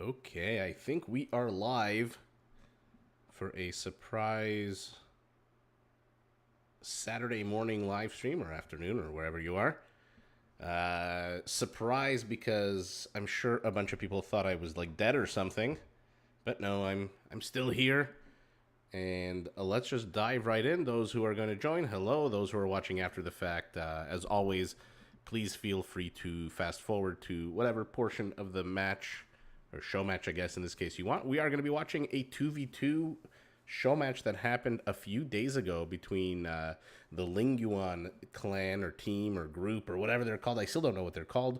Okay, I think we are live for a surprise Saturday morning live stream or afternoon or wherever you are. Surprise because I'm sure a bunch of people thought I was like dead or something, but no, I'm still here. And let's just dive right in. Those who are going to join, hello. Those who are watching after the fact, as always, please feel free to fast forward to whatever portion of the match or show match, I guess in this case, you want. We are going to be watching a 2v2 show match that happened a few days ago between the LingYuan clan or team or group or whatever they're called. I still don't know what they're called,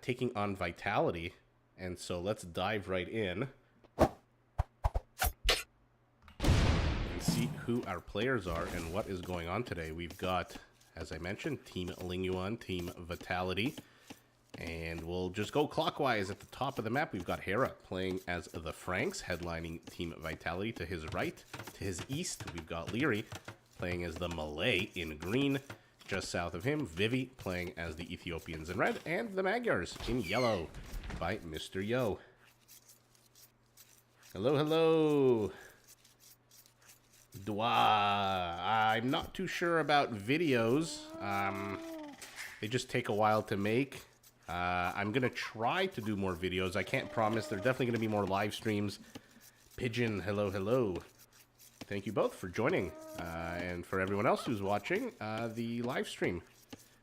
taking on Vitality. And so let's dive right in and see who our players are and what is going on today. We've got, as I mentioned, Team LingYuan, Team Vitality. And we'll just go clockwise at the top of the map. We've got Hera playing as the Franks, headlining Team Vitality to his right. To his east, we've got Leary playing as the Malay in green. Just south of him, Vivi playing as the Ethiopians in red. And the Magyars in yellow by Mr. Yo. Hello, hello. Dwa. I'm not too sure about videos. They just take a while to make. I'm going to try to do more videos. I can't promise. There are definitely going to be more live streams. Pigeon, hello, hello. Thank you both for joining. And for everyone else who's watching the live stream.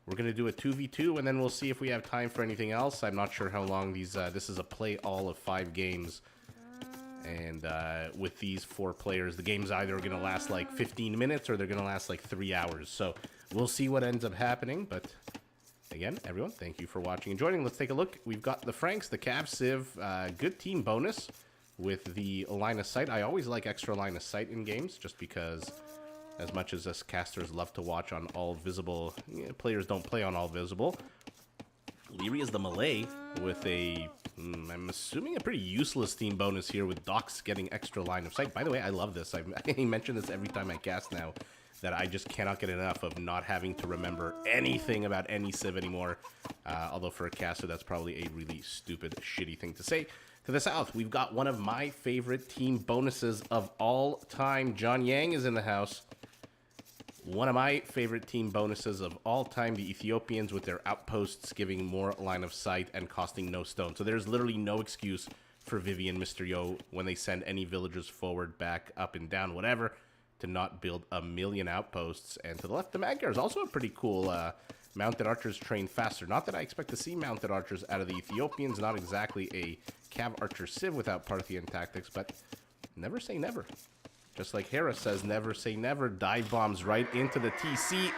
We're going to do a 2v2, and then we'll see if we have time for anything else. I'm not sure how long these... this is a play all of 5 games. And with these 4 players, the game's either going to last like 15 minutes or they're going to last like 3 hours. So we'll see what ends up happening, but... Again, everyone, thank you for watching and joining. Let's take a look. We've got the Franks, the Cav Civ, good team bonus with the line of sight. I always like extra line of sight in games just because as much as us casters love to watch on all visible, players don't play on all visible. Leary is the Malay with a, I'm assuming a pretty useless team bonus here with Docs getting extra line of sight. By the way, I love this. I mention this every time I cast now. That I just cannot get enough of not having to remember anything about any Civ anymore. Although for a caster, that's probably a really stupid, shitty thing to say. To the south, we've got one of my favorite team bonuses of all time. John Yang is in the house. One of my favorite team bonuses of all time. The Ethiopians with their outposts giving more line of sight and costing no stone. So there's literally no excuse for Vivi and Mr. Yo when they send any villagers forward, back, up, and down, whatever, to not build a million outposts. And to the left, the Magyar is also a pretty cool mounted archers train faster. Not that I expect to see mounted archers out of the Ethiopians. Not exactly a Cav Archer Civ without Parthian tactics, but never say never. Just like Hera says, never say never. Dive bombs right into the TC,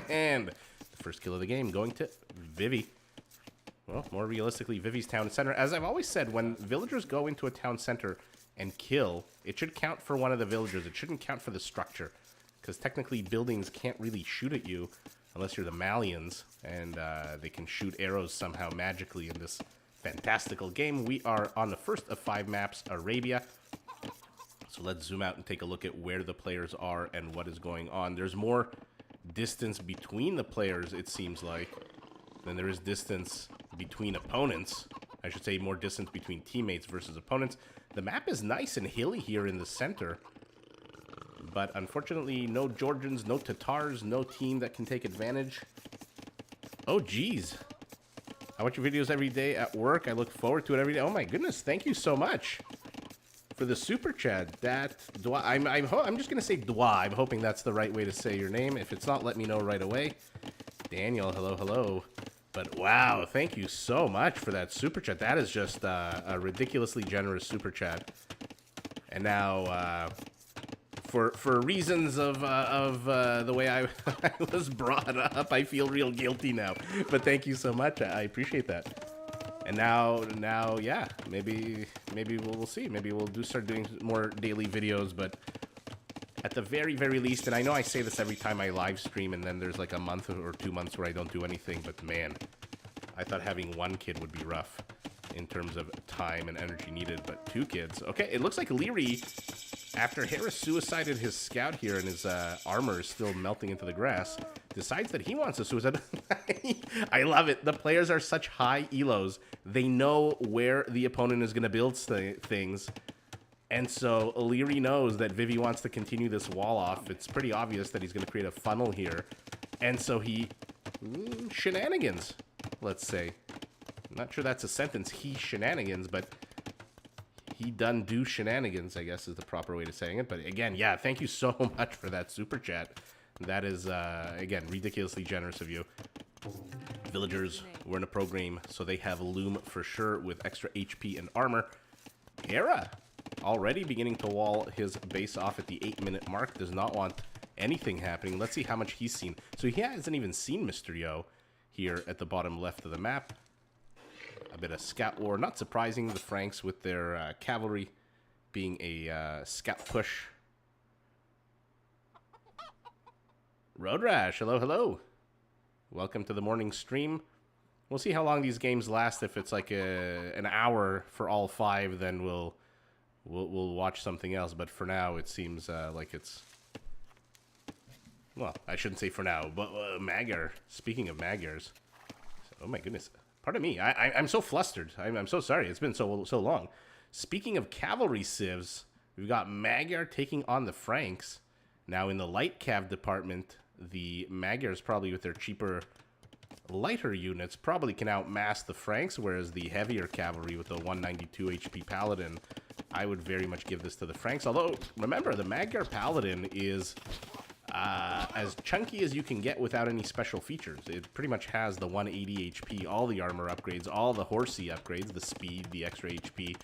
and the first kill of the game going to Vivi. Well, more realistically, Vivi's town center. As I've always said, when villagers go into a town center and kill, it should count for one of the villagers. It shouldn't count for the structure, because technically buildings can't really shoot at you unless you're the Malians, and they can shoot arrows somehow magically in this fantastical game. We are on the first of 5 maps, Arabia. So let's zoom out and take a look at where the players are and what is going on. There's more distance between the players, it seems like, than there is distance between opponents. I should say more distance between teammates versus opponents. The map is nice and hilly here in the center, but unfortunately no Georgians, no Tatars, no team that can take advantage. Oh geez, I watch your videos every day at work. I look forward to it every day. Oh my goodness, thank you so much for the super chat. That Dwa, I'm just gonna say Dwa. I'm hoping that's the right way to say your name. If it's not, let me know right away. Daniel, hello, hello. But wow, thank you so much for that super chat. That is just a ridiculously generous super chat. And now, for reasons of the way I was brought up, I feel real guilty now. But thank you so much. I appreciate that. And now, yeah, maybe we'll see. Maybe we'll start doing more daily videos, but at the very, very least, and I know I say this every time I live stream, and then there's like a month or 2 months where I don't do anything, but man, I thought having 1 kid would be rough in terms of time and energy needed, but 2 kids. Okay, it looks like Leary after Harris suicided his scout here and his armor is still melting into the grass, decides that he wants to suicide. I love it. The players are such high elos. They know where the opponent is going to build things. And so O'Leary knows that Vivi wants to continue this wall off. It's pretty obvious that he's going to create a funnel here. And so he... shenanigans, let's say. I'm not sure that's a sentence. He shenanigans, but... he done do shenanigans, I guess is the proper way to saying it. But again, yeah, thank you so much for that super chat. That is, again, ridiculously generous of you. Villagers were in a pro game, so they have Loom for sure with extra HP and armor. Hera already beginning to wall his base off at the 8-minute mark. Does not want anything happening. Let's see how much he's seen. So he hasn't even seen Mr. Yo here at the bottom left of the map. A bit of scout war. Not surprising, the Franks with their cavalry being a scout push. Road Rash, hello, hello. Welcome to the morning stream. We'll see how long these games last. If it's like an hour for all 5, then we'll watch something else. But for now, it seems like it's... well, I shouldn't say for now, but Magyar. Speaking of Magyars, oh my goodness. Pardon me, I'm so flustered. I'm so sorry. It's been so long. Speaking of cavalry civs, we've got Magyar taking on the Franks. Now in the light cav department, the Magyars probably with their cheaper, lighter units probably can outmass the Franks, whereas the heavier cavalry with the 192 HP Paladin, I would very much give this to the Franks. Although, remember, the Magyar Paladin is... as chunky as you can get without any special features. It pretty much has the 180 HP, all the armor upgrades, all the horsey upgrades, the speed, the extra HP.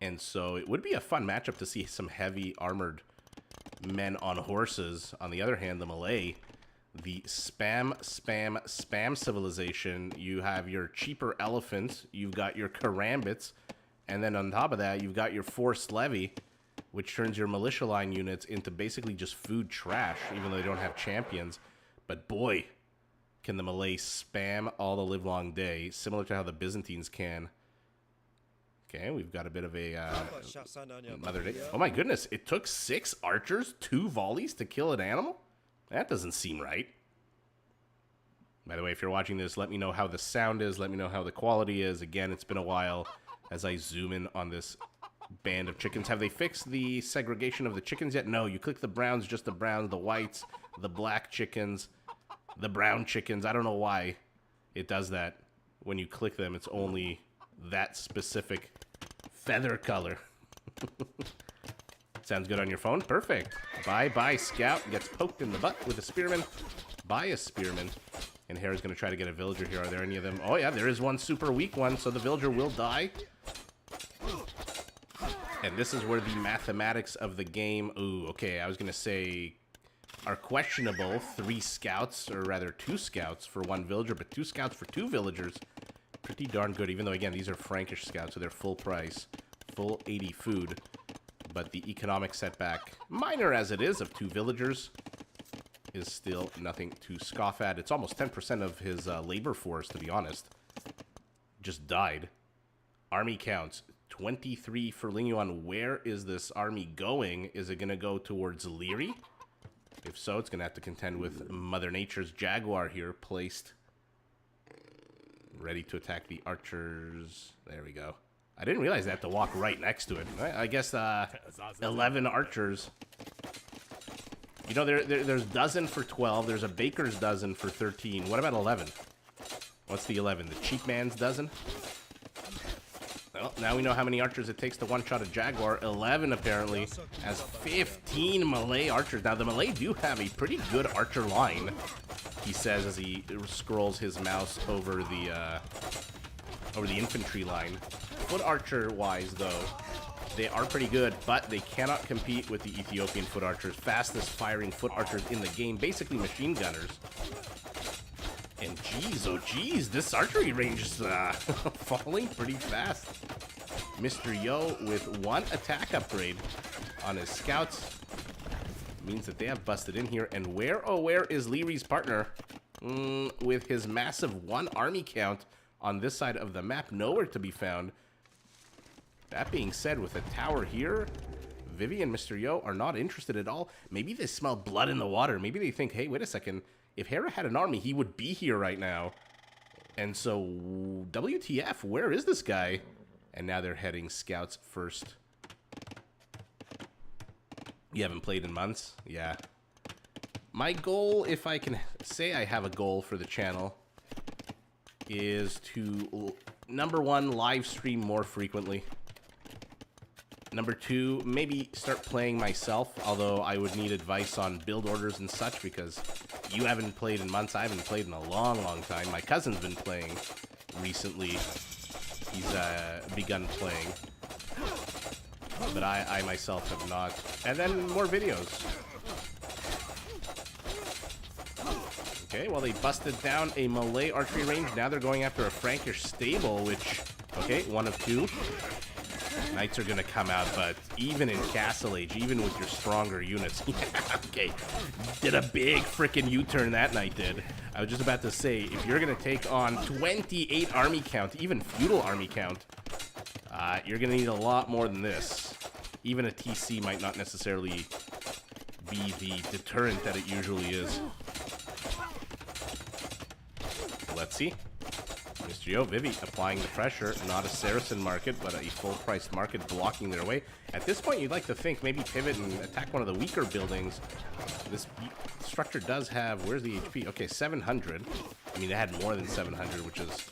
And so it would be a fun matchup to see some heavy armored men on horses. On the other hand, the Malay, the spam civilization, you have your cheaper elephants, you've got your karambits, and then on top of that, you've got your forced levy, which turns your militia line units into basically just food trash, even though they don't have champions. But boy, can the Malay spam all the livelong day, similar to how the Byzantines can. Okay, we've got a bit of a Mother Day. Oh my goodness, it took 6 archers, 2 volleys to kill an animal? That doesn't seem right. By the way, if you're watching this, let me know how the sound is, let me know how the quality is. Again, it's been a while as I zoom in on this band of chickens. Have they fixed the segregation of the chickens yet? No, you click the browns, just the browns, the whites, the black chickens, the brown chickens. I don't know why it does that. When you click them, it's only that specific feather color. Sounds good on your phone? Perfect. Bye-bye, Scout. Gets poked in the butt with a spearman by a spearman. And Hera's going to try to get a villager here. Are there any of them? Oh, yeah, there is one super weak one, so the villager will die. And this is where the mathematics of the game... ooh, okay, I was going to say are questionable. 3 scouts, or rather 2 scouts for 1 villager, but 2 scouts for 2 villagers. Pretty darn good, even though, again, these are Frankish scouts, so they're full price. Full 80 food. But the economic setback, minor as it is, of 2 villagers, is still nothing to scoff at. It's almost 10% of his labor force, to be honest. Just died. Army counts. 23 for LingYuan. Where is this army going? Is it going to go towards Leary? If so, it's going to have to contend with Mother Nature's Jaguar here, placed ready to attack the archers. There we go. I didn't realize they have to walk right next to it. I guess 11 archers. You know, there's dozen for 12. There's a baker's dozen for 13. What about 11? What's the 11? The cheap man's dozen? Well, now we know how many archers it takes to one-shot a Jaguar. 11, apparently, as 15 Malay archers. Now, the Malay do have a pretty good archer line, he says as he scrolls his mouse over the infantry line. Foot archer-wise, though, they are pretty good, but they cannot compete with the Ethiopian foot archers. Fastest firing foot archers in the game, basically machine gunners. And geez, oh geez, this archery range is falling pretty fast. Mr. Yo with 1 attack upgrade on his scouts means that they have busted in here. And where, oh where is Leary's partner? With his massive 1 army count on this side of the map, nowhere to be found. That being said, with a tower here, Vivi and Mr. Yo are not interested at all. Maybe they smell blood in the water. Maybe they think, hey, wait a second. If Hera had an army, he would be here right now. And so, WTF, where is this guy? And now they're heading scouts first. You haven't played in months? Yeah. My goal, if I can say I have a goal for the channel, is to, number one, live stream more frequently. Number two, maybe start playing myself, although I would need advice on build orders and such, because you haven't played in months. I haven't played in a long, long time. My cousin's been playing recently. He's begun playing. But I myself have not. And then more videos. Okay, well, they busted down a Malay archery range. Now they're going after a Frankish stable, which, okay, one of two. Knights are going to come out, but even in Castle Age, even with your stronger units, yeah, okay, did a big freaking U-turn that knight did. I was just about to say, if you're going to take on 28 army count, even feudal army count, you're going to need a lot more than this. Even a TC might not necessarily be the deterrent that it usually is. Let's see. Mr. Yo, Vivi applying the pressure. Not a Saracen market, but a full-priced market blocking their way. At this point, you'd like to think maybe pivot and attack one of the weaker buildings. This structure does have... Where's the HP? Okay, 700. I mean, it had more than 700, which is...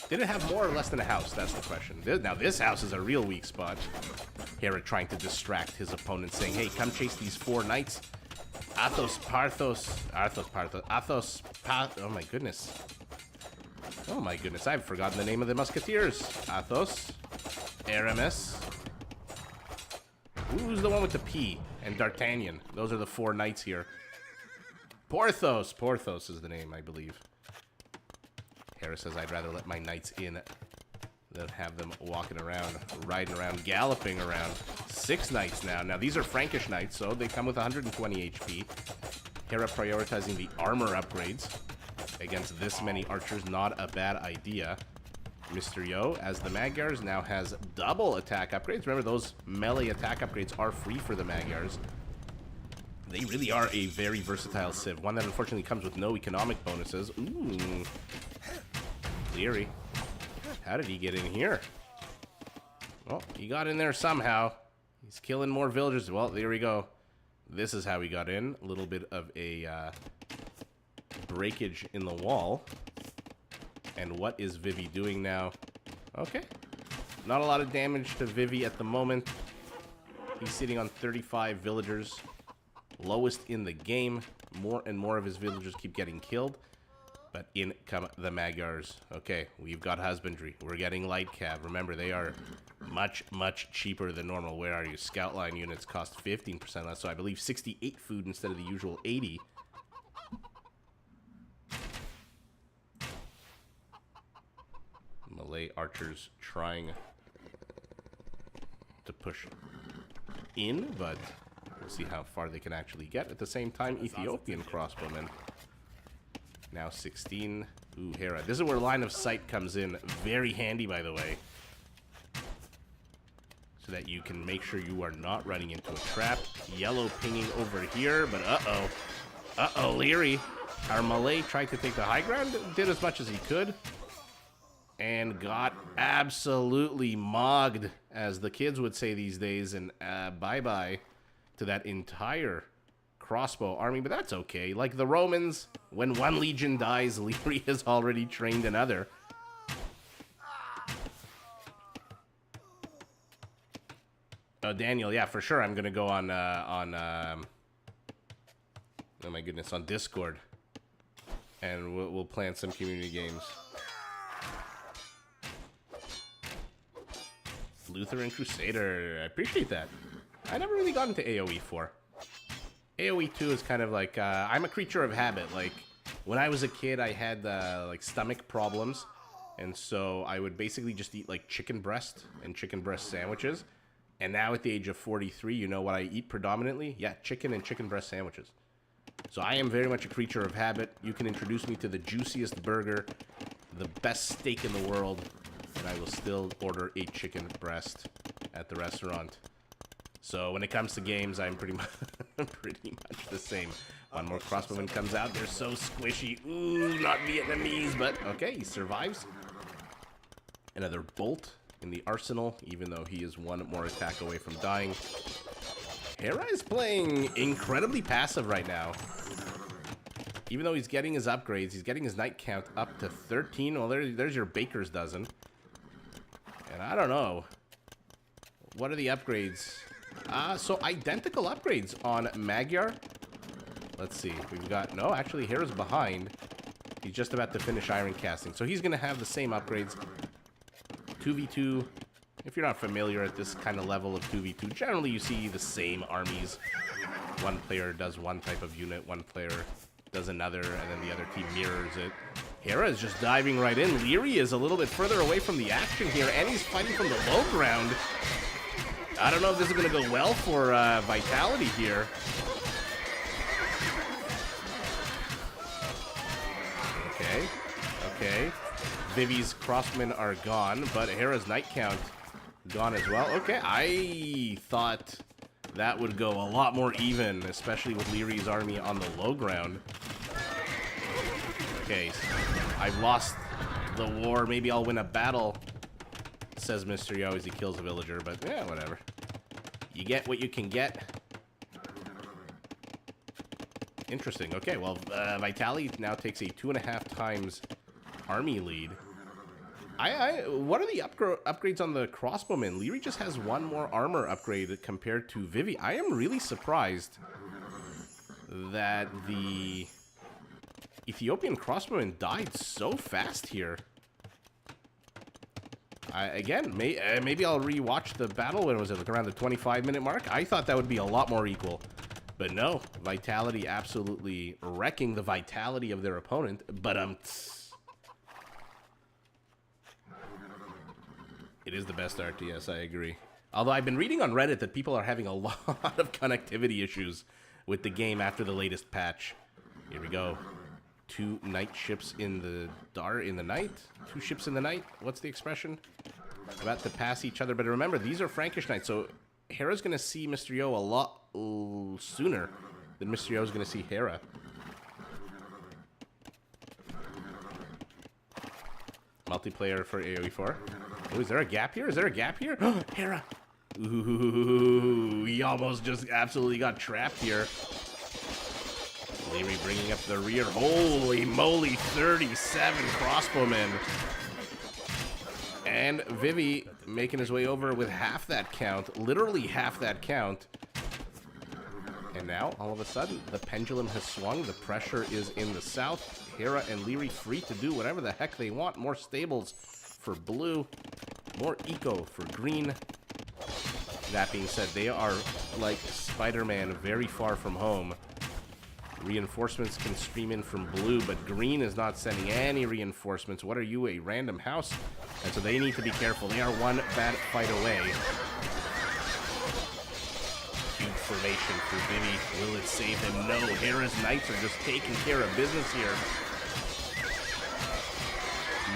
Did it have more or less than a house? That's the question. Now, this house is a real weak spot. Hera trying to distract his opponent, saying, hey, come chase these 4 knights. Athos, Parthos... Athos, oh my goodness. Oh my goodness, I've forgotten the name of the musketeers. Athos, Aramis. Who's the one with the P? And D'Artagnan. Those are the 4 knights here. Porthos. Porthos is the name, I believe. Hera says, I'd rather let my knights in than have them walking around, riding around, galloping around. 6 knights now. Now, these are Frankish knights, so they come with 120 HP. Hera prioritizing the armor upgrades. Against this many archers, not a bad idea. Mr. Yo, as the Magyars, now has double attack upgrades. Remember, those melee attack upgrades are free for the Magyars. They really are a very versatile civ. One that unfortunately comes with no economic bonuses. Ooh. Leary. How did he get in here? Well, he got in there somehow. He's killing more villagers. Well, there we go. This is how he got in. A little bit of a... breakage in the wall. And what is Vivi doing now? Okay. Not a lot of damage to Vivi at the moment. He's sitting on 35 villagers. Lowest in the game. More and more of his villagers keep getting killed. But in come the Magyars. Okay, we've got husbandry. We're getting light cav. Remember, they are much, much cheaper than normal. Where are you? Scout line units cost 15% less. So I believe 68 food instead of the usual 80. Malay archers trying to push in, but we'll see how far they can actually get. At the same time, Ethiopian crossbowmen. Now 16. Ooh, Hera. This is where line of sight comes in. Very handy, by the way. So that you can make sure you are not running into a trap. Yellow pinging over here, but uh-oh. Uh-oh, Leary. Our Malay tried to take the high ground, did as much as he could. And got absolutely mogged, as the kids would say these days, and bye-bye to that entire crossbow army, but that's okay. Like the Romans, when one legion dies, Leary has already trained another. Oh, Daniel, yeah, for sure, I'm gonna go on, oh my goodness, on Discord, and we'll plan some community games. Lutheran Crusader. I appreciate that. I never really got into AoE 4. AoE2 is kind of like, I'm a creature of habit. Like, when I was a kid, I had, like, stomach problems. And so I would basically just eat, like, chicken breast and chicken breast sandwiches. And now at the age of 43, you know what I eat predominantly? Yeah, chicken and chicken breast sandwiches. So I am very much a creature of habit. You can introduce me to the juiciest burger, the best steak in the world, and I will still order a chicken breast at the restaurant. So when it comes to games, I'm pretty much, pretty much the same. One more crossbowman comes out. They're so squishy. Ooh, not Vietnamese, but okay, he survives. Another bolt in the arsenal, even though he is one more attack away from dying. Hera is playing incredibly passive right now. Even though he's getting his upgrades, he's getting his knight count up to 13. Well, there's your baker's dozen. And I don't know. What are the upgrades? So identical upgrades on Magyar. Let's see. We've got... No, actually, Hera's behind. He's just about to finish iron casting. So he's going to have the same upgrades. 2v2. If you're not familiar at this kind of level of 2v2, generally you see the same armies. One player does one type of unit, one player does another, and then the other team mirrors it. Hera is just diving right in. Leary is a little bit further away from the action here, and he's fighting from the low ground. I don't know if this is going to go well for Vitality here. Okay, okay. Vivi's crossmen are gone, but Hera's knight count gone as well. Okay, I thought that would go a lot more even, especially with Leary's army on the low ground. Okay, I've lost the war. Maybe I'll win a battle, says Mr. Yo as he kills a villager, but yeah, whatever. You get what you can get. Interesting. Okay, well, Vitality now takes a 2.5 times army lead. What are the upgrades on the crossbowman? Leary just has one more armor upgrade compared to Vivi. I am really surprised that the Ethiopian crossbowman died so fast here. Again, maybe I'll rewatch the battle when it was like around the 25-minute mark. I thought that would be a lot more equal. But no, Vitality absolutely wrecking the vitality of their opponent. But it is the best RTS, I agree. Although I've been reading on Reddit that people are having a lot of connectivity issues with the game after the latest patch. Here we go. 2 knight ships in the night. 2 ships in the night. What's the expression? About to pass each other. But remember, these are Frankish knights, so Hera's going to see Mr. Yo a lot sooner than Mr. Yo's going to see Hera. Multiplayer for AoE4. Oh, is there a gap here? Is there a gap here? Hera! Ooh, he almost just absolutely got trapped here. Leary bringing up the rear. Holy moly, 37 crossbowmen. And Vivi making his way over with half that count. Literally half that count. And now, all of a sudden, the pendulum has swung. The pressure is in the south. Hera and Leary free to do whatever the heck they want. More stables for blue. More eco for green. That being said, they are like Spider-Man, very far from home. Reinforcements can stream in from blue, but green is not sending any reinforcements. What are you, a random house? And so they need to be careful. They are one bad fight away. Huge formation for Vivi. Will it save him? No. Hera's knights are just taking care of business here.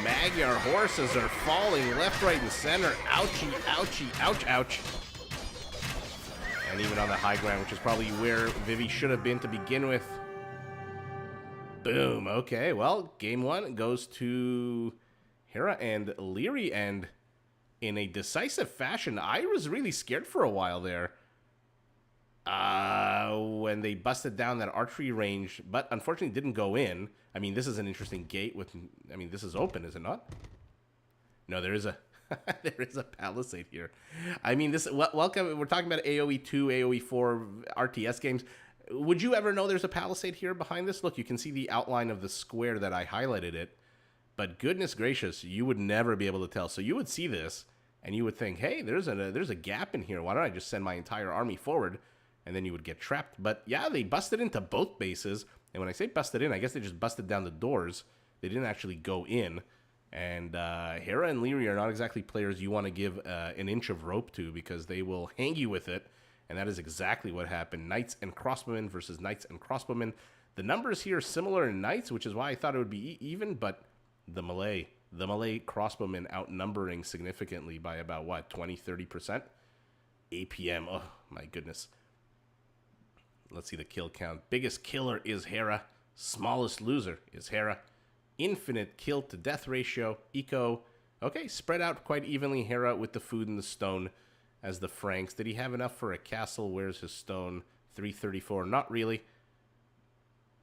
Magyar horses are falling left, right, and center. Ouchie, ouchie, ouch, ouch. And even on the high ground, which is probably where Vivi should have been to begin with. Boom. Okay, well, game 1 goes to Hera and Leary, and in a decisive fashion. I was really scared for a while there when they busted down that archery range, but unfortunately didn't go in. I mean, this is an interesting gate with... I mean, this is open, is it not? No, there is a... there is a palisade here. I mean, this... Welcome. We're talking about AoE2, AoE4 RTS games. Would you ever know there's a palisade here behind this? Look, you can see the outline of the square that I highlighted it. But goodness gracious, you would never be able to tell. So you would see this, and you would think, hey, there's a gap in here. Why don't I just send my entire army forward? And then you would get trapped. But yeah, they busted into both bases. And when I say busted in, I guess they just busted down the doors. They didn't actually go in. And Hera and Leary are not exactly players you want to give an inch of rope to, because they will hang you with it. And that is exactly what happened. Knights and crossbowmen versus knights and crossbowmen. The numbers here are similar in knights, which is why I thought it would be even, but the melee The Malay crossbowmen outnumbering significantly by about, what, 20, 30%? APM, oh my goodness. Let's see the kill count. Biggest killer is Hera. Smallest loser is Hera. Infinite kill to death ratio, eco. Okay, spread out quite evenly. Hera with the food and the stone as the Franks. Did he have enough for a castle? Where's his stone? 334, not really.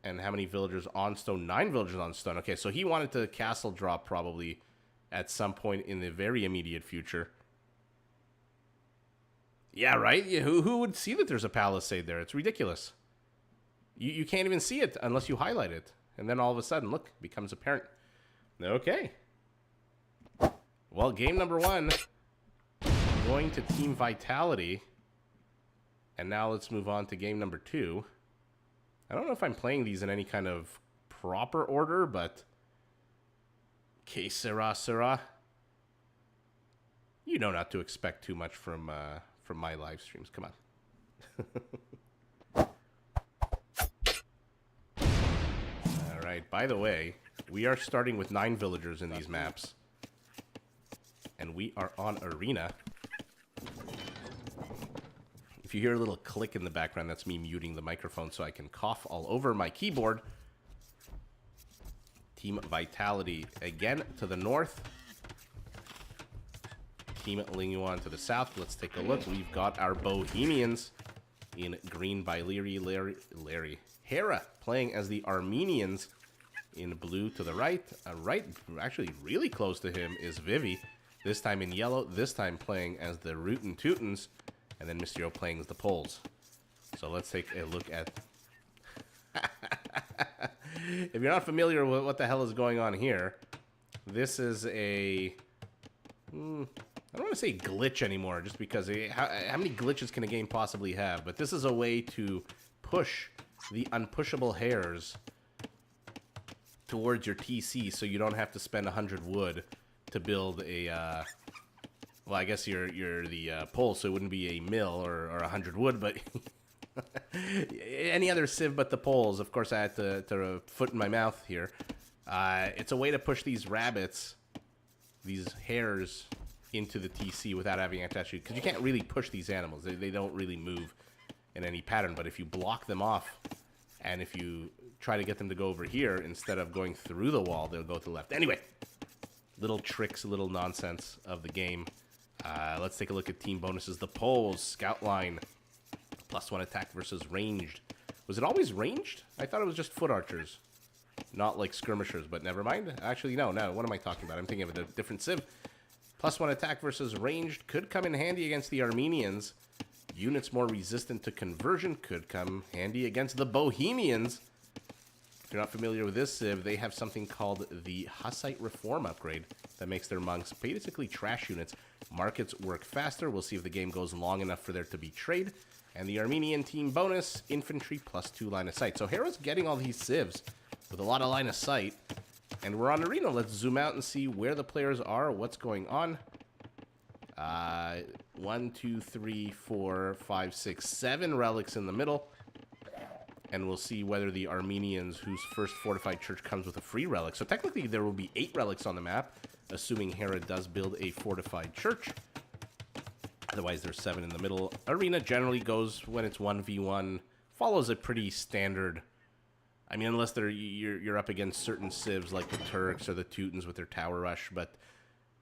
And how many villagers on stone? 9 villagers on stone. Okay, so he wanted to castle drop probably at some point in the very immediate future. Yeah, right? Yeah, who would see that there's a palisade there? It's ridiculous. You can't even see it unless you highlight it. And then all of a sudden, look, it becomes apparent. Okay. Well, game number 1. Going to Team Vitality. And now let's move on to game number 2. I don't know if I'm playing these in any kind of proper order, but... Que sera, sera. You know not to expect too much from my live streams. Come on. Alright, by the way, we are starting with 9 villagers in these maps. And we are on Arena. If you hear a little click in the background, that's me muting the microphone so I can cough all over my keyboard. Team Vitality again to the north. Team LingYuan to the south. Let's take a look. We've got our Bohemians in green by Larry. Hera playing as the Armenians in blue to the right. Right, actually really close to him is Vivi. This time in yellow. This time playing as the Rootin' Tootins. And then Mysterio playing as the Poles. So let's take a look at... If you're not familiar with what the hell is going on here, this is a... I don't want to say glitch anymore, just because how many glitches can a game possibly have? But this is a way to push the unpushable hairs towards your TC so you don't have to spend 100 wood to build a... well, I guess you're the pole, so it wouldn't be a mill or 100 wood, but any other civ but the poles. Of course, I had to foot in my mouth here. It's a way to push these rabbits, these hares, into the TC without having to attach it, because you can't really push these animals. They don't really move in any pattern, but if you block them off, and if you try to get them to go over here, instead of going through the wall, they'll go to the left. Anyway, little tricks, little nonsense of the game. Let's take a look at team bonuses. The poles, scout line, +1 attack versus ranged. Was it always ranged? I thought it was just foot archers, not like skirmishers, but never mind. Actually, no, what am I talking about? I'm thinking of a different civ. +1 attack versus ranged could come in handy against the Armenians. Units more resistant to conversion could come handy against the Bohemians. If you're not familiar with this civ, they have something called the Hussite Reform upgrade that makes their monks basically trash units. Markets work faster. We'll see if the game goes long enough for there to be trade. And the Armenian team bonus, infantry +2 line of sight. So Hera's getting all these civs with a lot of line of sight. And we're on Arena. Let's zoom out and see where the players are, what's going on. 1, 2, 3, 4, 5, 6, 7 relics in the middle. And we'll see whether the Armenians, whose first fortified church comes with a free relic. So technically there will be 8 relics on the map, assuming Hera does build a fortified church. Otherwise there's 7 in the middle. Arena generally goes, when it's 1v1, follows a pretty standard... I mean, unless you're up against certain civs like the Turks or the Teutons with their tower rush, but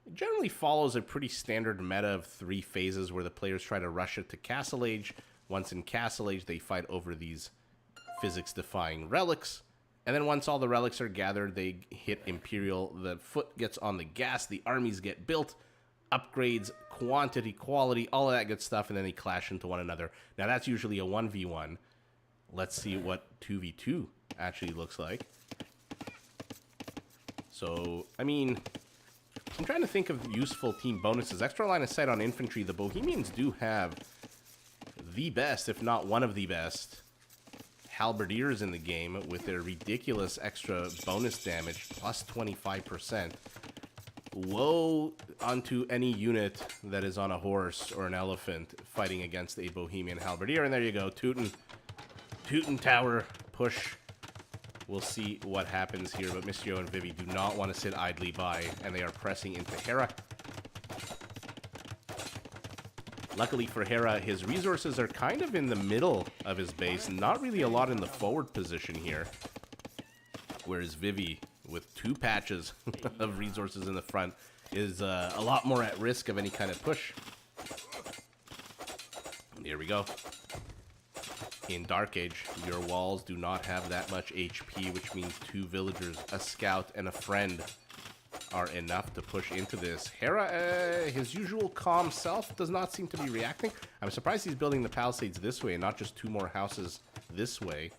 it generally follows a pretty standard meta of 3 phases where the players try to rush it to Castle Age. Once in Castle Age, they fight over these physics-defying relics. And then once all the relics are gathered, they hit Imperial. The foot gets on the gas, the armies get built, upgrades, quantity, quality, all of that good stuff, and then they clash into one another. Now, that's usually a 1v1. Let's see what 2v2 actually looks like. So, I mean, I'm trying to think of useful team bonuses. Extra line of sight on infantry. The Bohemians do have the best, if not one of the best, halberdiers in the game with their ridiculous extra bonus damage, +25%. Woe onto any unit that is on a horse or an elephant fighting against a Bohemian halberdier. And there you go, Teuton Tower push We'll see what happens here, but Mysterio and Vivi do not want to sit idly by, and they are pressing into Hera. Luckily for Hera, his resources are kind of in the middle of his base, not really a lot in the forward position here. Whereas Vivi, with 2 patches of resources in the front, is a lot more at risk of any kind of push. Here we go. In Dark Age, your walls do not have that much HP, which means 2 villagers, a scout, and a friend are enough to push into this. Hera, his usual calm self, does not seem to be reacting. I'm surprised he's building the palisades this way and not just 2 more houses this way.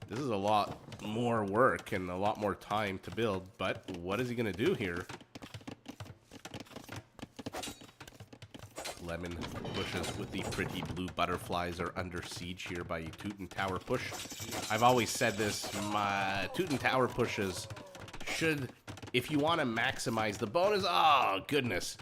This is a lot more work and a lot more time to build, but what is he going to do here? Lemon bushes with the pretty blue butterflies are under siege here by Teuton Tower push. I've always said this, my Teuton Tower pushes should, if you want to maximize the bonus, oh goodness.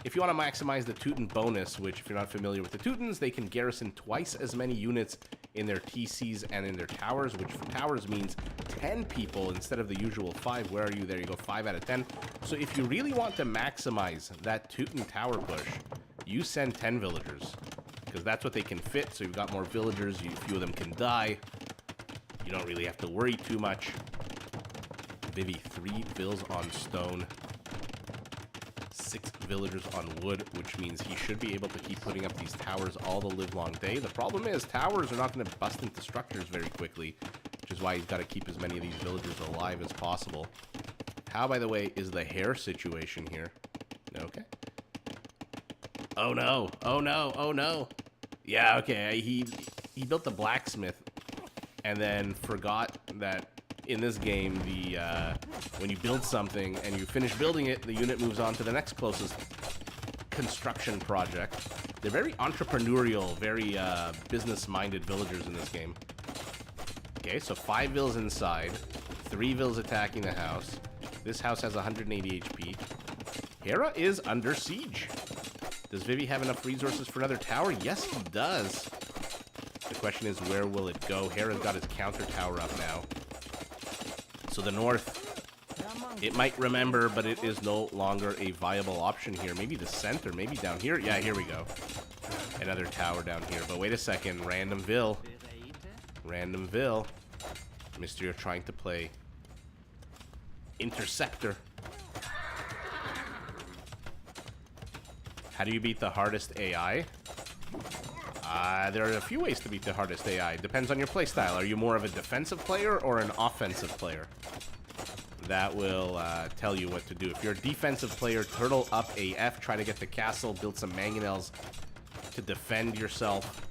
If you want to maximize the Teuton bonus, which if you're not familiar with the Teutons, they can garrison twice as many units in their TCs and in their towers, which for towers means 10 people instead of the usual 5. Where are you? There you go, 5 out of 10. So if you really want to maximize that Teuton Tower push, you send 10 villagers, because that's what they can fit. So you've got more villagers, a few of them can die. You don't really have to worry too much. Vivi, 3 vills on stone, 6 villagers on wood, which means he should be able to keep putting up these towers all the live long day. The problem is towers are not going to bust into structures very quickly, which is why he's got to keep as many of these villagers alive as possible. How, by the way, is the hair situation here? Okay. Oh no, oh no, oh no. Yeah, okay, he built the blacksmith and then forgot that in this game, when you build something and you finish building it, the unit moves on to the next closest construction project. They're very entrepreneurial, very business-minded villagers in this game. Okay, so 5 vills inside, 3 vills attacking the house. This house has 180 HP. Hera is under siege. Does Vivi have enough resources for another tower? Yes, he does. The question is, where will it go? Hera's got his counter tower up now. So the north, it might remember, but it is no longer a viable option here. Maybe the center, maybe down here. Yeah, here we go. Another tower down here. But wait a second. Random Vill. Random Vill. Mysterio trying to play Interceptor. How do you beat the hardest AI? There are a few ways to beat the hardest AI. Depends on your playstyle. Are you more of a defensive player or an offensive player? That will tell you what to do. If you're a defensive player, turtle up AF, try to get the castle, build some mangonels to defend yourself,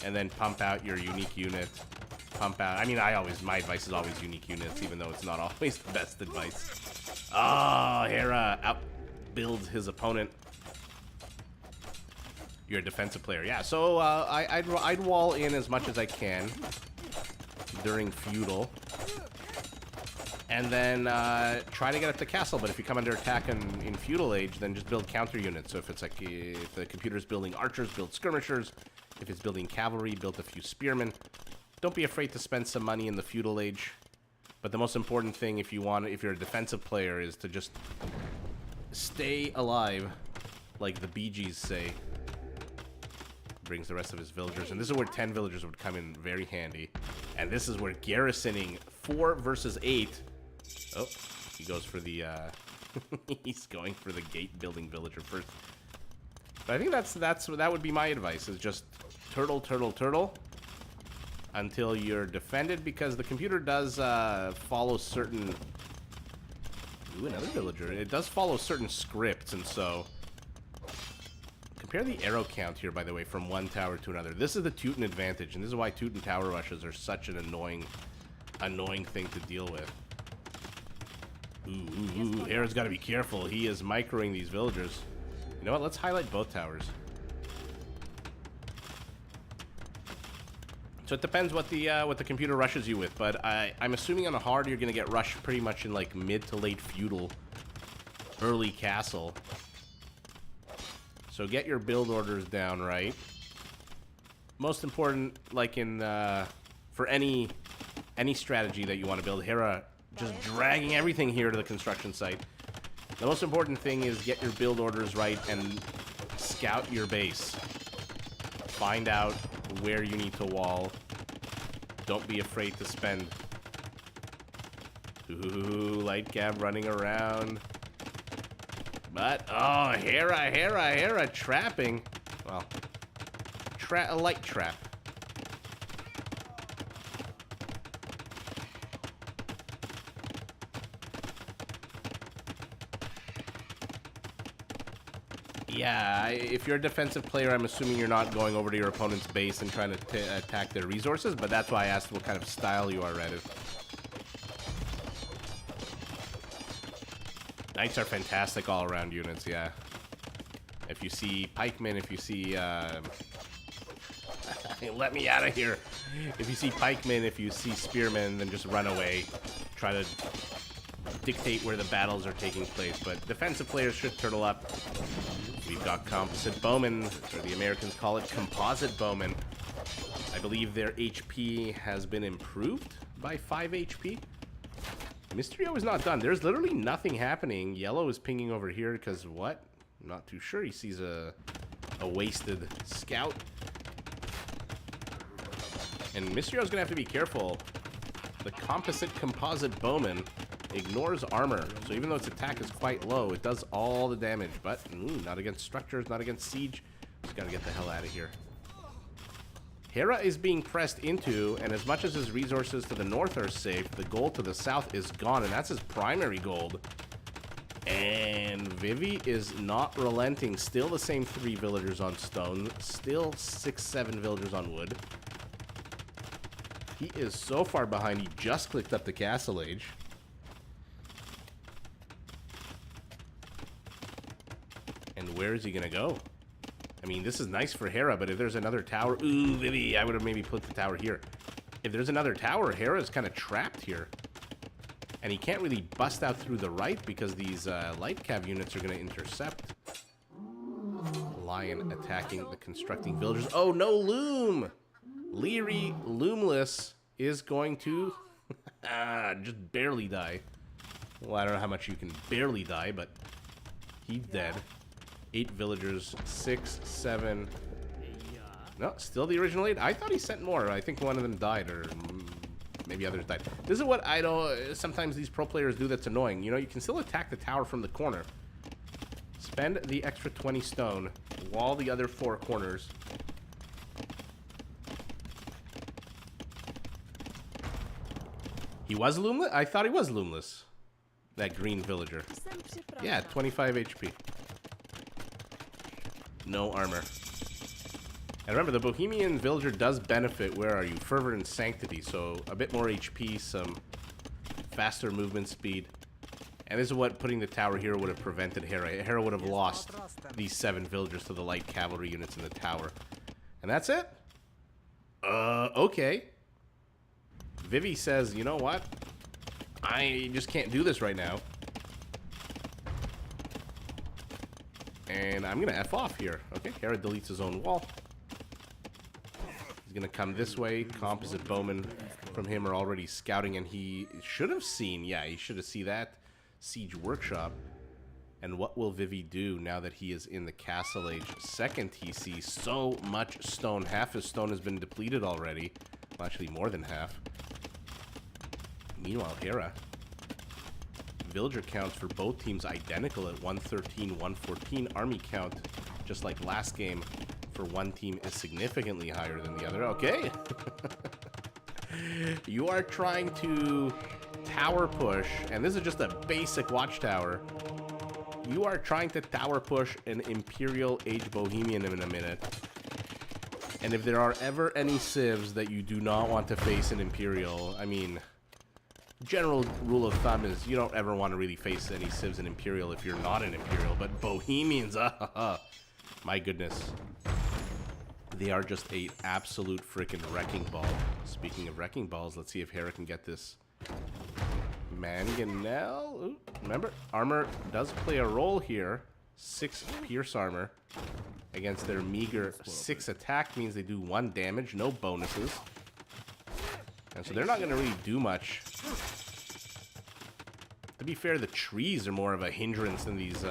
and then pump out your unique unit. Pump out, I mean, my advice is always unique units, even though it's not always the best advice. Oh, Hera outbuilds his opponent. You're a defensive player. Yeah, so I'd wall in as much as I can during feudal. And then try to get up the castle. But if you come under attack in feudal age, then just build counter units. So if it's like, if the computer's building archers, build skirmishers. If it's building cavalry, build a few spearmen. Don't be afraid to spend some money in the feudal age. But the most important thing if you're a defensive player is to just stay alive, like the Bee Gees say. Brings the rest of his villagers, and this is where 10 villagers would come in very handy. And this is where garrisoning 4 versus 8. Oh, he goes for the he's going for the gate building villager first. But I think that would be my advice, is just turtle until you're defended, because the computer does follow certain... Ooh, another villager. It does follow certain scripts, and so compare the arrow count here, by the way, from one tower to another. This is the Teuton advantage, and this is why Teuton tower rushes are such an annoying thing to deal with. Ooh, Hera's got to be careful. He is microing these villagers. You know what? Let's highlight both towers. So it depends what the computer rushes you with, but I'm assuming on a hard you're gonna get rushed pretty much in like mid to late feudal, early castle. So get your build orders down right. Most important, like in for any any strategy that you want to build. Hera just dragging everything here to the construction site. The most important thing is get your build orders right and scout your base. Find out where you need to wall. Don't be afraid to spend. Ooh, light cab running around. But, oh, Hera trapping. Well, a light trap. Yeah, if you're a defensive player, I'm assuming you're not going over to your opponent's base and trying to attack their resources, but that's why I asked what kind of style you are, Reddit. Knights are fantastic all-around units, yeah. If you see pikemen, if you see... let me out of here. If you see pikemen, if you see spearmen, then just run away. Try to dictate where the battles are taking place, but defensive players should turtle up. We've got composite bowmen, or the Americans call it composite bowmen. I believe their HP has been improved by 5 HP. Mysterio is not done. There's literally nothing happening. Yellow is pinging over here because what? I'm not too sure. He sees a wasted scout. And Mysterio's gonna have to be careful. The composite bowman ignores armor, so even though its attack is quite low, it does all the damage. But not against structures, not against siege. Just gotta get the hell out of here. Hera is being pressed into, and as much as his resources to the north are safe, the gold to the south is gone, and that's his primary gold. And Vivi is not relenting. Still the same 3 villagers on stone. Still 6, 7 villagers on wood. He is so far behind, he just clicked up the Castle Age. And where is he gonna go? I mean, this is nice for Hera, but if there's another tower... Ooh, Vivi, I would have maybe put the tower here. If there's another tower, Hera's kind of trapped here. And he can't really bust out through the right because these light cav units are going to intercept. Lion attacking the constructing villagers. Oh, no loom! Leary, loomless, is going to just barely die. Well, I don't know how much you can barely die, but he's dead. 8 villagers, 6, 7. No, still the original 8. I thought he sent more. I think one of them died, or maybe others died. This is what I don't... Sometimes these pro players do that's annoying. You know, you can still attack the tower from the corner. Spend the extra 20 stone, wall the other 4 corners. He was loomless? I thought he was loomless. That green villager. Yeah, 25 HP. No armor. And remember, the Bohemian villager does benefit, where are you? Fervor and Sanctity, so a bit more HP, some faster movement speed. And this is what putting the tower here would have prevented Hera. Hera would have lost these 7 villagers to the light cavalry units in the tower. And that's it? Okay. Vivi says, you know what? I just can't do this right now. And I'm gonna F off here. Okay, Hera deletes his own wall. He's gonna come this way. Composite bowmen from him are already scouting, and he should have seen, yeah, he should have seen that siege workshop. And what will Vivi do now that he is in the Castle Age? Second, he sees so much stone. Half his stone has been depleted already. Well, actually, more than half. Meanwhile, Hera. Villager counts for both teams identical at 113, 114. Army count, just like last game, for one team is significantly higher than the other. Okay. You are trying to tower push, and this is just a basic watchtower. You are trying to tower push an Imperial Age Bohemian in a minute. And if there are ever any civs that you do not want to face in Imperial, I mean... General rule of thumb is you don't ever want to really face any civs in Imperial if you're not an Imperial, but Bohemians, my goodness. They are just a absolute freaking wrecking ball. Speaking of wrecking balls, let's see if Hera can get this mangonel. Ooh, remember, armor does play a role here. 6 pierce armor against their meager 6 attack means they do 1 damage, no bonuses. And so they're not going to really do much. To be fair, the trees are more of a hindrance than these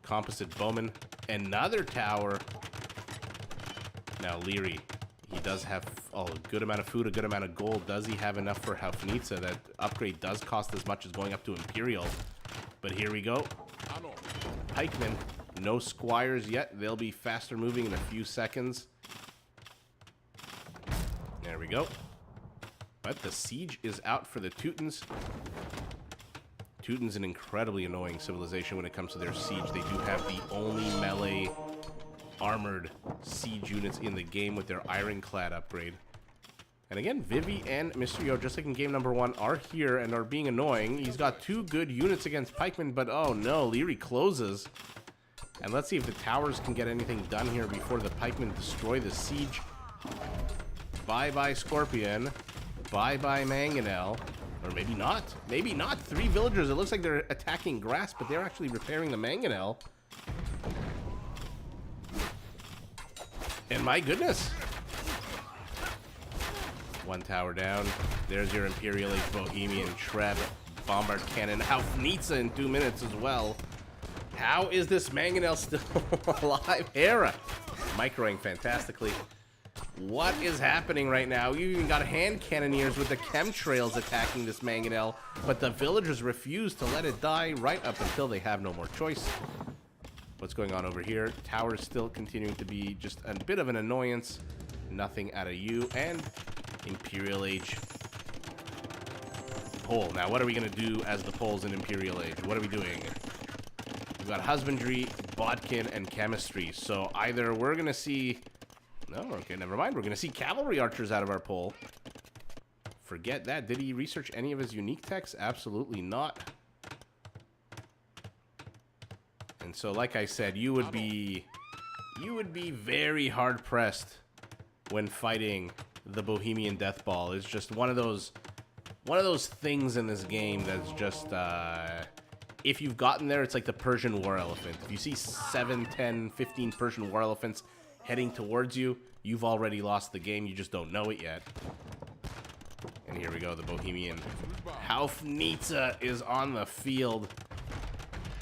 composite bowmen. Another tower. Now, Leary, he does have a good amount of food, a good amount of gold. Does he have enough for Haufnitsa? That upgrade does cost as much as going up to Imperial. But here we go. Pikemen. No squires yet. They'll be faster moving in a few seconds. There we go. But the siege is out for the Teutons. Teuton's an incredibly annoying civilization when it comes to their siege. They do have the only melee armored siege units in the game with their ironclad upgrade. And again, Vivi and Mr. Yo, just like in game number 1, are here and are being annoying. He's got 2 good units against pikemen, but oh no, Leary closes. And let's see if the towers can get anything done here before the pikemen destroy the siege. Bye-bye Scorpion. Bye-bye Mangonel. Or maybe not. Maybe not. 3 villagers. It looks like they're attacking grass, but they're actually repairing the Mangonel. And my goodness. 1 tower down. There's your Imperial Age Bohemian Treb Bombard Cannon. Haufnitsa in 2 minutes as well. How is this Mangonel still alive? Hera microing fantastically. What is happening right now? You even got hand cannoneers with the chemtrails attacking this Mangonel, but the villagers refuse to let it die right up until they have no more choice. What's going on over here? Towers still continuing to be just a bit of an annoyance. Nothing out of you. And Imperial Age pole. Now, what are we going to do as the poles in Imperial Age? What are we doing? We've got husbandry, bodkin, and chemistry. So either we're going to see... No, okay, never mind. We're going to see cavalry archers out of our pole. Forget that. Did he research any of his unique techs? Absolutely not. And so, like I said, you would be very hard pressed when fighting the Bohemian Death Ball. It's just one of those things in this game that's just if you've gotten there, it's like the Persian war elephant. If you see 7, 10, 15 Persian war elephants heading towards you, you've already lost the game. You just don't know it yet. And here we go, the Bohemian Haufnitsa is on the field.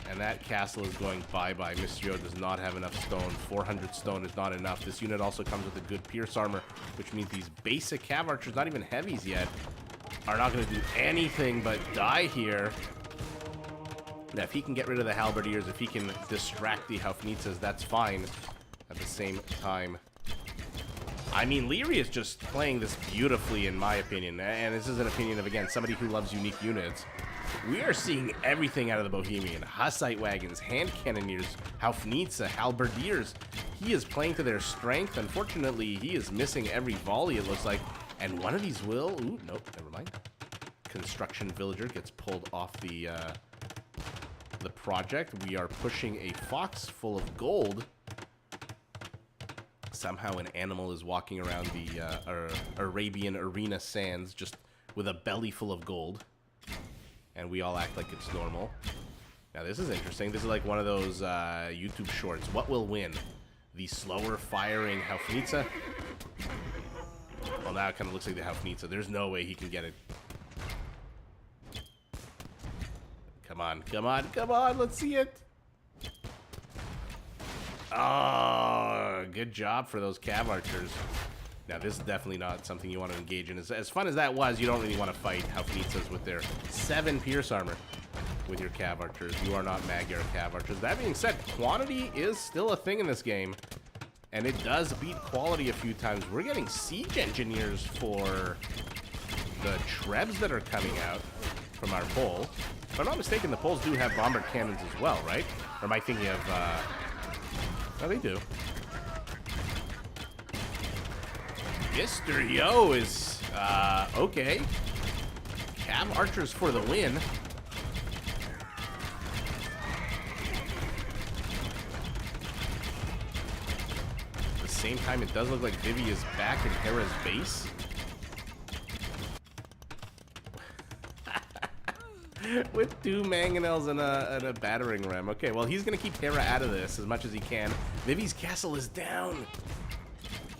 And that castle is going bye-bye. Mysterio does not have enough stone. 400 stone is not enough. This unit also comes with a good pierce armor, which means these basic cav archers, not even heavies yet, are not going to do anything but die here. Now, if he can get rid of the halberdiers, if he can distract the Haufnitzas, that's fine. At the same time, I mean, Leary is just playing this beautifully, in my opinion. And this is an opinion of, again, somebody who loves unique units. We are seeing everything out of the Bohemian. Hussite wagons, hand cannoneers, Haufnitsa, halberdiers. He is playing to their strength. Unfortunately, he is missing every volley, it looks like. And one of these will... Ooh, nope, never mind. Construction villager gets pulled off the project. We are pushing a fox full of gold. Somehow an animal is walking around the Arabian arena sands just with a belly full of gold. And we all act like it's normal. Now, this is interesting. This is like one of those YouTube shorts. What will win? The slower firing Haufnitsa? Well, now it kind of looks like the Haufnitsa. There's no way he can get it. Come on, come on, come on. Let's see it. Oh, good job for those cav archers. Now, this is definitely not something you want to engage in. As fun as that was, you don't really want to fight Haufnitzas with their 7 pierce armor with your cav archers. You are not Magyar cav archers. That being said, quantity is still a thing in this game, and it does beat quality a few times. We're getting siege engineers for the trebs that are coming out from our pole. If I'm not mistaken, the poles do have bombard cannons as well, right? Or am I thinking of... Oh, they do. Mr. Yo is, okay. Cav archers for the win. At the same time, it does look like Vivi is back in Hera's base. With 2 mangonels and a battering ram. Okay, well, he's going to keep Hera out of this as much as he can. Vivi's castle is down.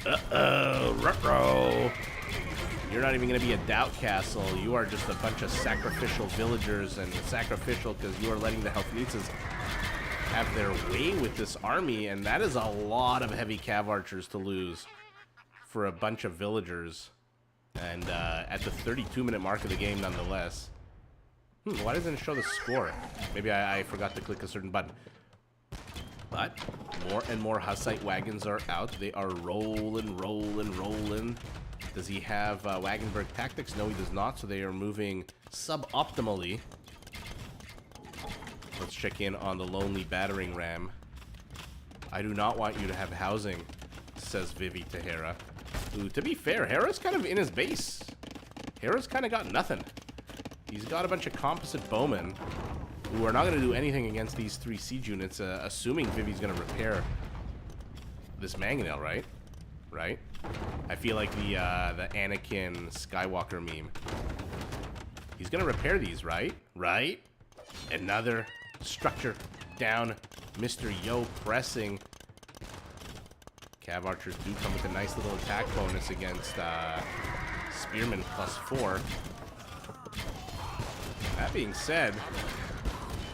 Uh-oh, ruh-roh. You're not even going to be a doubt castle. You are just a bunch of sacrificial villagers, and sacrificial because you are letting the Helfnitzes have their way with this army, and that is a lot of heavy cav archers to lose for a bunch of villagers. And at the 32-minute mark of the game, nonetheless. Why doesn't it show the score? Maybe I forgot to click a certain button. But more and more Hussite wagons are out. They are rolling, rolling, rolling. Does he have Wagenberg tactics? No, he does not. So they are moving suboptimally. Let's check in on the lonely battering ram. I do not want you to have housing, says Vivi to Hera. Ooh, to be fair, Hera's kind of in his base. Hera's kind of got nothing. He's got a bunch of composite bowmen who are not going to do anything against these 3 siege units, assuming Vivi's going to repair this mangonel, right? Right? I feel like the Anakin Skywalker meme. He's going to repair these, right? Right? Another structure down. Mr. Yo pressing. Cav archers do come with a nice little attack bonus against Spearmen +4. That being said,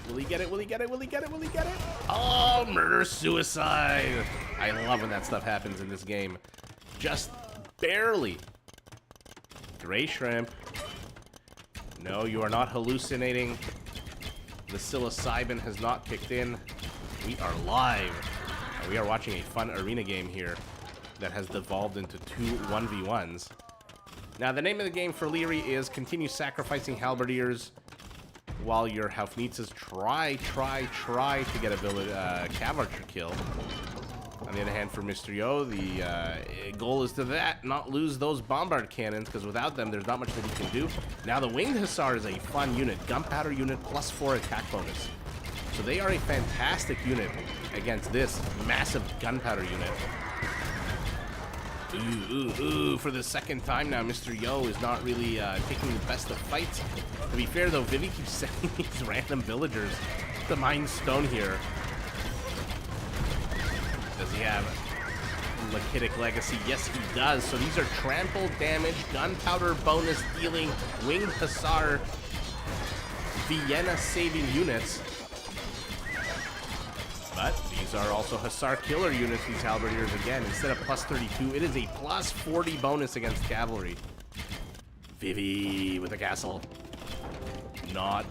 will he get it? Will he get it? Will he get it? Will he get it? Oh, murder-suicide! I love when that stuff happens in this game. Just barely. Gray shrimp. No, you are not hallucinating. The psilocybin has not kicked in. We are live. And we are watching a fun arena game here that has devolved into 2 1v1s. Now, the name of the game for Leary is continue sacrificing halberdiers while your Helfnitzes try to get a cav archer kill. On the other hand, for Mr. Yo, the goal is to not lose those bombard cannons, because without them, there's not much that he can do. Now, the Winged Hussar is a fun unit. Gunpowder unit +4 attack bonus. So they are a fantastic unit against this massive gunpowder unit. Ooh, for the second time now, Mr. Yo is not really taking the best of fights. To be fair, though, Vivi keeps sending these random villagers to mine stone here. Does he have Lachitic Legacy? Yes, he does. So these are trample damage, gunpowder bonus dealing, Winged Hussar, Vienna saving units. But these are also Hussar killer units, these halberdiers. Again, instead of +32, it is a +40 bonus against cavalry. Vivi with a castle. Not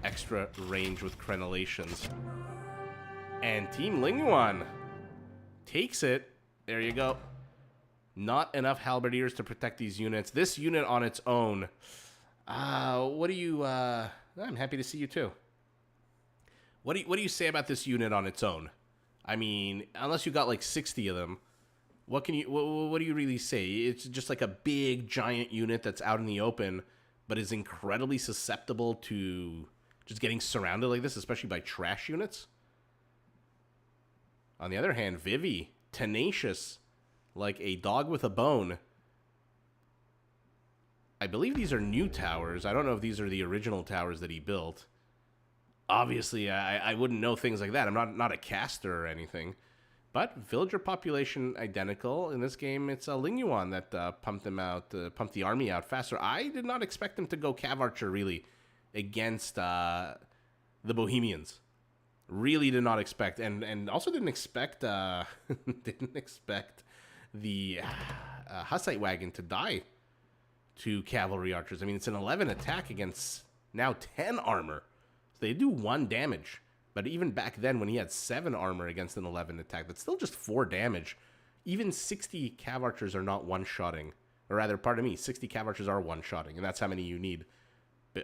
extra range with crenellations. And Team LingYuan takes it. There you go. Not enough halberdiers to protect these units. This unit on its own. What do you... I'm happy to see you too. What do you say about this unit on its own? I mean, unless you got like 60 of them, what do you really say? It's just like a big giant unit that's out in the open, but is incredibly susceptible to just getting surrounded like this, especially by trash units. On the other hand, Vivi, tenacious, like a dog with a bone. I believe these are new towers. I don't know if these are the original towers that he built. Obviously, I wouldn't know things like that. I'm not a caster or anything. But villager population identical. In this game, it's a LingYuan that pumped the army out faster. I did not expect them to go cav archer, really, against the Bohemians. Really did not expect. And also didn't expect the Hussite wagon to die to cavalry archers. I mean, it's an 11 attack against now 10 armor. They do 1 damage, but even back then when he had 7 armor against an 11 attack, that's still just 4 damage. Even 60 cav archers are not one-shotting. Or rather, pardon me, 60 cav archers are one-shotting, and that's how many you need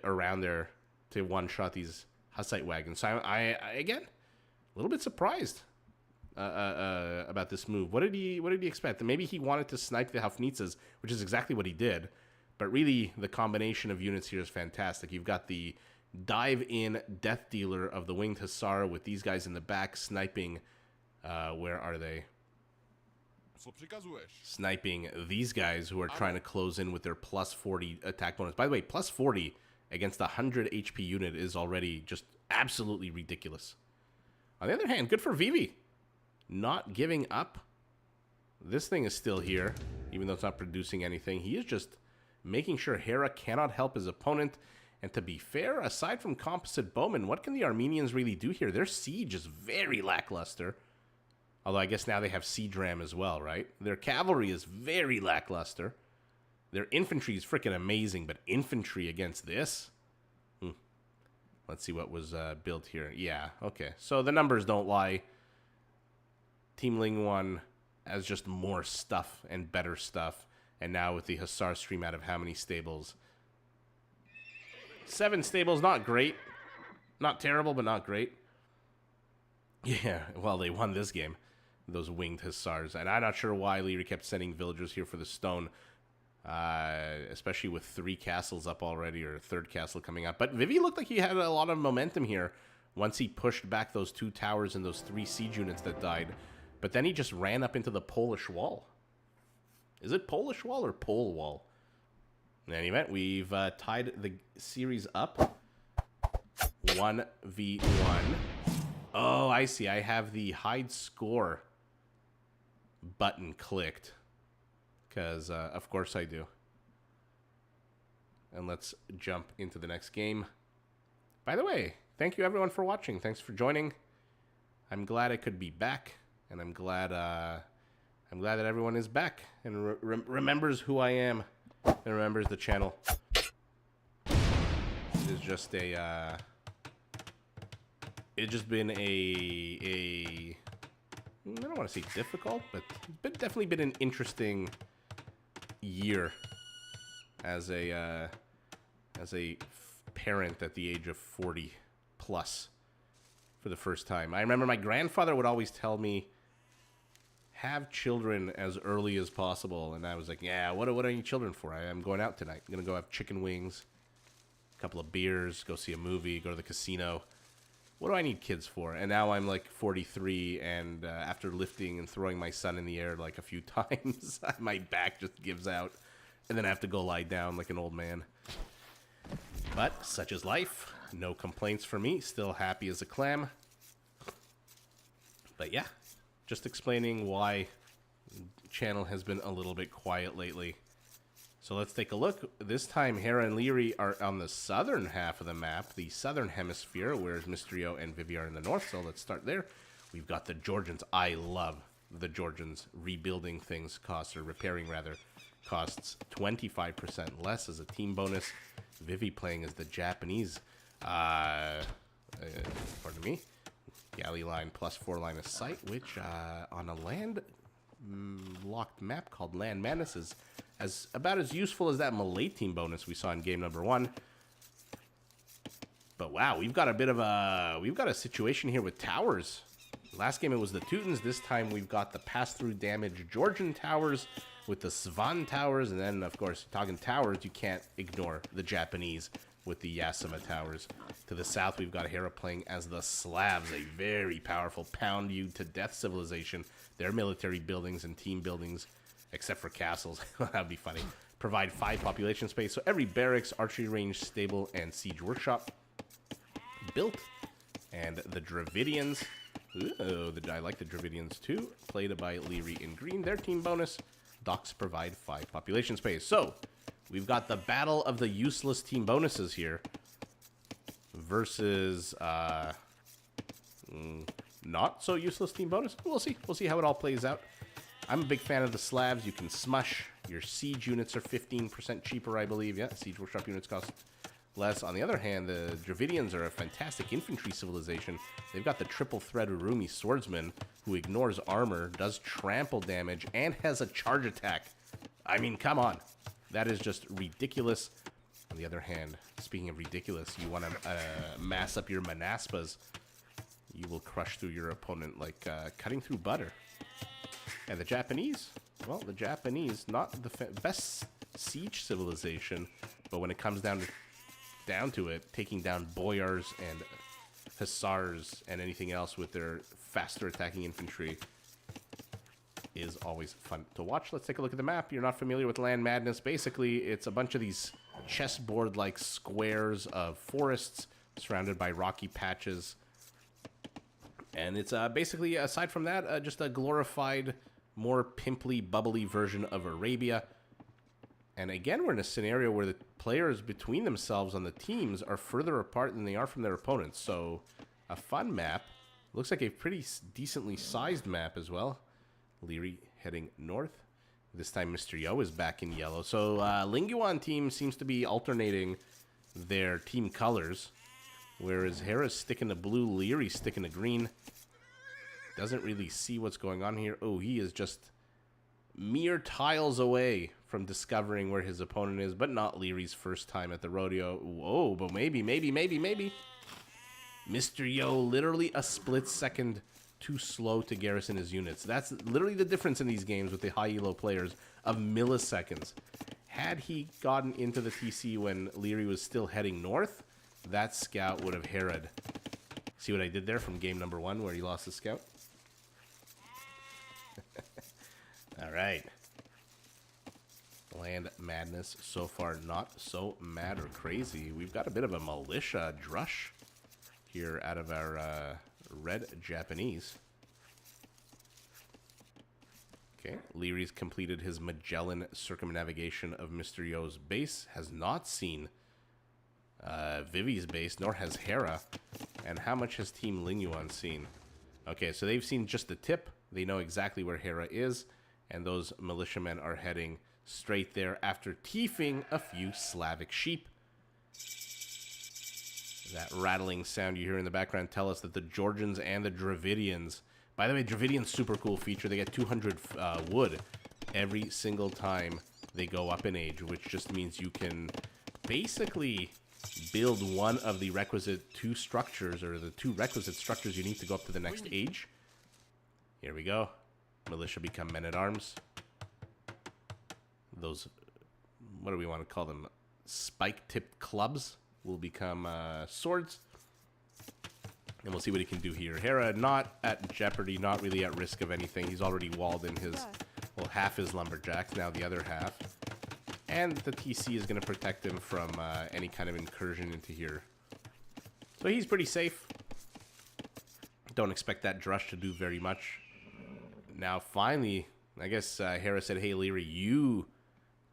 around there to one-shot these Hussite wagons. So I again, a little bit surprised about this move. What did he expect? Maybe he wanted to snipe the Helfnitzes, which is exactly what he did. But really, the combination of units here is fantastic. You've got the dive-in death dealer of the Winged Hussar with these guys in the back sniping. Where are they? Sniping these guys who are trying to close in with their +40 attack bonus. By the way, +40 against a 100 HP unit is already just absolutely ridiculous. On the other hand, good for Vivi. Not giving up This thing is still here, even though it's not producing anything. He is just making sure Hera cannot help his opponent. And to be fair, aside from composite bowmen, what can the Armenians really do here? Their siege is very lackluster. Although I guess now they have siege ram as well, right? Their cavalry is very lackluster. Their infantry is freaking amazing, but infantry against this? Let's see what was built here. Yeah, okay. So the numbers don't lie. Team LingYuan has just more stuff and better stuff. And now with the Hussar stream out of how many stables? 7 stables, not great. Not terrible, but not great. Yeah, well, they won this game. Those winged Hussars. And I'm not sure why Leary kept sending villagers here for the stone. Especially with 3 castles up already, or a 3rd castle coming up. But Vivi looked like he had a lot of momentum here once he pushed back those 2 towers and those 3 siege units that died. But then he just ran up into the Polish wall. Is it Polish wall or Pole wall? In any event, we've tied the series up 1v1. Oh, I see. I have the hide score button clicked. Because, of course I do. And let's jump into the next game. By the way, thank you everyone for watching. Thanks for joining. I'm glad I could be back. And I'm glad that everyone is back. And remembers who I am. And remembers the channel. It is just a, it's just been a I don't want to say difficult, but it's definitely been an interesting year as a parent at the age of 40 plus for the first time. I remember my grandfather would always tell me, have children as early as possible, and I was like, yeah, what do I need children for? I'm going out tonight. I'm gonna go have chicken wings, a couple of beers, go see a movie, go to the casino. What do I need kids for? And now I'm like 43, and after lifting and throwing my son in the air like a few times, my back just gives out, and then I have to go lie down like an old man. But such is life. No complaints for me. Still happy as a clam. But yeah, just explaining why the channel has been a little bit quiet lately. So let's take a look. This time, Hera and Leary are on the southern half of the map, the southern hemisphere, whereas Mysterio and Vivi are in the north. So let's start there. We've got the Georgians. I love the Georgians. Rebuilding things costs, or repairing rather, costs 25% less as a team bonus. Vivi playing as the Japanese, pardon me, galley line +4 line of sight, which on a land locked map called Land Madness is about as useful as that Malay team bonus we saw in game number 1. But wow, we've got a situation here with towers. Last game it was the Teutons. This time we've got the pass-through damage Georgian towers with the Svan towers, and then of course talking towers, you can't ignore the Japanese with the Yasima towers. To the south, we've got Hera playing as the Slavs, a very powerful pound you to death civilization. Their military buildings and team buildings, except for castles, that'd be funny, provide 5 population space. So every barracks, archery range, stable, and siege workshop built. And the Dravidians, I like the Dravidians too, played by Leary in green. Their team bonus, docks provide 5 population space. So we've got the battle of the useless team bonuses here versus not so useless team bonus. We'll see. We'll see how it all plays out. I'm a big fan of the Slavs. You can smush. Your siege units are 15% cheaper, I believe. Yeah, siege workshop units cost less. On the other hand, the Dravidians are a fantastic infantry civilization. They've got the triple threat Urumi swordsman who ignores armor, does trample damage, and has a charge attack. I mean, come on. That is just ridiculous. On the other hand, speaking of ridiculous, you want to mass up your Manaspas. You will crush through your opponent like cutting through butter. And the Japanese? Well, the Japanese, not the best siege civilization, but when it comes down to it, taking down boyars and hussars and anything else with their faster attacking infantry is always fun to watch. Let's take a look at the map. You're not familiar with Land Madness. Basically, it's a bunch of these chessboard-like squares of forests surrounded by rocky patches. And it's basically, aside from that, just a glorified more pimply, bubbly version of Arabia. And again, we're in a scenario where the players between themselves on the teams are further apart than they are from their opponents. So, a fun map. Looks like a pretty decently sized map as well. Leary heading north. This time, Mr. Yo is back in yellow. So, LingYuan team seems to be alternating their team colors. Whereas Hera's sticking to blue, Leary's sticking to green. Doesn't really see what's going on here. Oh, he is just mere tiles away from discovering where his opponent is, but not Leary's first time at the rodeo. Whoa, but maybe. Mr. Yo, literally a split second too slow to garrison his units. That's literally the difference in these games with the high elo players of milliseconds. Had he gotten into the TC when Leary was still heading north, that scout would have harried. See what I did there from game number 1 where he lost the scout? All right. Land madness so far, not so mad or crazy. We've got a bit of a militia drush here out of our red Japanese. Okay, Leary's completed his Magellan circumnavigation of Mr. Yo's base. Has not seen Vivi's base, nor has Hera. And how much has Team LingYuan seen? Okay, so they've seen just the tip. They know exactly where Hera is. And those militiamen are heading straight there after teefing a few Slavic sheep. That rattling sound you hear in the background tell us that the Georgians and the Dravidians... By the way, Dravidians, super cool feature. They get 200 wood every single time they go up in age, which just means you can basically build one of the requisite 2 structures, or the 2 requisite structures you need to go up to the next age. Here we go. Militia become men-at-arms. Those, what do we want to call them? Spike-tipped clubs will become swords. And we'll see what he can do here. Hera not at jeopardy, not really at risk of anything. He's already walled in his, well, half his lumberjacks, now the other half. And the TC is going to protect him from any kind of incursion into here. So he's pretty safe. Don't expect that drush to do very much. Now, finally, I guess Hera said, hey, Leary, you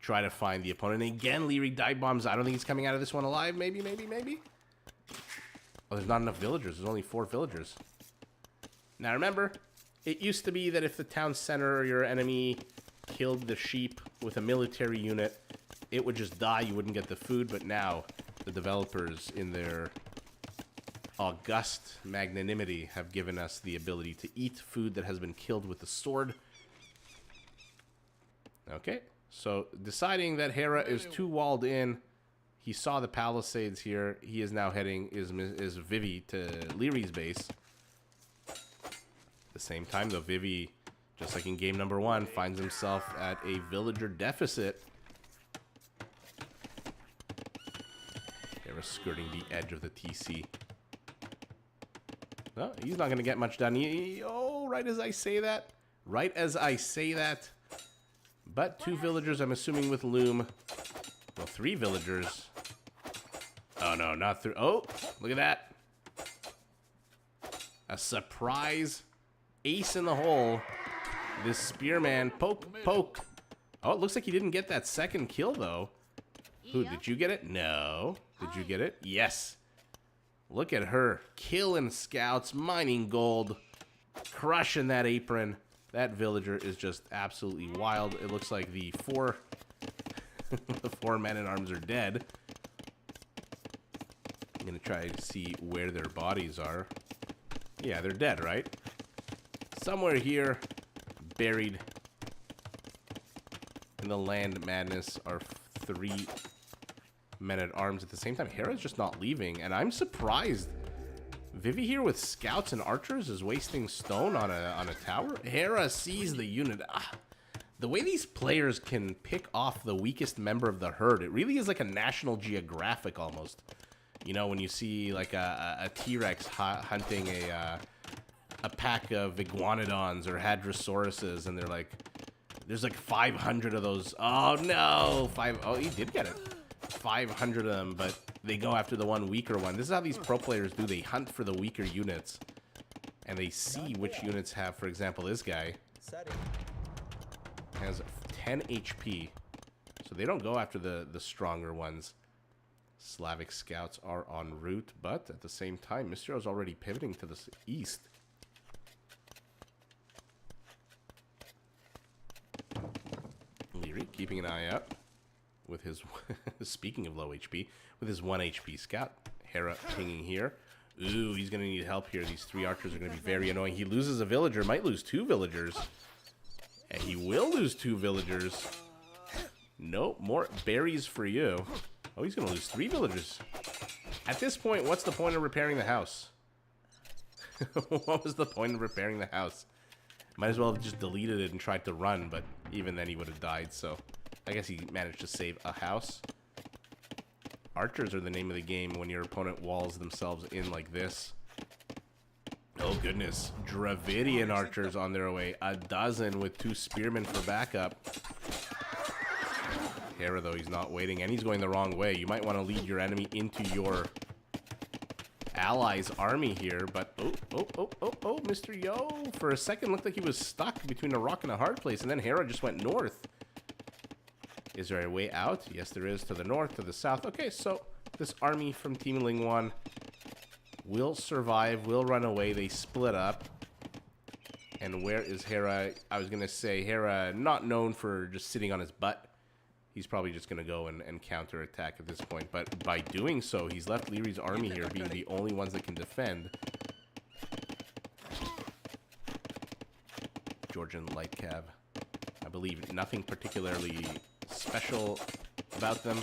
try to find the opponent. And again, Leary dive bombs. I don't think he's coming out of this one alive. Maybe. Oh, there's not enough villagers. There's only 4 villagers. Now, remember, it used to be that if the town center or your enemy killed the sheep with a military unit, it would just die. You wouldn't get the food. But now, the developers, in their august magnanimity, have given us the ability to eat food that has been killed with the sword. Okay, so deciding that Hera is too walled in, he saw the palisades here. He is now heading is Vivi to Leary's base. At the same time, though, Vivi, just like in game number 1, finds himself at a villager deficit. Hera skirting the edge of the TC. No, he's not going to get much done. Oh, right as I say that. But 2 villagers, I'm assuming, with loom. Well, 3 villagers. Oh, no, not 3. Oh, look at that. A surprise ace in the hole. This spearman. Poke. Oh, it looks like he didn't get that second kill, though. Who, did you get it? No. Did you get it? Yes. Look at her. Killing scouts, mining gold, crushing that apron. That villager is just absolutely wild. It looks like the 4 the 4 men-at-arms are dead. I'm going to try to see where their bodies are. Yeah, they're dead, right? Somewhere here, buried in the land madness, are 3 men-at-arms at the same time. Hera's just not leaving, and I'm surprised. Vivi here with scouts and archers is wasting stone on a tower. Hera sees the unit. The way these players can pick off the weakest member of the herd, it really is like a National Geographic almost. You know, when you see like a T-Rex hunting a pack of iguanodons or hadrosauruses, and they're like, there's like 500 of those. Oh no, oh, he did get it. 500 of them, but they go after the one weaker one. This is how these pro players do. They hunt for the weaker units, and they see which units have, for example, this guy. has 10 HP. So they don't go after the stronger ones. Slavic scouts are en route, but at the same time, Mr. O's already pivoting to the east. Leary keeping an eye out with his, speaking of low HP, with his 1 HP scout. Hera pinging here. Ooh, he's going to need help here. These 3 archers are going to be very annoying. He loses a villager, might lose 2 villagers. And he will lose 2 villagers. Nope, more berries for you. Oh, he's going to lose 3 villagers. At this point, what's the point of repairing the house? What was the point of repairing the house? Might as well have just deleted it and tried to run, but even then he would have died, so I guess he managed to save a house. Archers are the name of the game when your opponent walls themselves in like this. Oh goodness, Dravidian archers on their way. A dozen with 2 spearmen for backup. Hera, though, he's not waiting, and he's going the wrong way. You might want to lead your enemy into your allies' army here, but oh, Mr. Yo, for a second looked like he was stuck between a rock and a hard place, and then Hera just went north. Is there a way out? Yes, there is, to the north, to the south. Okay, so this army from Team LingYuan will survive, will run away. They split up. And where is Hera? I was going to say, Hera, not known for just sitting on his butt. He's probably just going to go and counterattack at this point. But by doing so, he's left Leary's army here being the only ones that can defend. Georgian light cav. I believe nothing particularly special about them.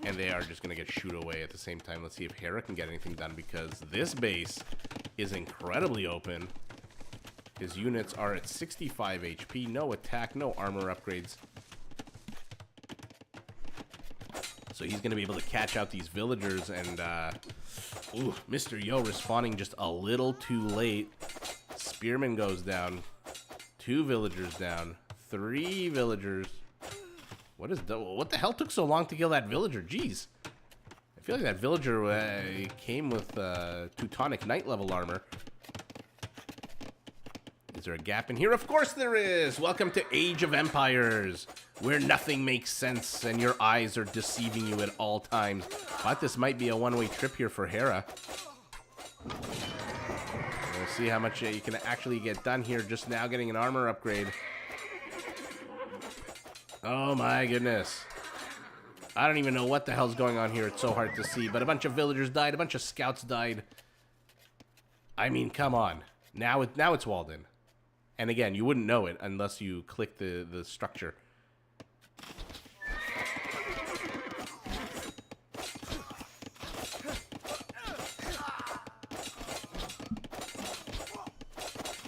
And they are just going to get shooed away at the same time. Let's see if Hera can get anything done, because this base is incredibly open. His units are at 65 HP, no attack, no armor upgrades. So he's going to be able to catch out these villagers, and ooh, Mr. Yo responding just a little too late. Spearman goes down. 2 villagers down. 3 villagers. What the hell took so long to kill that villager? Jeez. I feel like that villager came with Teutonic Knight level armor. Is there a gap in here? Of course there is! Welcome to Age of Empires, where nothing makes sense and your eyes are deceiving you at all times. But this might be a one-way trip here for Hera. We'll see how much you can actually get done here. Just now getting an armor upgrade. Oh my goodness. I don't even know what the hell's going on here. It's so hard to see. But a bunch of villagers died. A bunch of scouts died. I mean, come on. Now it's walled in. And again, you wouldn't know it unless you click the structure.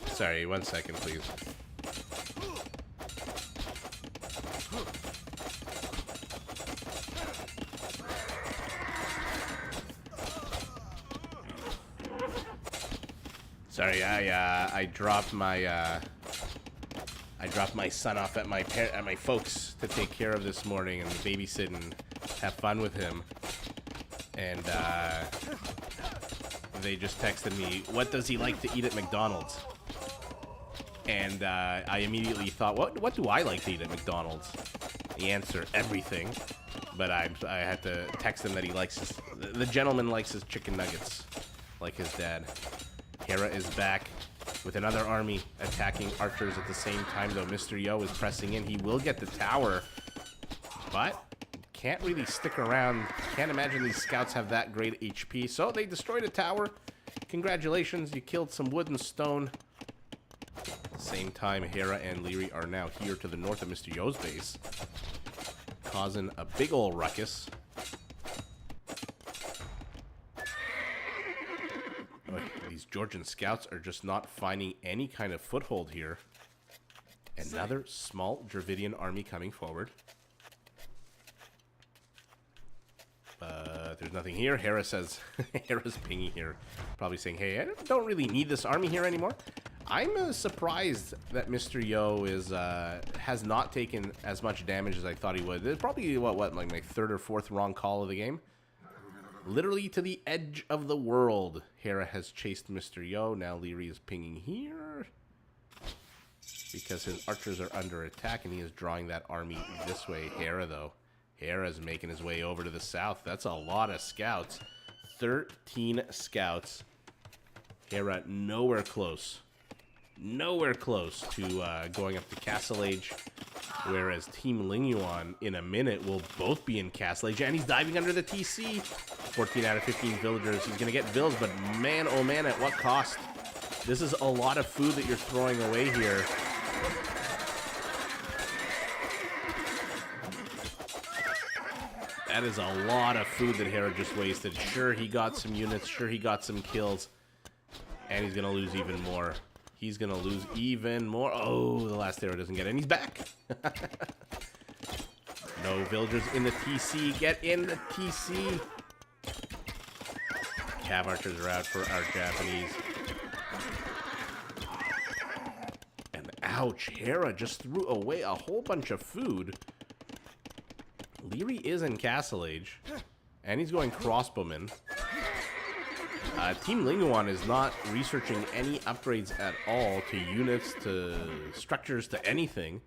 Sorry, 1 second, please. Sorry, I dropped my son off at my folks to take care of this morning and babysit and have fun with him. And they just texted me, "What does he like to eat at McDonald's?" And I immediately thought, what do I like to eat at McDonald's? The answer, everything. But I had to text him that he likes the gentleman likes his chicken nuggets, like his dad. Hera is back with another army attacking archers at the same time, though. Mr. Yo is pressing in. He will get the tower, but can't really stick around. Can't imagine these scouts have that great HP. So they destroyed a tower. Congratulations, you killed some wood and stone. At the same time, Hera and Leary are now here to the north of Mr. Yo's base, causing a big ol' ruckus. These Georgian scouts are just not finding any kind of foothold here. Another small Dravidian army coming forward. But there's nothing here. Hera says, Hera's pinging here. Probably saying, hey, I don't really need this army here anymore. I'm surprised that Mr. Yo has not taken as much damage as I thought he would. It's probably, like my 3rd or 4th wrong call of the game. Literally to the edge of the world. Hera has chased Mr. Yo. Now Leary is pinging here. because his archers are under attack, and he is drawing that army this way. Hera, though. Hera's making his way over to the south. That's a lot of scouts. 13 scouts. Hera nowhere close. Nowhere close to going up to Castle Age. Whereas Team LingYuan, in a minute, will both be in Castle Age. And he's diving under the TC. 14 out of 15 villagers. He's going to get vills, but man, oh man, at what cost? This is a lot of food that you're throwing away here. That is a lot of food that Hera just wasted. Sure, he got some units. Sure, he got some kills. And he's going to lose even more. He's going to lose even more. Oh, the last arrow doesn't get it. And he's back. No villagers in the TC. Get in the TC. Cav archers are out for our Japanese. And ouch, Hera just threw away a whole bunch of food. Leary is in Castle Age. And he's going crossbowman. Team LingYuan is not researching any upgrades at all to units, to structures, to anything.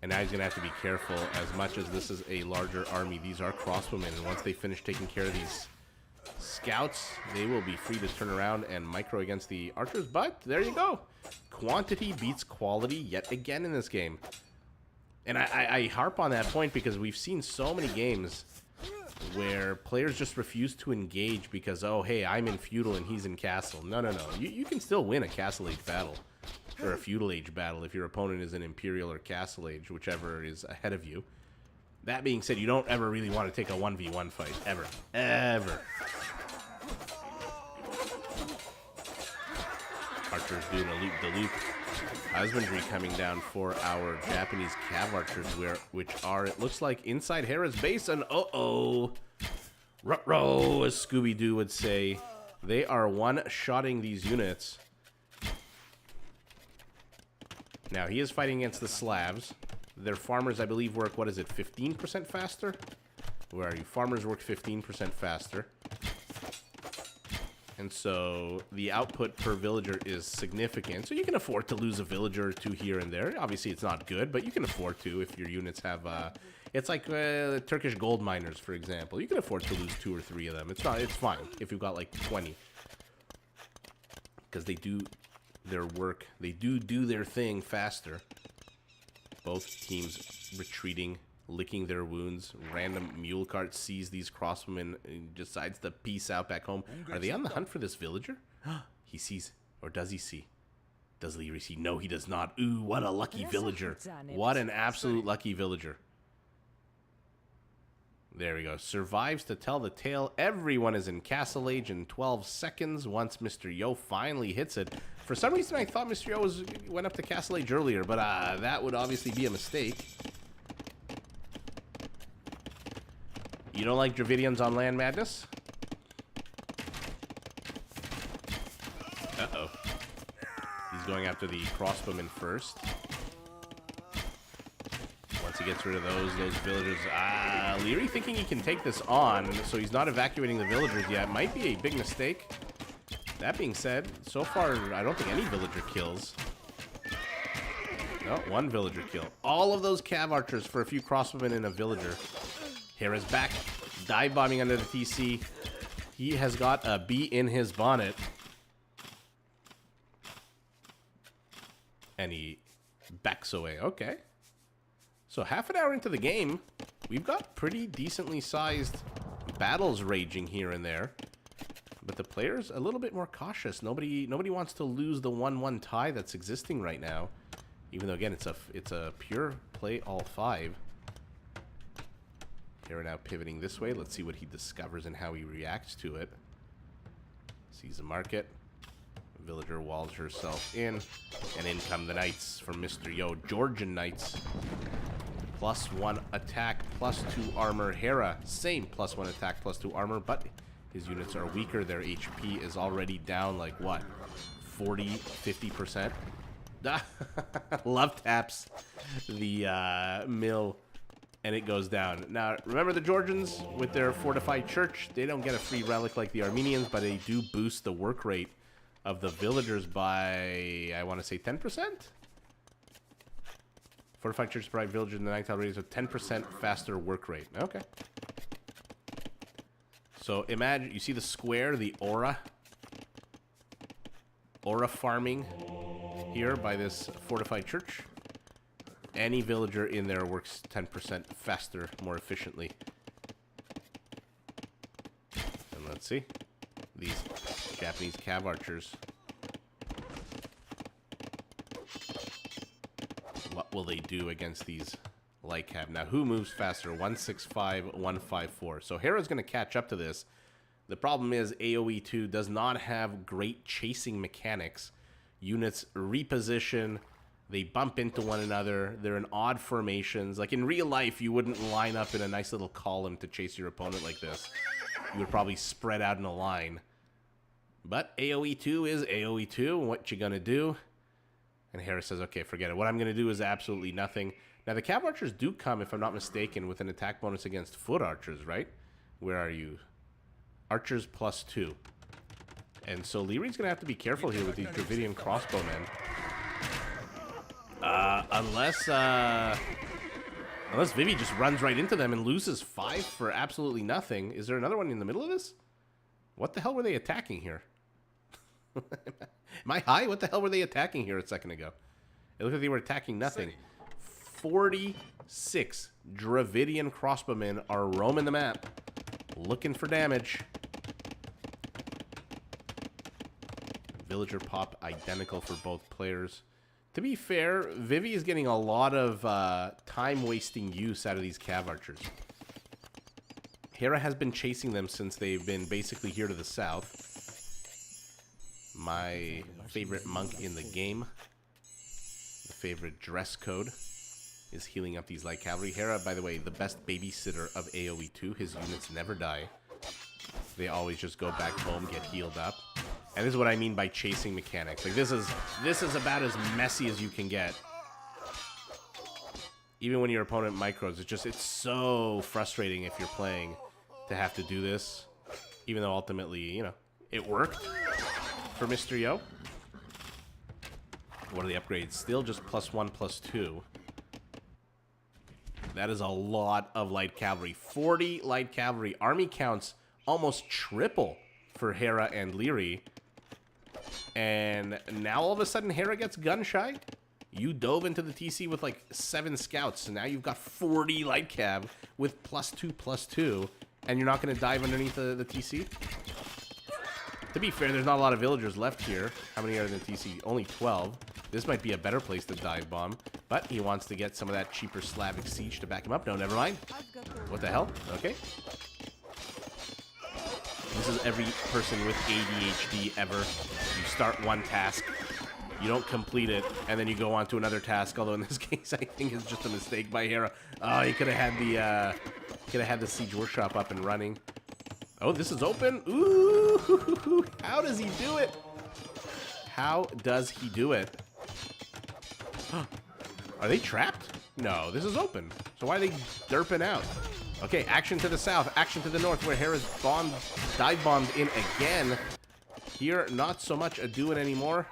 And now he's going to have to be careful. As much as this is a larger army, these are crossbowmen. And once they finish taking care of these scouts, they will be free to turn around and micro against the archers. But there you go. Quantity beats quality yet again in this game. And I harp on that point because we've seen so many games where players just refuse to engage because, oh, hey, I'm in feudal and he's in castle. No, no, no. You can still win a castle age battle or a feudal age battle if your opponent is in imperial or castle age, whichever is ahead of you. That being said, you don't ever really want to take a 1v1 fight. Ever. Ever. Archers doing a loop-de-loop. Husbandry coming down for our Japanese cav archers, which are, it looks like, inside Hera's base. And uh-oh, ruh-roh, as Scooby-Doo would say. They are one-shotting these units. Now, he is fighting against the Slavs. Their farmers, I believe, work, what is it, 15% faster? Where are you? Farmers work 15% faster. And so the output per villager is significant. So you can afford to lose a villager or two here and there. Obviously, it's not good, but you can afford to if your units have... it's like Turkish gold miners, for example. You can afford to lose 2 or 3 of them. It's fine if you've got like 20. Because they do their work. They do their thing faster. Both teams retreating, licking their wounds. Random mule cart sees these crossbowmen and decides to peace out back home. Are they on the hunt for this villager? He sees, or does he see? Does Leary see? No, he does not. Ooh, what a lucky villager. What an absolute lucky villager. There we go. Survives to tell the tale. Everyone is in Castle Age in 12 seconds once Mr. Yo finally hits it. For some reason, I thought Mr. Yo went up to Castle Age earlier, but that would obviously be a mistake. You don't like Dravidians on Land Madness? Uh-oh. He's going after the crossbowmen first. Once he gets rid of those villagers... Leary thinking he can take this on, so he's not evacuating the villagers yet. Might be a big mistake. That being said, so far, I don't think any villager kills. No, 1 villager kill. All of those cav archers for a few crossbowmen and a villager. Hera's back. Dive bombing under the TC. He has got a bee in his bonnet. And he backs away. Okay. So half an hour into the game, we've got pretty decently sized battles raging here and there. But the players a little bit more cautious. Nobody wants to lose the 1-1 tie that's existing right now. Even though, again, it's a pure play all 5. Hera now pivoting this way. Let's see what he discovers and how he reacts to it. Sees the market. Villager walls herself in. And in come the knights from Mr. Yo. Georgian knights. +1 attack, +2 armor. Hera, same +1 attack, +2 armor, but his units are weaker. Their HP is already down like what? 40, 50%? Love taps the mill. And it goes down. Now, remember the Georgians with their fortified church? They don't get a free relic like the Armenians, but they do boost the work rate of the villagers by, I want to say 10%? Fortified churches provide villagers in the nighttime radius with 10% faster work rate. Okay. So imagine, you see the square, the aura farming here by this fortified church. Any villager in there works 10% faster, more efficiently. And let's see. These Japanese cav archers. What will they do against these light cav? Now, who moves faster? 165, 154. So Hera's going to catch up to this. The problem is AoE2 does not have great chasing mechanics. Units reposition, they bump into one another, they're in odd formations. Like in real life, you wouldn't line up in a nice little column to chase your opponent like this. You would probably spread out in a line. But AoE2 is AoE2, what you gonna do? And Hera says, okay, forget it. What I'm gonna do is absolutely nothing. Now the cav archers do come, if I'm not mistaken, with an attack bonus against foot archers, right? Where are you? Archers +2. And so Lyri's gonna have to be careful here with these Dravidian crossbowmen. Unless Vivi just runs right into them and loses 5 for absolutely nothing. Is there another one in the middle of this? What the hell were they attacking here? Am I high? What the hell were they attacking here a second ago? It looked like they were attacking nothing. 46 Dravidian crossbowmen are roaming the map, looking for damage. Villager pop identical for both players. To be fair, Vivi is getting a lot of time-wasting use out of these cav archers. Hera has been chasing them since they've been basically here to the south. My favorite monk in the game, the favorite dress code, is healing up these light cavalry. Hera, by the way, the best babysitter of AoE2. His units never die. They always just go back home, get healed up. And this is what I mean by chasing mechanics. Like this is about as messy as you can get. Even when your opponent micros, it's so frustrating if you're playing to have to do this. Even though ultimately, you know, it worked for Mr. Yo. What are the upgrades? Still just +1, +2. That is a lot of light cavalry. 40 light cavalry. Army counts almost triple for Hera and Lyri. And now all of a sudden Hera gets gun shy. You dove into the TC with like 7 scouts, so now you've got 40 light cav with +2, +2, and you're not going to dive underneath the TC? To be fair, there's not a lot of villagers left here. How many are in the TC? Only 12. This might be a better place to dive bomb, but he wants to get some of that cheaper Slavic siege to back him up. No, never mind. What the hell? Okay. This is every person with ADHD ever. You start one task, you don't complete it, and then you go on to another task. Although in this case, I think it's just a mistake by Hera. Oh, he could have had the siege workshop up and running. Oh, this is open. Ooh, how does he do it? How does he do it? Are they trapped? No, this is open. So why are they derping out? Okay, action to the south, action to the north, where Hera's dive bombed in again. Here, not so much a doing anymore.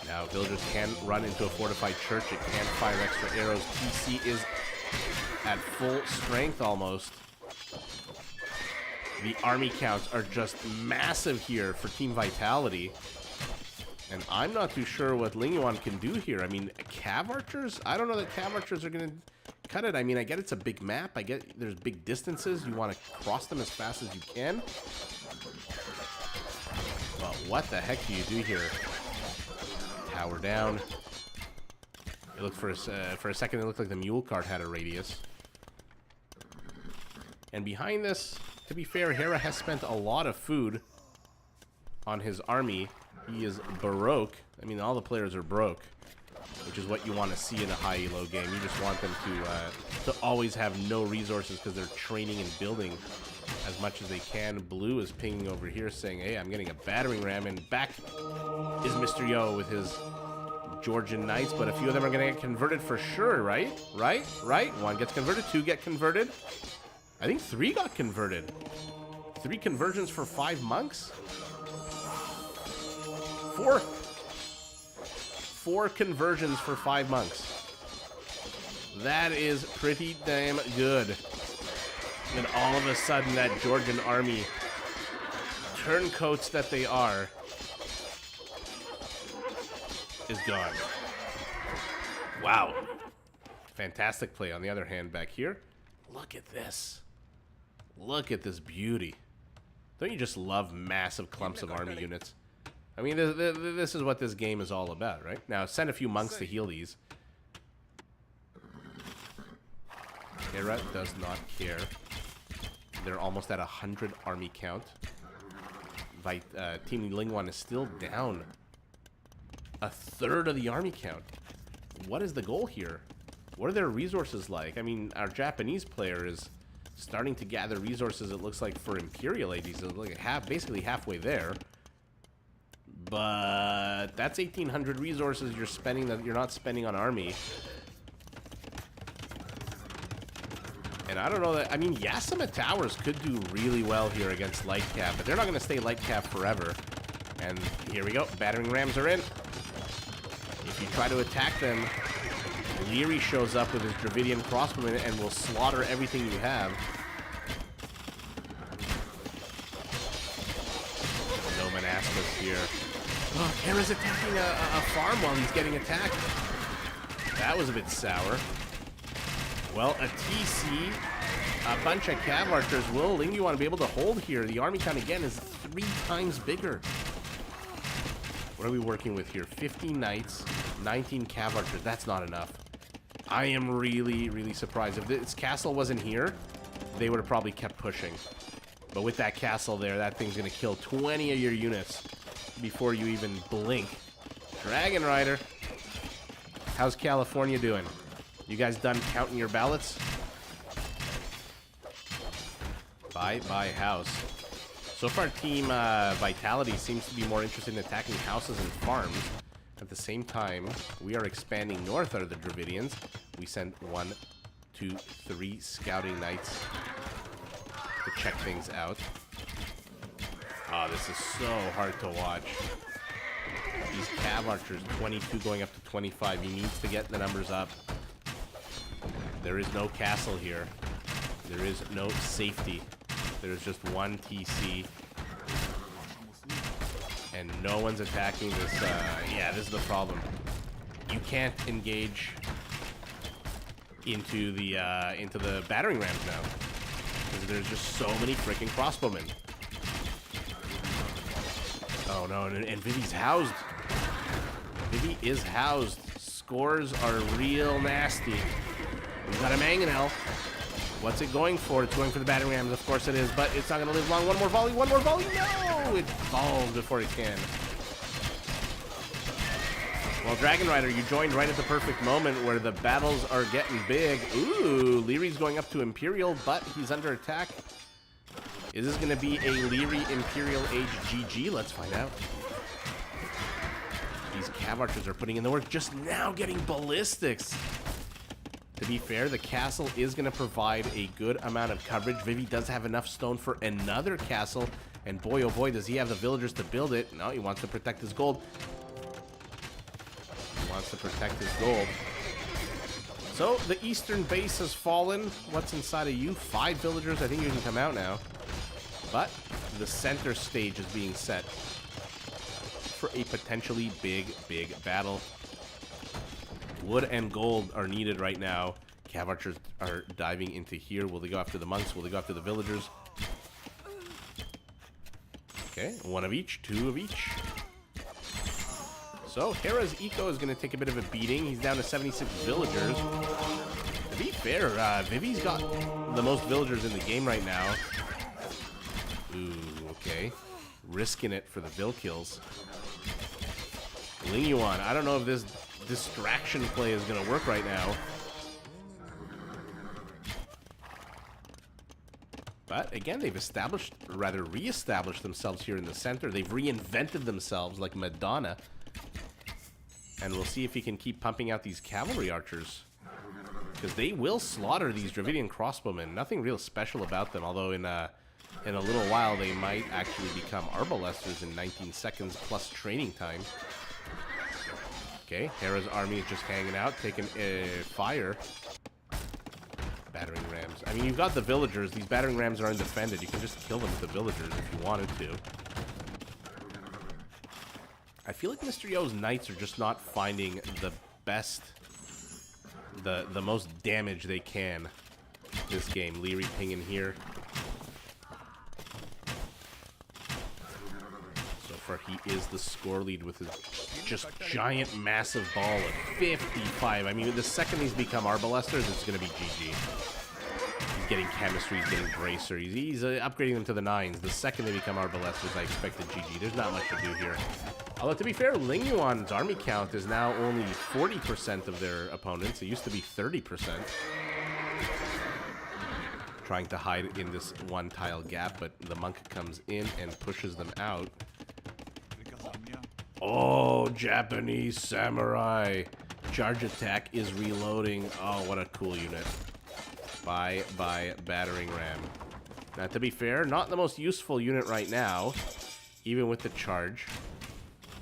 Now, villagers can run into a fortified church. It can fire extra arrows. TC is at full strength almost. The army counts are just massive here for Team Vitality. And I'm not too sure what LingYuan can do here. I mean, cav archers? I don't know that cav archers are going to cut it. I mean, I get it's a big map. I get there's big distances. You want to cross them as fast as you can. Well, what the heck do you do here? Tower down. It looked for a second, it looked like the mule cart had a radius. And behind this, to be fair, Hera has spent a lot of food on his army. He is baroque. I mean, all the players are broke, which is what you want to see in a high elo game. You just want them to always have no resources because they're training and building as much as they can. Blue is pinging over here saying, hey, I'm getting a battering ram, and back is Mr. Yo with his Georgian Knights, but a few of them are going to get converted for sure, right? Right? One gets converted, 2 get converted. I think 3 got converted. 3 conversions for 5 monks? 4 conversions for 5 monks. That is pretty damn good. And all of a sudden, that Georgian army, turncoats that they are, is gone. Wow. Fantastic play. On the other hand, back here, look at this. Look at this beauty. Don't you just love massive clumps of army units? I mean, this is what this game is all about, right? Now, send a few monks to heal these. Hera does not care. They're almost at 100 army count. Team LingYuan is still down a third of the army count. What is the goal here? What are their resources like? I mean, our Japanese player is starting to gather resources, it looks like, for Imperial ADs. So like basically halfway there. But that's 1,800 resources you're spending that you're not spending on army. And I don't know that, I mean, Yasama Towers could do really well here against light cap, but they're not going to stay light cap forever. And here we go, battering rams are in. If you try to attack them, Leary shows up with his Dravidian crossbowman and will slaughter everything you have. No Monascus here. Oh, Hera's attacking a farm while he's getting attacked. That was a bit sour. Well, a TC, a bunch of cav archers. Will LingYuan be able to hold here? The army count again is 3 times bigger. What are we working with here? 50 knights, 19 cav archers. That's not enough. I am really, really surprised. If this castle wasn't here, they would have probably kept pushing. But with that castle there, that thing's going to kill 20 of your units before you even blink. Dragon Rider. How's California doing? You guys done counting your ballots? Bye house. So far, Team Vitality seems to be more interested in attacking houses and farms. At the same time, we are expanding north out of the Dravidians. We send 1, 2, 3 scouting knights to check things out. Oh, this is so hard to watch. These cav archers, 22 going up to 25. He needs to get the numbers up. There is no castle here. There is no safety. There is just 1 TC. And no one's attacking this. Yeah, this is the problem. You can't engage into the battering rams now. Because there's just so many freaking crossbowmen. Oh no, and Vivi's housed. Vivi is housed. Scores are real nasty. We've got a mangonel. What's it going for? It's going for the battering rams, of course it is, but it's not going to live long. One more volley, no! It falls before it can. Well, Dragon Rider, you joined right at the perfect moment where the battles are getting big. Ooh, Leary's going up to Imperial, but he's under attack. Is this going to be a Leary Imperial Age GG? Let's find out. These cav archers are putting in the work, just now getting ballistics. To be fair, the castle is going to provide a good amount of coverage. Vivi does have enough stone for another castle. And boy, oh boy, does he have the villagers to build it. No, he wants to protect his gold. He wants to protect his gold. So, the eastern base has fallen. What's inside of you? 5 villagers. I think you can come out now. But the center stage is being set for a potentially big battle. Wood and gold are needed right now. Cav archers are diving into here. Will they go after the monks? Will they go after the villagers? Okay, 1 of each, 2 of each. So Hera's eco is going to take a bit of a beating. He's down to 76 villagers. To be fair, Vivi's got the most villagers in the game right now. Ooh, okay. Risking it for the Vil kills. LingYuan, I don't know if this distraction play is going to work right now. But again, they've re-established themselves here in the center. They've reinvented themselves like Madonna. And we'll see if he can keep pumping out these cavalry archers. Because they will slaughter these Dravidian crossbowmen. Nothing real special about them. Although in In a little while, they might actually become Arbalesters in 19 seconds plus training time. Okay, Hera's army is just hanging out, taking fire. Battering rams. I mean, you've got the villagers. These battering rams are undefended. You can just kill them with the villagers if you wanted to. I feel like Mr. Yo's knights are just not finding the best, the most damage they can this game. Leary pinging here. So far, he is the score lead with his just giant, massive ball of 55. I mean, the second these become Arbalesters, it's going to be GG. He's getting chemistry, he's getting bracer, he's upgrading them to the 9s. The second they become Arbalesters, I expect a GG. There's not much to do here. Although, to be fair, LingYuan's army count is now only 40% of their opponents. It used to be 30%. Trying to hide in this one tile gap, but the monk comes in and pushes them out. Oh, Japanese samurai. Charge attack is reloading. Oh, what a cool unit. Bye, battering ram. Now, to be fair, not the most useful unit right now, even with the charge.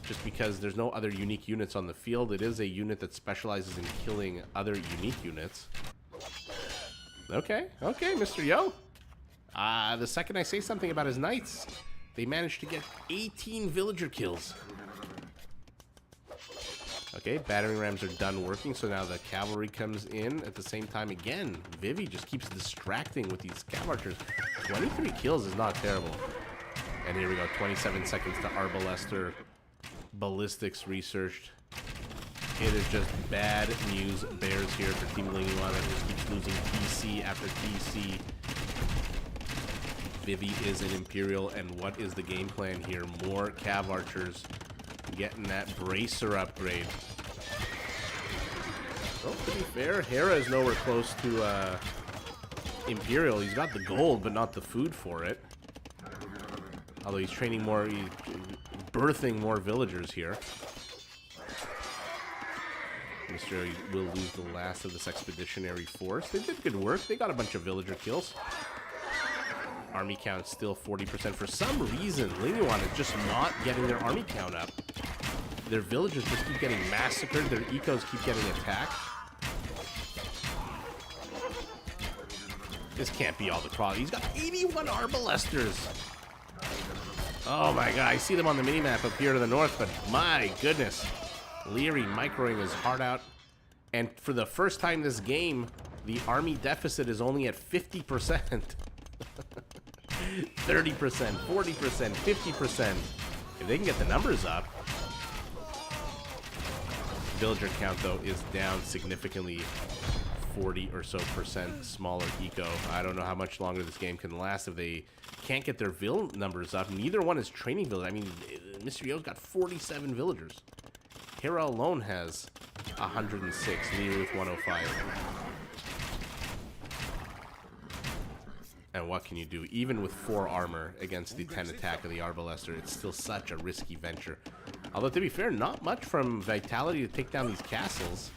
Just because there's no other unique units on the field. It is a unit that specializes in killing other unique units. Okay, Mr. Yo. The second I say something about his knights, they managed to get 18 villager kills. Okay, battering rams are done working, so now the cavalry comes in at the same time again. Vivi just keeps distracting with these cav archers. 23 kills is not terrible. And here we go, 27 seconds to Arbalester. Ballistics researched. It is just bad news bears here for Team LingYuan that just keeps losing TC after TC. Vivi is an Imperial, and what is the game plan here? More cav archers getting that bracer upgrade. Well, to be fair, Hera is nowhere close to Imperial. He's got the gold, but not the food for it. Although he's training more, he's birthing more villagers here. Mr. will lose the last of this expeditionary force. They did good work. They got a bunch of villager kills. Army count still 40%. For some reason, LingYuan is just not getting their army count up. Their villagers just keep getting massacred. Their ecos keep getting attacked. This can't be all the quality. He's got 81 Arbalesters. Oh my god, I see them on the minimap up here to the north, but my goodness. Leary microing his heart out. And for the first time this game, the army deficit is only at 50%. 30%, 40%, 50%. If they can get the numbers up. Villager count, though, is down significantly. 40 or so percent smaller eco. I don't know how much longer this game can last if they can't get their vill numbers up. Neither one is training village. I mean, Mr. Yo's got 47 villagers. Hera alone has 106, Leary with 105. And what can you do? Even with 4 armor against the 10 attack of the Arbalester, it's still such a risky venture. Although, to be fair, not much from Vitality to take down these castles.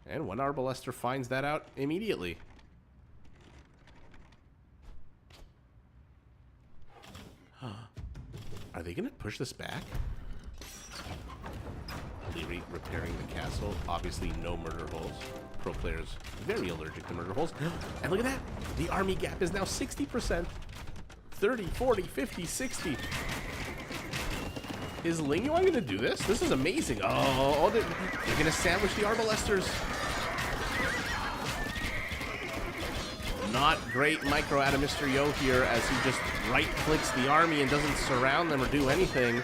And one Arbalester finds that out immediately. Are they going to push this back? Leary repairing the castle. Obviously, no murder holes. Pro players very allergic to murder holes. And look at that. The army gap is now 60%. 30, 40, 50, 60. Is LingYuan going to do this? This is amazing. Oh, they're going to sandwich the Arbalesters. Not great micro out of Mr. Yo here as he just right-clicks the army and doesn't surround them or do anything.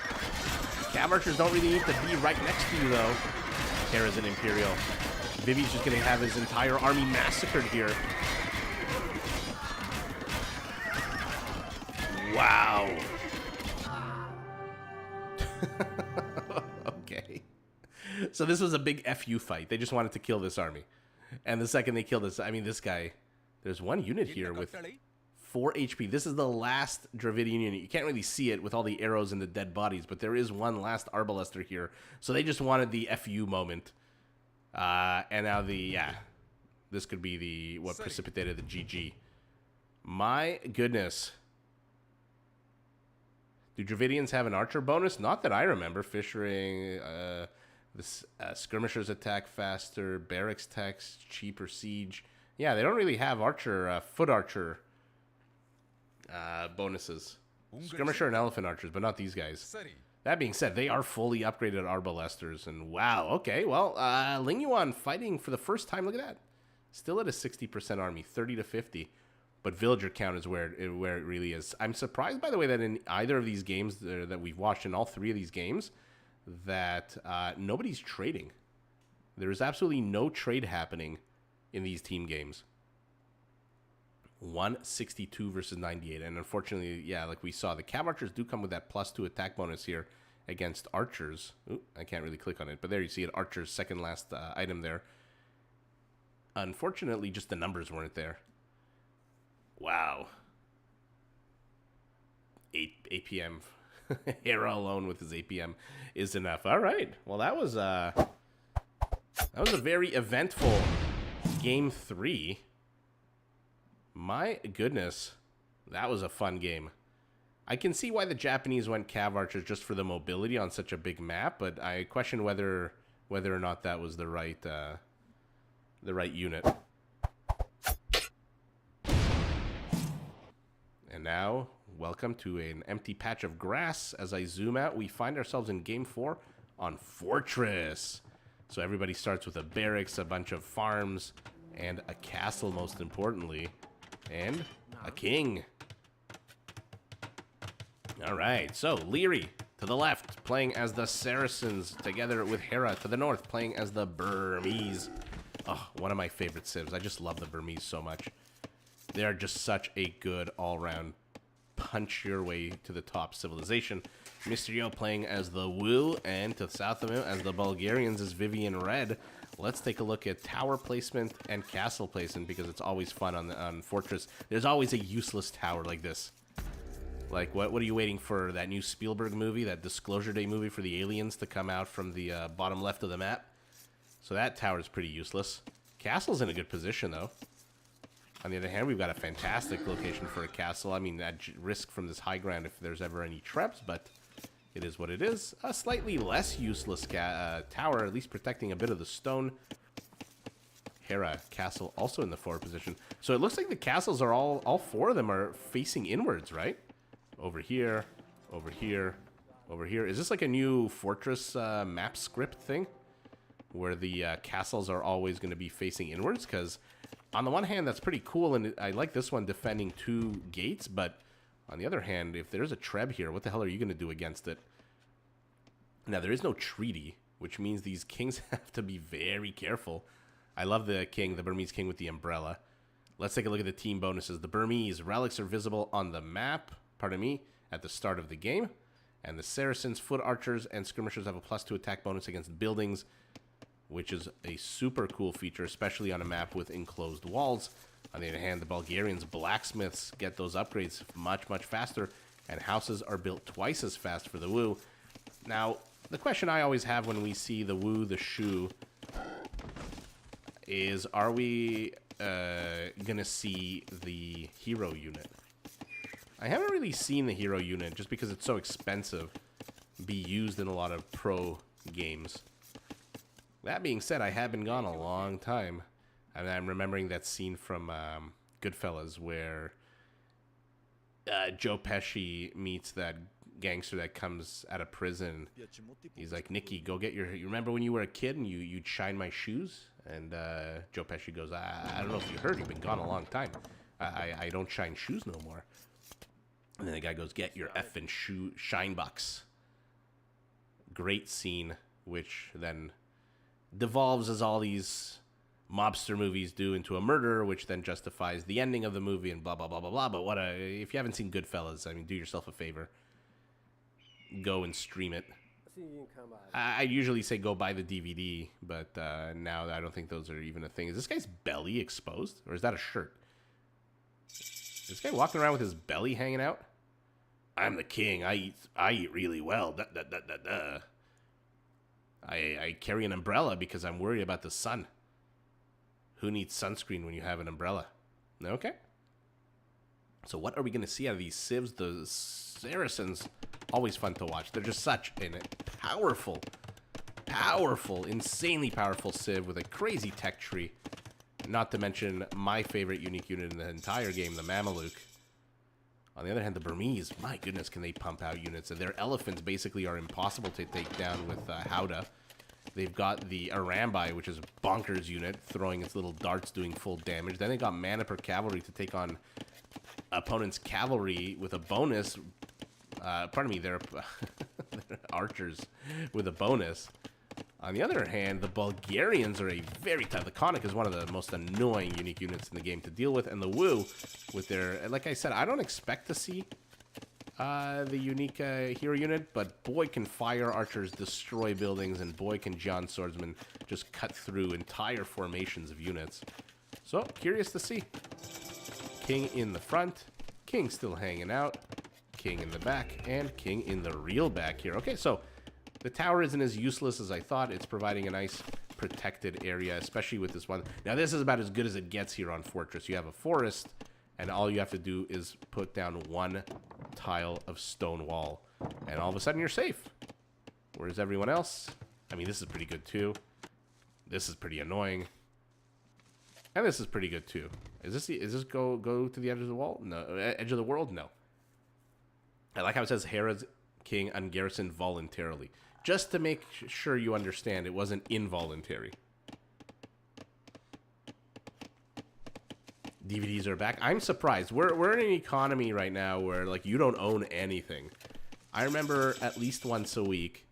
Cav archers don't really need to be right next to you, though. Hera's an Imperial. Vivi's just going to have his entire army massacred here. Wow. Okay. So this was a big FU fight. They just wanted to kill this army. And the second they kill this, I mean, this guy... There's one unit here with 4 HP. This is the last Dravidian unit. You can't really see it with all the arrows and the dead bodies, but there is one last Arbalester here. So they just wanted the FU moment. And now this could be what precipitated the GG. My goodness. Do Dravidians have an archer bonus? Not that I remember. Fishing, skirmishers attack faster, barracks text, cheaper siege. Yeah, they don't really have archer, foot archer bonuses. Skirmisher and elephant archers, but not these guys. That being said, they are fully upgraded arbalesters, and wow, okay, well, LingYuan fighting for the first time, look at that. Still at a 60% army, 30 to 50, but villager count is where it really is. I'm surprised, by the way, that in either of these games that we've watched, in all three of these games, that nobody's trading. There is absolutely no trade happening in these team games. 162 versus 98, and unfortunately, yeah, like we saw, the cav archers do come with that +2 attack bonus here against archers. Ooh, I can't really click on it, but there you see it, archers, second last item there. Unfortunately, just the numbers weren't there. Wow. 8 APM. Hera alone with his APM is enough. All right, well, that was a very eventful game 3. My goodness, that was a fun game. I can see why the Japanese went cav archers just for the mobility on such a big map, but I question whether or not that was the right unit. And now, welcome to an empty patch of grass. As I zoom out, we find ourselves in game 4 on Fortress. So everybody starts with a barracks, a bunch of farms, and a castle, most importantly. And a king. All right, so Leary to the left, playing as the Saracens, together with Hera to the north, playing as the Burmese. Oh, one of my favorite civs. I just love the Burmese so much. They are just such a good all-round punch your way to the top civilization. Mr. Yo playing as the Wu, and to the south of him as the Bulgarians is Vivian Red. Let's take a look at tower placement and castle placement, because it's always fun on Fortress. There's always a useless tower like this. Like, what are you waiting for? That new Spielberg movie, that Disclosure Day movie for the aliens to come out from the bottom left of the map? So that tower is pretty useless. Castle's in a good position, though. On the other hand, we've got a fantastic location for a castle. I mean, at risk from this high ground if there's ever any traps, but it is what it is. A slightly less useless tower, at least protecting a bit of the stone. Hera castle also in the forward position. So it looks like the castles are all 4 of them are facing inwards, right? Over here, over here, over here. Is this like a new Fortress map script thing? Where the castles are always going to be facing inwards? Because on the one hand, that's pretty cool, and I like this one defending 2 gates, but on the other hand, if there's a Treb here, what the hell are you going to do against it? Now, there is no treaty, which means these kings have to be very careful. I love the king, the Burmese king with the umbrella. Let's take a look at the team bonuses. The Burmese relics are visible on the map, pardon me, at the start of the game. And the Saracens, foot archers, and skirmishers have a +2 attack bonus against buildings, which is a super cool feature, especially on a map with enclosed walls. On the other hand, the Bulgarians, blacksmiths, get those upgrades much, much faster, and houses are built twice as fast for the Wu. Now, the question I always have when we see the Wu, the Shu, is, are we gonna see the hero unit? I haven't really seen the hero unit, just because it's so expensive, be used in a lot of pro games. That being said, I have been gone a long time. And I'm remembering that scene from Goodfellas where Joe Pesci meets that gangster that comes out of prison. He's like, Nicky, go get your... You remember when you were a kid and you'd shine my shoes? And Joe Pesci goes, I don't know if you heard, you've been gone a long time. I don't shine shoes no more. And then the guy goes, get your effing shine bucks. Great scene, which then devolves, as all these mobster movies do, into a murder, which then justifies the ending of the movie and blah, blah, blah, blah, blah. But if you haven't seen Goodfellas, I mean, do yourself a favor. Go and stream it. I usually say go buy the DVD, but now I don't think those are even a thing. Is this guy's belly exposed? Or is that a shirt? Is this guy walking around with his belly hanging out? I'm the king. I eat really well. Da, da, da, da, da. I carry an umbrella because I'm worried about the sun. Who needs sunscreen when you have an umbrella? Okay. So what are we going to see out of these civs? The Saracens, always fun to watch. They're just such a powerful, insanely powerful civ with a crazy tech tree. Not to mention my favorite unique unit in the entire game, the Mameluke. On the other hand, the Burmese, my goodness, can they pump out units. And their elephants basically are impossible to take down with Howdah. They've got the Arambai, which is a bonkers unit, throwing its little darts doing full damage. Then they got mana per cavalry to take on opponent's cavalry with a bonus. Pardon me, they're archers with a bonus. On the other hand, the Bulgarians are a very tough. The Conic is one of the most annoying unique units in the game to deal with. And the Wu, with their, like I said, I don't expect to see the unique hero unit, but boy can fire archers destroy buildings, and boy can John Swordsman just cut through entire formations of units. So, curious to see. King in the front, King still hanging out, King in the back, and King in the real back here. Okay, so the tower isn't as useless as I thought. It's providing a nice protected area, especially with this one. Now, this is about as good as it gets here on Fortress. You have a forest, and all you have to do is put down one tile of stone wall, and all of a sudden you're safe. Whereas everyone else, I mean, this is pretty good too. This is pretty annoying, and this is pretty good too. Is this go to the edge of the wall? No, edge of the world? No. I like how it says Hera's King ungarrisoned voluntarily, just to make sure you understand it wasn't involuntary. DVDs are back. I'm surprised. We're in an economy right now where, like, you don't own anything. I remember at least once a week,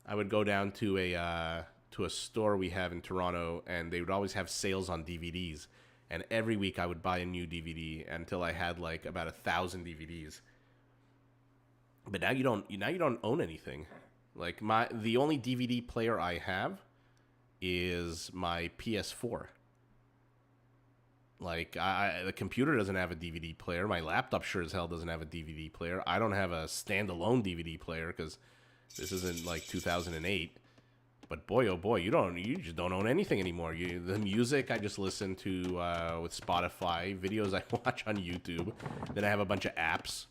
I would go down to a store we have in Toronto, and they would always have sales on DVDs. And every week I would buy a new DVD until I had like about 1,000 DVDs. But now you don't own anything. Like the only DVD player I have is my PS4. Like, the computer doesn't have a DVD player. My laptop sure as hell doesn't have a DVD player. I don't have a standalone DVD player because this isn't like 2008. But boy, oh boy, you just don't own anything anymore. The music I just listen to with Spotify, videos I watch on YouTube. Then I have a bunch of apps.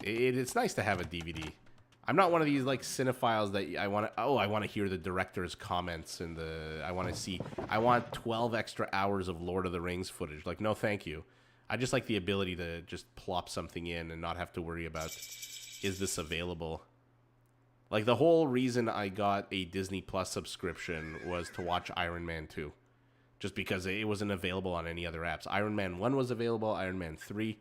It's nice to have a DVD. I'm not one of these like cinephiles that I want to hear the director's comments and I want 12 extra hours of Lord of the Rings footage. Like, no, thank you. I just like the ability to just plop something in and not have to worry about, is this available? Like, the whole reason I got a Disney Plus subscription was to watch Iron Man 2. Just because it wasn't available on any other apps. Iron Man 1 was available, Iron Man 3.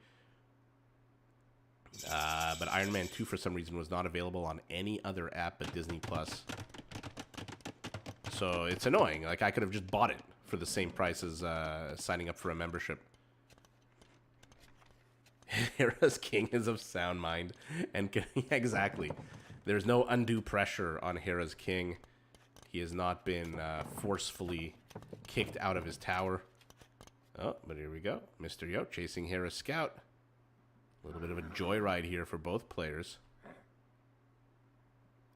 But Iron Man 2 for some reason was not available on any other app but Disney Plus. So it's annoying. Like, I could have just bought it for the same price as signing up for a membership. Hera's King is of sound mind. And exactly. There's no undue pressure on Hera's King. He has not been forcefully kicked out of his tower. Oh, but here we go. Mr. Yo chasing Hera's Scout. A little bit of a joyride here for both players.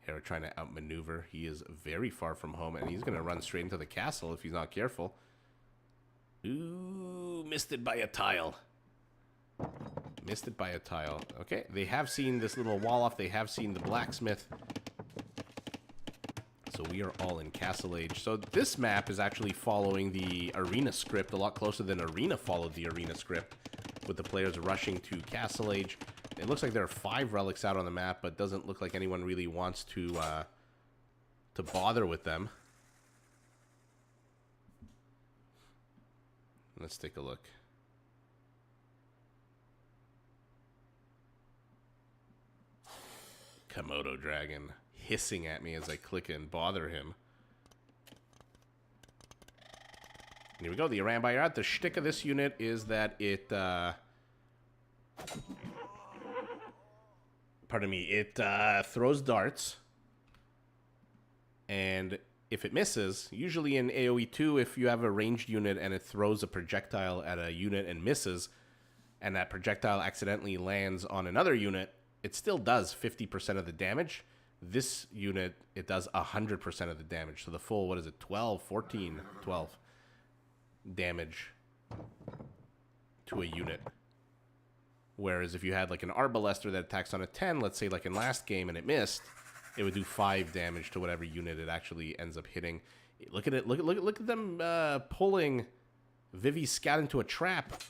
Hera trying to outmaneuver. He is very far from home, and he's going to run straight into the castle if he's not careful. Ooh, missed it by a tile. Missed it by a tile. Okay, they have seen this little wall off. They have seen the blacksmith. So we are all in Castle Age. So this map is actually following the arena script a lot closer than Arena followed the arena script, with the players rushing to Castle Age. It looks like there are 5 relics out on the map, but doesn't look like anyone really wants to bother with them. Let's take a look. Komodo dragon hissing at me as I click and bother him. Here we go, the Arambai are out. The shtick of this unit is that it, pardon me, it throws darts. And if it misses, usually in AoE2, if you have a ranged unit and it throws a projectile at a unit and misses, and that projectile accidentally lands on another unit, it still does 50% of the damage. This unit, it does 100% of the damage. So the full, what is it, 12, 14, 12 damage to a unit Whereas if you had like an Arbalester that attacks on a 10, let's say like in last game, and it missed, it would do 5 damage to whatever unit it actually ends up hitting. Look at it. Look at them pulling Vivi's scout into a trap.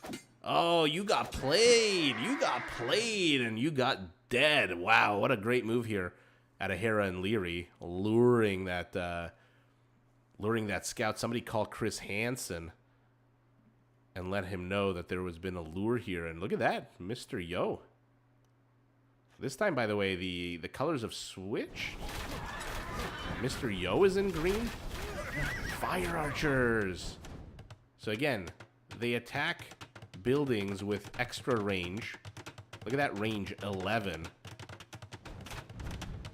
Oh, you got played. You got played, and you got dead. Wow, what a great move here out of Hera and Leary, luring that scout. Somebody called Chris Hansen and let him know that there was been a lure here. And look at that, Mr. Yo. This time, by the way, the colors have switched. Mr. Yo is in green. Fire archers. So again, they attack buildings with extra range. Look at that range, 11.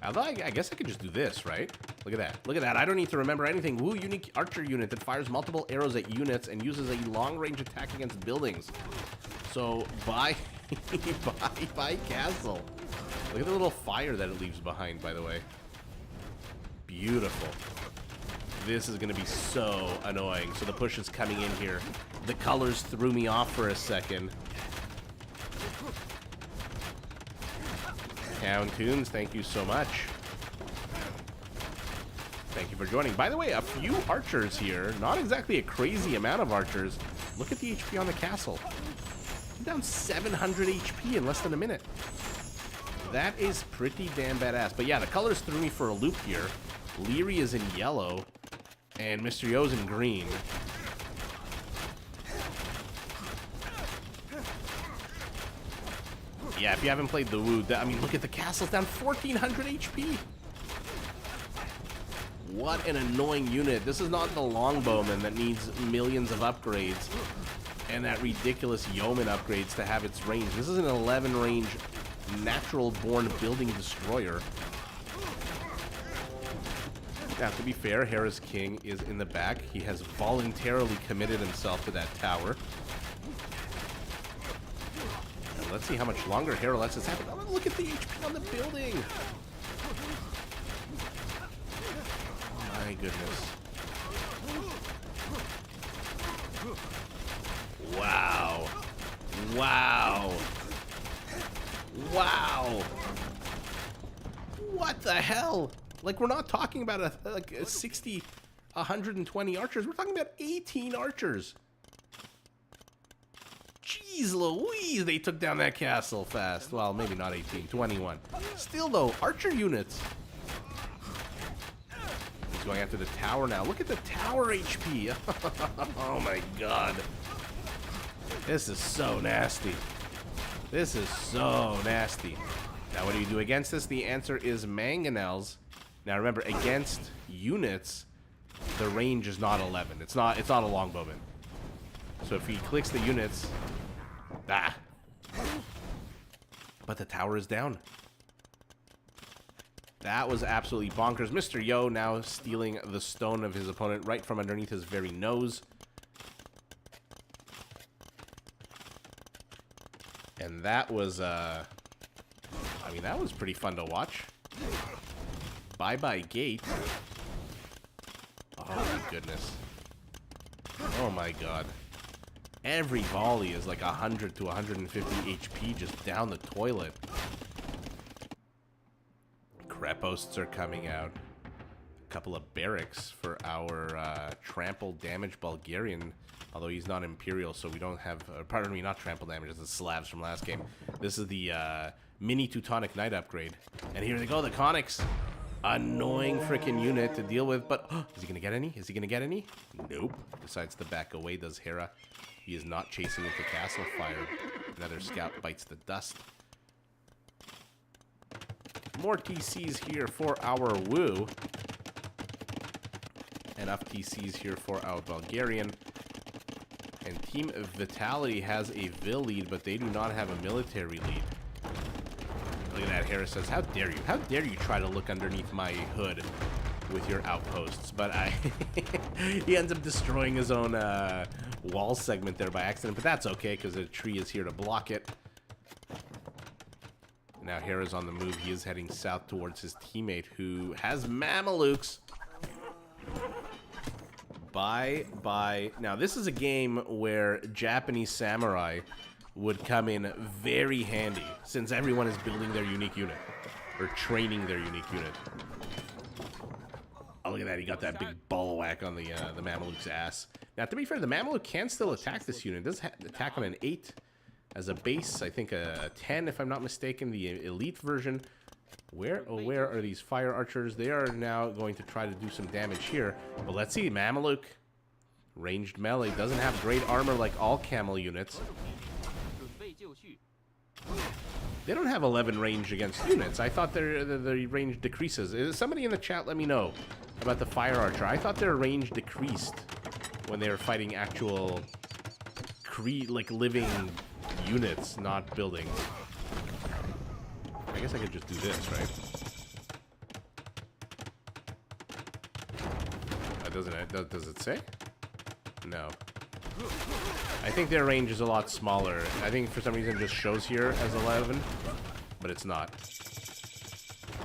Although I guess I could just do this, right? Look at that. Look at that. I don't need to remember anything. Woo, unique archer unit that fires multiple arrows at units and uses a long-range attack against buildings. So, bye castle. Look at the little fire that it leaves behind, by the way. Beautiful. This is going to be so annoying. So the push is coming in here. The colors threw me off for a second. Town Tunes, thank you so much. Thank you for joining. By the way, a few archers here. Not exactly a crazy amount of archers. Look at the HP on the castle. I'm down 700 HP in less than a minute. That is pretty damn badass. But yeah, the colors threw me for a loop here. Leary is in yellow, and Mr. Yo's in green. Yeah, if you haven't played the Woo, I mean, look at the castle's down 1,400 HP. What an annoying unit. This is not the Longbowman that needs millions of upgrades and that ridiculous Yeoman upgrades to have its range. This is an 11 range natural-born building destroyer. Now, to be fair, Hera's King is in the back. He has voluntarily committed himself to that tower. And let's see how much longer Hera lets this happen. Oh, look at the HP on the building. Oh, my goodness. Wow. Wow. Wow. What the hell? Like, we're not talking about a 60, 120 archers. We're talking about 18 archers. Jeez Louise, they took down that castle fast. Well, maybe not 18, 21. Still, though, archer units. He's going after the tower now. Look at the tower HP. Oh, my God. This is so nasty. This is so nasty. Now, what do you do against this? The answer is mangonels. Now remember, against units, the range is not 11. It's not a longbowman. So if he clicks the units, but the tower is down. That was absolutely bonkers. Mr. Yo now stealing the stone of his opponent right from underneath his very nose. And that was, I mean, that was pretty fun to watch. Bye-bye gate. Oh my goodness. Oh my god. Every volley is like 100 to 150 HP just down the toilet. Kreposts are coming out. A couple of barracks for our trample damage Bulgarian. Although he's not Imperial, so we don't have... pardon me, not trample damage. It's the Slavs from last game. This is the mini Teutonic Knight upgrade. And here they go, the Conics. Annoying freaking unit to deal with, but is he gonna get any? Is he gonna get any? Nope. Decides to back away, does Hera. He is not chasing into castle fire. Another scout bites the dust. More TCs here for our Woo. Enough TCs here for our Bulgarian. And Team Vitality has a Vil lead, but they do not have a military lead. Look at that, Hera says, how dare you? How dare you try to look underneath my hood with your outposts? But he ends up destroying his own wall segment there by accident, but that's okay, because a tree is here to block it. Now Hera's on the move. He is heading south towards his teammate, who has Mamelukes. Bye. Now, this is a game where Japanese samurai would come in very handy, since everyone is building their unique unit, or training their unique unit. Oh, look at that, he got that big ball whack on the Mameluke's ass. Now, to be fair, the Mameluke can still attack this unit. It does attack on an 8 as a base, I think a 10, if I'm not mistaken, the elite version. Where are these fire archers? They are now going to try to do some damage here. But let's see, Mameluke, ranged melee, doesn't have great armor like all camel units. They don't have 11 range against units. I thought their range decreases. Somebody in the chat let me know about the fire archer. I thought their range decreased when they were fighting actual like living units, not buildings. I guess I could just do this, right? Does it say? No. I think their range is a lot smaller. I think for some reason it just shows here as 11, but it's not.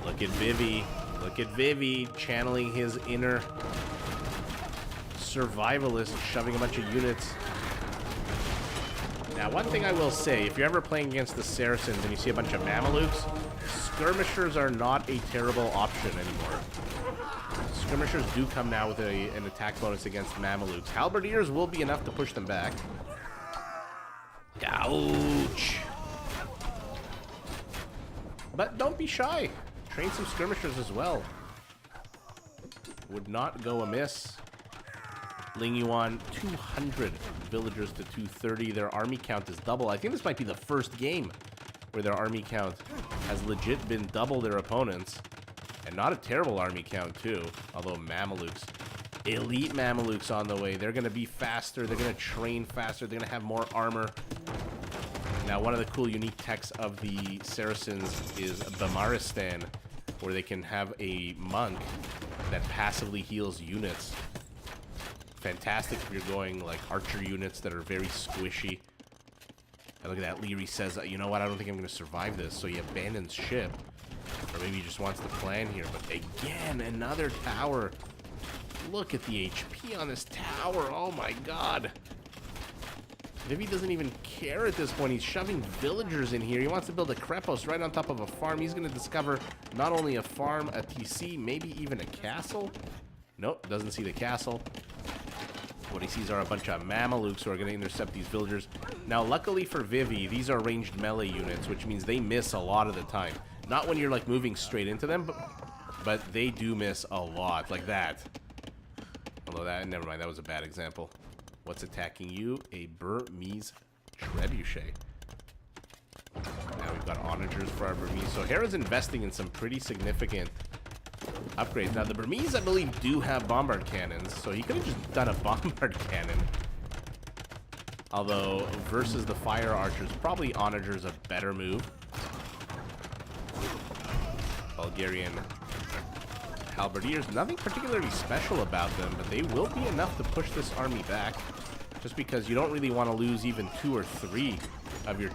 Look at Vivi. Look at Vivi channeling his inner survivalist, shoving a bunch of units. Now, one thing I will say, if you're ever playing against the Saracens and you see a bunch of Mamelukes, skirmishers are not a terrible option anymore. Skirmishers do come now with an attack bonus against Mamelukes. Halberdiers will be enough to push them back. Ouch! But don't be shy. Train some skirmishers as well. Would not go amiss. LingYuan, 200 villagers to 230. Their army count is double. I think this might be the first game where their army count has legit been double their opponents. And not a terrible army count, too. Although Mamelukes, elite Mamelukes on the way. They're going to be faster. They're going to train faster. They're going to have more armor. Now, one of the cool unique techs of the Saracens is Bamaristan, where they can have a monk that passively heals units. Fantastic if you're going like archer units that are very squishy. And look at that, Leary says, you know what, I don't think I'm going to survive this, so he abandons ship. Or maybe he just wants to plan here, but again, another tower. Look at the HP on this tower, oh my god. Vivi doesn't even care at this point. He's shoving villagers in here. He wants to build a Krepos right on top of a farm. He's going to discover not only a farm, a TC, maybe even a castle. Nope, doesn't see the castle. What he sees are a bunch of Mamelukes who are going to intercept these villagers. Now, luckily for Vivi, these are ranged melee units, which means they miss a lot of the time. Not when you're like moving straight into them, but they do miss a lot, like that. Although that, never mind, that was a bad example. What's attacking you? A Burmese trebuchet. Now we've got onagers for our Burmese. So Hera's investing in some pretty significant upgrades. Now the Burmese, I believe, do have bombard cannons, so he could have just done a bombard cannon. Although versus the fire archers, probably onagers a better move. Bulgarian halberdiers, nothing particularly special about them, but they will be enough to push this army back. Just because you don't really want to lose even 2 or 3 of your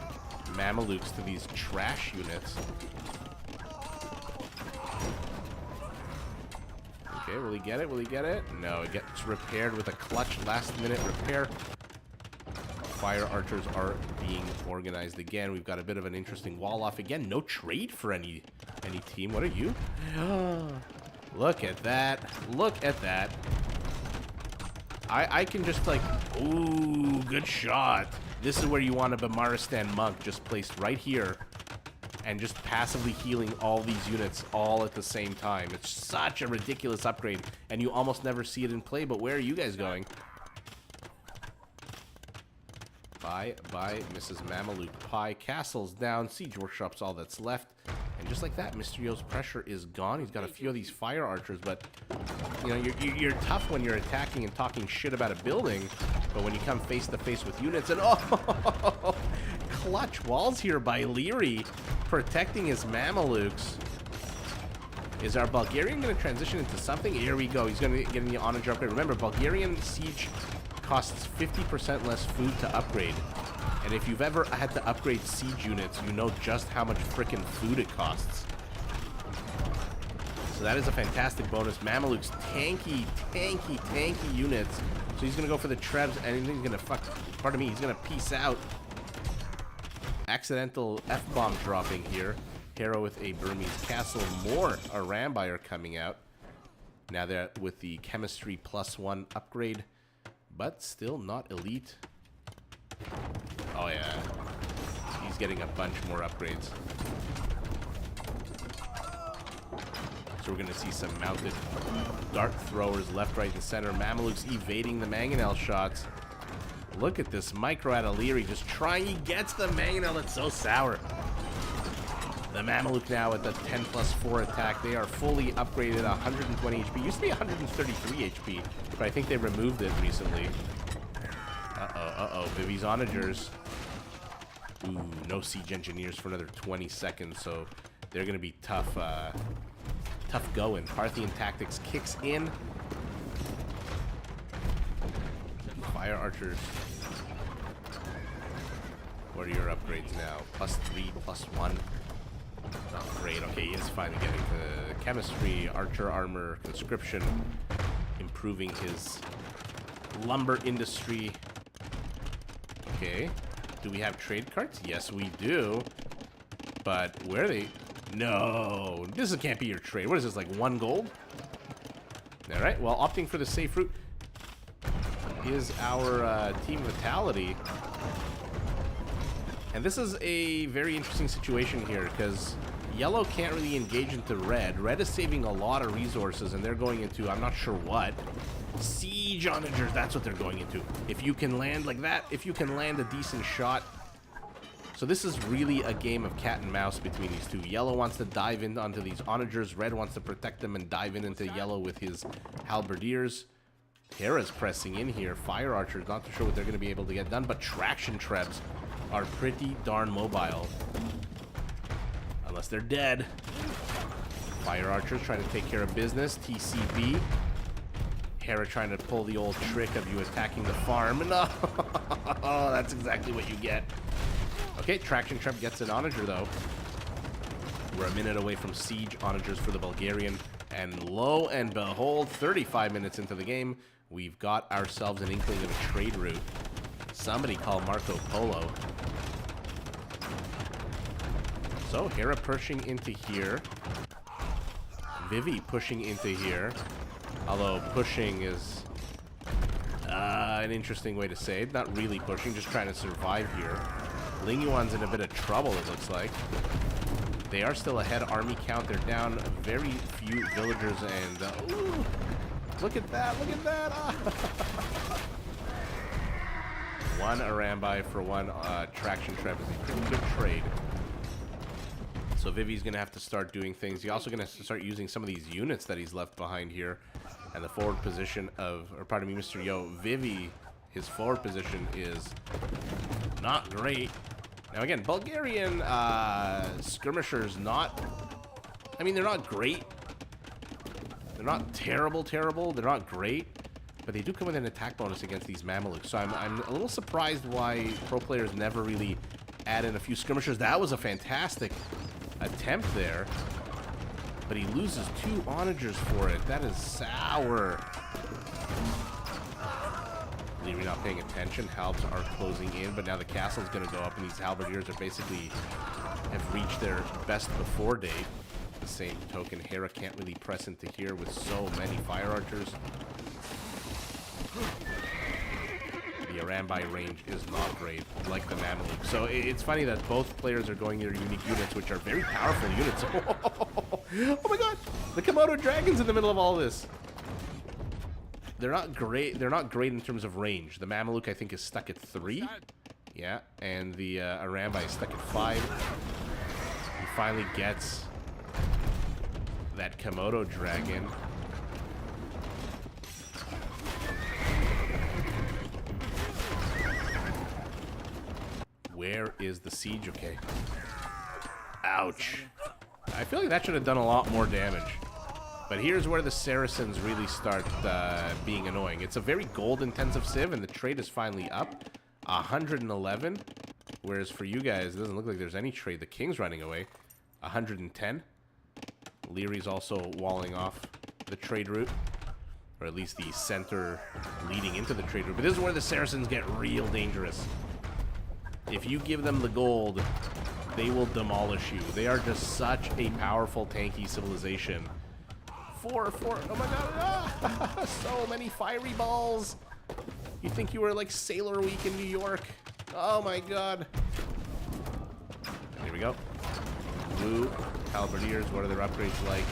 Mamelukes to these trash units. Okay, will he get it? Will he get it? No, it gets repaired with a clutch last-minute repair. Fire archers are being organized again. We've got a bit of an interesting wall off again. No trade for any team. What are you? Look at that. Look at that. I can just like, ooh, good shot. This is where you want a Bamaristan monk just placed right here and just passively healing all these units all at the same time. It's such a ridiculous upgrade, and you almost never see it in play, but where are you guys going? Bye, Mrs. Mameluke Pie. Castle's down. Siege Workshop's all that's left. And just like that, Mysterio's pressure is gone. He's got a few of these fire archers, but you know, you're tough when you're attacking and talking shit about a building, but when you come face to face with units and oh, clutch walls here by Leary, protecting his Mamelukes. Is our Bulgarian going to transition into something? Here we go. He's going to get in the onager upgrade. Remember, Bulgarian siege costs 50% less food to upgrade. And if you've ever had to upgrade siege units, you know just how much frickin' food it costs. So that is a fantastic bonus. Mamelukes, tanky units. So he's gonna go for the trebs, and he's gonna he's gonna peace out. Accidental F-bomb dropping here. Hera with a Burmese castle. More Arambai are coming out. Now they're with the chemistry +1 upgrade. But still not elite. Oh yeah. He's getting a bunch more upgrades. So we're going to see some mounted dart throwers left, right, and center. Mamelukes evading the Mangonel shots. Look at this micro at Illyri just trying. He gets the Mangonel. It's so sour. The Mameluke now at the 10+4 attack. They are fully upgraded, 120 HP. Used to be 133 HP, but I think they removed it recently. Uh-oh. Vivi's onagers. Ooh, no siege engineers for another 20 seconds, so they're going to be tough. Tough going. Parthian tactics kicks in. Fire archers. What are your upgrades now? +3, +1. Not great. Okay, he is finally getting to chemistry, archer armor, conscription, improving his lumber industry. Okay. Do we have trade cards? Yes, we do. But where are they? No. This can't be your trade. What is this, like 1 gold? Alright, well, opting for the safe route is our team vitality. And this is a very interesting situation here, because yellow can't really engage into red. Red is saving a lot of resources, and they're going into, I'm not sure what. Siege onagers, that's what they're going into. If you can land like that, if you can land a decent shot. So this is really a game of cat and mouse between these two. Yellow wants to dive in onto these onagers. Red wants to protect them and dive in into yellow with his halberdiers. Hera's pressing in here. Fire archers, not too sure what they're going to be able to get done, but traction trebs are pretty darn mobile. Unless they're dead. Fire archers trying to take care of business. TCB. Hera trying to pull the old trick of you attacking the farm. No! That's exactly what you get. Okay, traction trap gets an onager though. We're a minute away from siege onagers for the Bulgarian. And lo and behold, 35 minutes into the game, we've got ourselves an inkling of a trade route. Somebody call Marco Polo. So, Hera pushing into here. Vivi pushing into here. Although pushing is an interesting way to say it. Not really pushing, just trying to survive here. LingYuan's in a bit of trouble, it looks like. They are still ahead. Army count, they're down very few villagers, and ooh, look at that, look at that. One Arambai for one traction trap is a pretty good trade. So Vivi's going to have to start doing things. He's also going to start using some of these units that he's left behind here. And the forward position of, or pardon me, Mr. Yo, Vivi, his forward position is not great. Now again, Bulgarian skirmishers not, I mean, they're not great. They're not terrible. They're not great. But they do come with an attack bonus against these Mamelukes. So I'm a little surprised why pro players never really add in a few skirmishers. That was a fantastic attempt there. But he loses 2 onagers for it. That is sour. Leary not paying attention. Halbs are closing in, but now the castle's going to go up, and these halberdiers are basically have reached their best before date. The same token, Hera can't really press into here with so many fire archers. The Arambai range is not great, like the Mameluke. So it's funny that both players are going their unique units, which are very powerful units. Oh my god! The Komodo dragons in the middle of all this. They're not great. They're not great in terms of range. The Mameluke, I think, is stuck at 3. Yeah, and the Arambai is stuck at 5. He finally gets that Komodo dragon. Where is the siege? Okay. Ouch. I feel like that should have done a lot more damage. But here's where the Saracens really start being annoying. It's a very gold-intensive civ, and the trade is finally up. 111. Whereas for you guys, it doesn't look like there's any trade. The king's running away. 110. Leary's also walling off the trade route. Or at least the center leading into the trade route. But this is where the Saracens get real dangerous. If you give them the gold, they will demolish you. They are just such a powerful, tanky civilization. Four. Oh my god. Ah, so many fiery balls. You think you were like Sailor Week in New York? Oh my god. Here we go. Blue. Halberdiers. What are their upgrades like?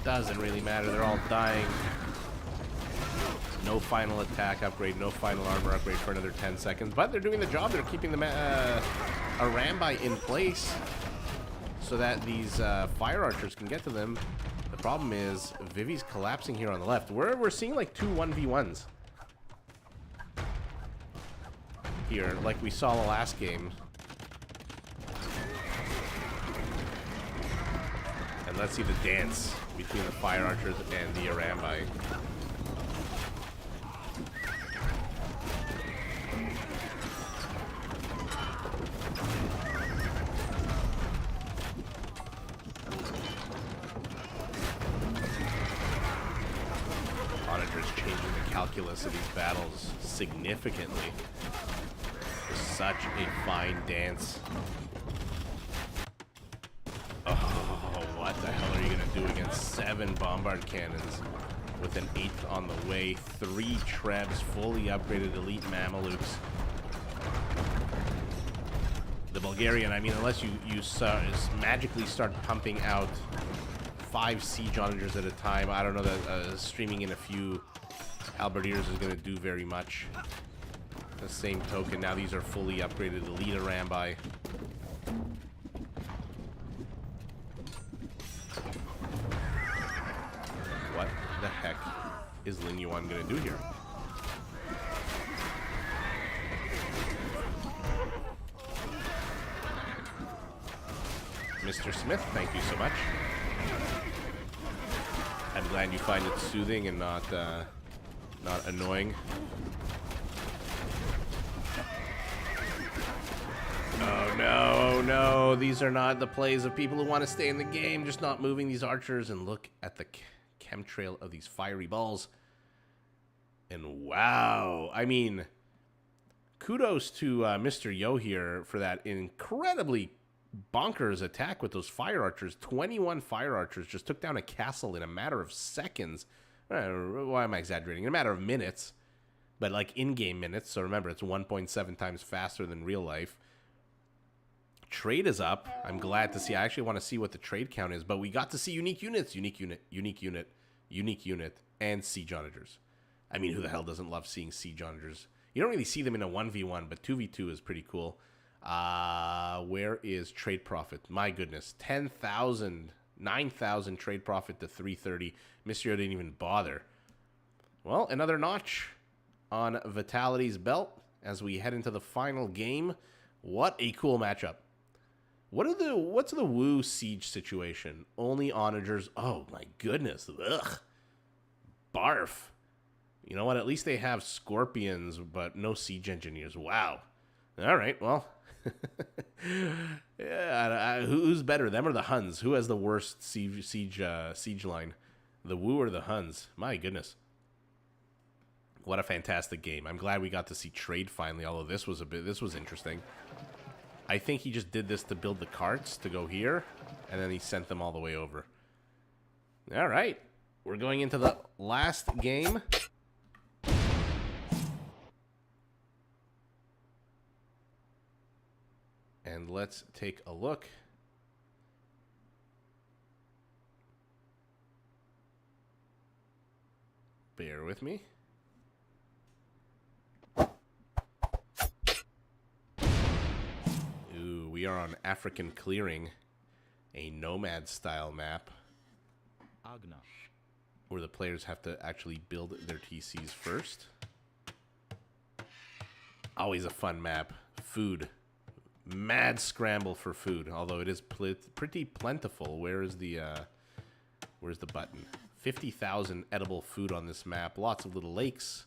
Doesn't really matter. They're all dying. No final attack upgrade. No final armor upgrade for another 10 seconds. But they're doing the job. They're keeping the Arambai in place so that these fire archers can get to them. The problem is Vivi's collapsing here on the left. We're seeing like two 1v1s here, like we saw the last game. And let's see the dance between the fire archers and the Arambai. Calculus of these battles significantly. Such a fine dance. Oh, what the hell are you gonna do against 7 bombard cannons with an 8th on the way, 3 Trebs, fully upgraded elite Mamelukes? The Bulgarian, I mean, unless you magically start pumping out 5 siege onagers at a time, I don't know that streaming in a few Halberdiers is going to do very much. The same token, now these are fully upgraded elite Arambai. What the heck is LingYuan going to do here? Mr. Smith, thank you so much. I'm glad you find it soothing and not annoying. Oh no, oh no. These are not the plays of people who want to stay in the game, just not moving these archers. And look at the chemtrail of these fiery balls. And wow. I mean, kudos to Mr. Yo here for that incredibly bonkers attack with those fire archers. 21 fire archers just took down a castle in a matter of seconds. Why am I exaggerating? In a matter of minutes, but like in-game minutes. So remember, it's 1.7 times faster than real life. Trade is up. I'm glad to see. I actually want to see what the trade count is, but we got to see unique units, unique unit, and siege onagers. I mean, who the hell doesn't love seeing siege onagers? You don't really see them in a 1v1, but 2v2 is pretty cool. Where is trade profit? My goodness, 10,000. 9,000 trade profit to 330. Mr. Yo didn't even bother. Well, another notch on Vitality's belt as we head into the final game. What a cool matchup. What's the Wu siege situation? Only onagers. Oh my goodness. Ugh. Barf. You know what? At least they have scorpions, but no siege engineers. Wow. All right. Well. Yeah, who's better, them or the Huns? Who has the worst siege line, the Wu or the Huns? My goodness, what a fantastic game! I'm glad we got to see trade finally. Although this was interesting. I think he just did this to build the carts to go here, and then he sent them all the way over. All right, we're going into the last game. And let's take a look. Bear with me. Ooh, we are on African Clearing, a nomad style map where the players have to actually build their TCs first. Always a fun map. Food. Mad scramble for food, although it is pretty plentiful. Where's the button? 50,000 edible food on this map. Lots of little lakes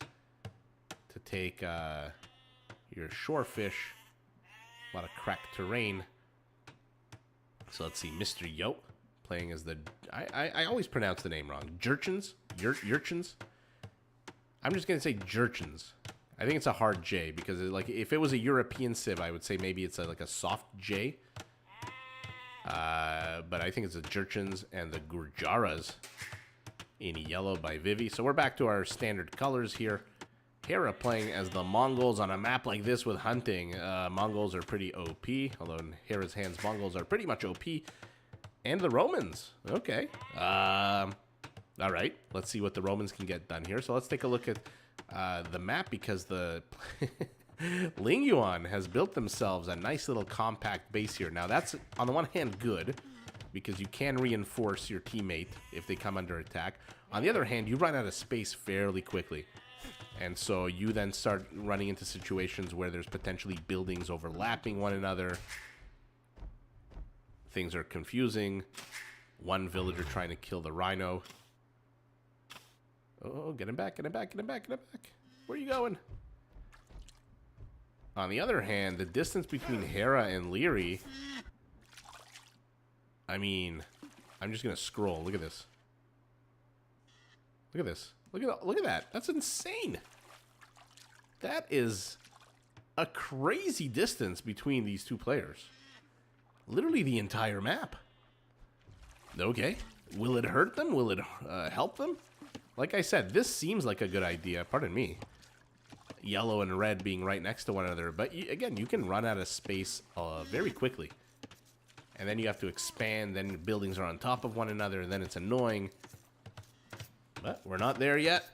to take your shore fish. A lot of cracked terrain. So let's see, Mr. Yo playing as the... I always pronounce the name wrong. Jurchins? Urchins? I'm just going to say Jurchins. I think it's a hard J because like if it was a European civ, I would say maybe it's like a soft J. But I think it's the Jurchens and the Gurjaras in yellow by Vivi. So we're back to our standard colors here. Hera playing as the Mongols on a map like this with hunting. Mongols are pretty OP, although in Hera's hands, Mongols are pretty much OP. And the Romans. Okay. All right. Let's see what the Romans can get done here. So let's take a look at the map because the LingYuan has built themselves a nice little compact base here. Now that's, on the one hand, good because you can reinforce your teammate if they come under attack. On the other hand, you run out of space fairly quickly. And so you then start running into situations where there's potentially buildings overlapping one another. Things are confusing. One villager trying to kill the rhino. Oh, get him back, get him back, get him back, get him back. Where are you going? On the other hand, the distance between Hera and Leary... I mean, I'm just going to scroll. Look at this. Look at this. Look at that. That's insane. That is a crazy distance between these two players. Literally the entire map. Okay. Will it hurt them? Will it help them? Like I said, this seems like a good idea. Pardon me. Yellow and red being right next to one another. But again, you can run out of space very quickly. And then you have to expand. Then buildings are on top of one another. And then it's annoying. But we're not there yet.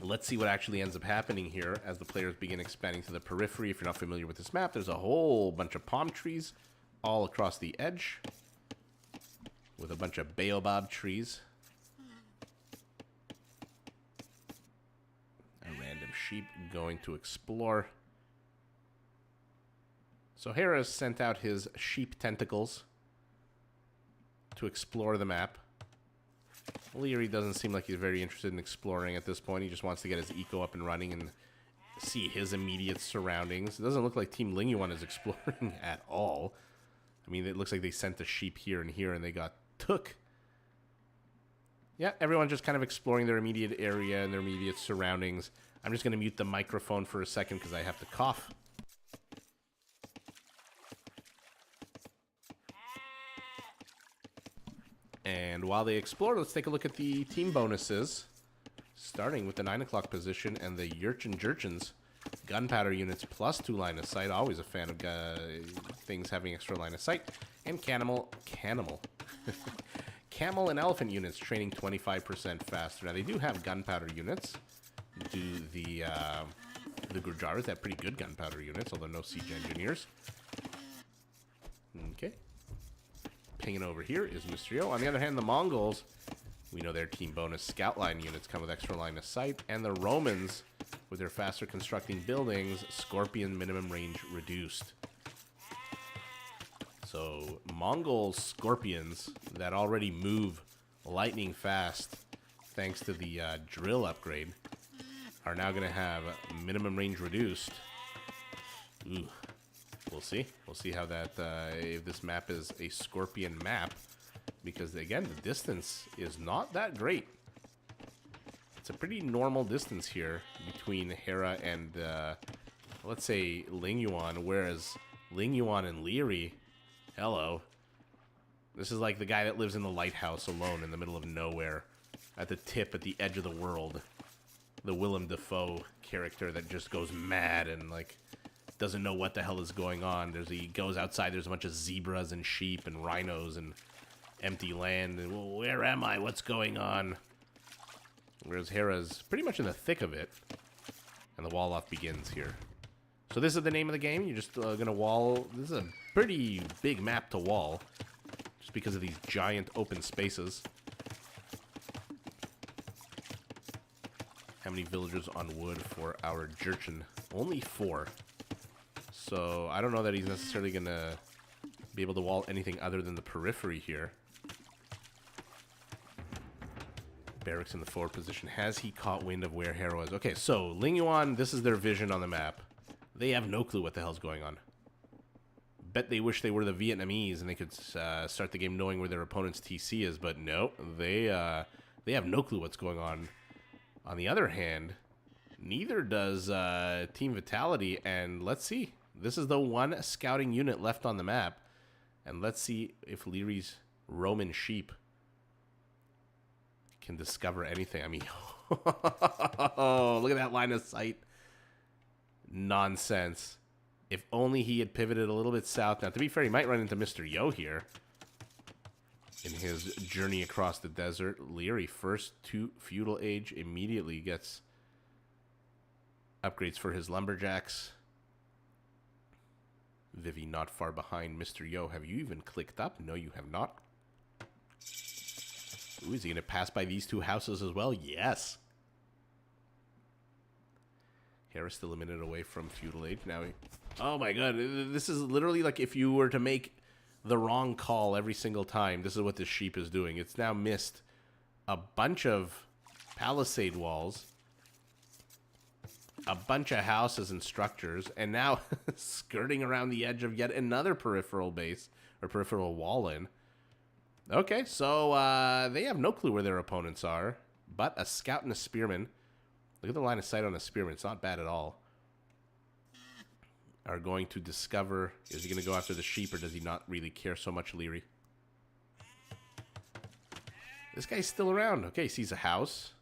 Let's see what actually ends up happening here as the players begin expanding to the periphery. If you're not familiar with this map, there's a whole bunch of palm trees all across the edge with a bunch of baobab trees. A random sheep going to explore. So Hera sent out his sheep tentacles to explore the map. Leary doesn't seem like he's very interested in exploring at this point. He just wants to get his eco up and running and see his immediate surroundings. It doesn't look like Team LingYuan is exploring at all. I mean, it looks like they sent a sheep here and they got took. Yeah, everyone's just kind of exploring their immediate area and their immediate surroundings. I'm just going to mute the microphone for a second because I have to cough. And while they explore, let's take a look at the team bonuses. Starting with the 9 o'clock position and the Jurchens. Gunpowder units plus 2 line of sight. Always a fan of things having extra line of sight. And Camel and Elephant units training 25% faster. Now they do have gunpowder units. Do the Gurjaras have pretty good gunpowder units, although no siege engineers. Okay. Pinging over here is Mysterio. On the other hand, the Mongols, we know their team bonus scout line units come with extra line of sight. And the Romans, with their faster constructing buildings, Scorpion minimum range reduced. So Mongol Scorpions that already move lightning fast thanks to the drill upgrade are now going to have minimum range reduced. Ooh. We'll see. We'll see how that, if this map is a Scorpion map. Because, again, the distance is not that great. It's a pretty normal distance here between Hera and, let's say, LingYuan. Whereas LingYuan and Leary, hello. This is like the guy that lives in the lighthouse alone in the middle of nowhere. At the tip, at the edge of the world. The Willem Dafoe character that just goes mad and, like... doesn't know what the hell is going on. He goes outside, there's a bunch of zebras and sheep and rhinos and empty land. And, well, where am I? What's going on? Whereas Hera's pretty much in the thick of it. And the wall off begins here. So this is the name of the game. You're just going to wall. This is a pretty big map to wall. Just because of these giant open spaces. How many villagers on wood for our Jurchen? Only 4. So, I don't know that he's necessarily going to be able to wall anything other than the periphery here. Barracks in the forward position. Has he caught wind of where Hera is? Okay, so, LingYuan, this is their vision on the map. They have no clue what the hell's going on. Bet they wish they were the Vietnamese and they could start the game knowing where their opponent's TC is, but no, they have no clue what's going on. On the other hand, Neither does Team Vitality, and let's see. This is the one scouting unit left on the map. And let's see if Leary's Roman sheep can discover anything. I mean, oh, look at that line of sight. Nonsense. If only he had pivoted a little bit south. Now, to be fair, he might run into Mr. Yo here in his journey across the desert. Leary, first to feudal age, immediately gets upgrades for his lumberjacks. Vivi not far behind. Mr. Yo, have you even clicked up? No, you have not. Ooh, is he going to pass by these two houses as well? Yes. Hera's still a minute away from feudal age. Now, oh my god, this is literally like if you were to make the wrong call every single time. This is what this sheep is doing. It's now missed a bunch of palisade walls, a bunch of houses and structures, and now skirting around the edge of yet another peripheral base, or peripheral wall in. Okay, so they have no clue where their opponents are, but a scout and a spearman. Look at the line of sight on a spearman. It's not bad at all. Are going to discover, is he going to go after the sheep, or does he not really care so much, Leary? This guy's still around. Okay, he sees a house.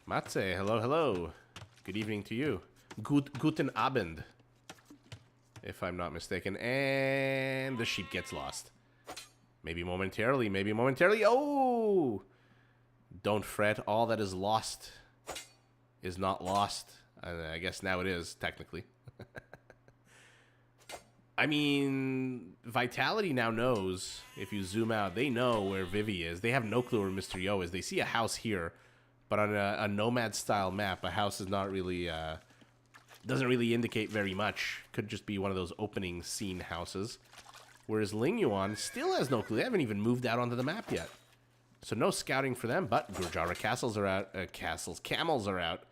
Matze, hello, hello. Good evening to you. Guten Abend, if I'm not mistaken. And the sheep gets lost. Maybe momentarily, maybe momentarily. Oh! Don't fret. All that is lost is not lost. I guess now it is, technically. I mean, Vitality now knows, if you zoom out, they know where Vivi is. They have no clue where Mr. Yo is. They see a house here, but on a nomad-style map, a house is not really, doesn't really indicate very much. Could just be one of those opening scene houses. Whereas LingYuan still has no clue. They haven't even moved out onto the map yet. So no scouting for them, but Gurjara castles are out. Camels are out.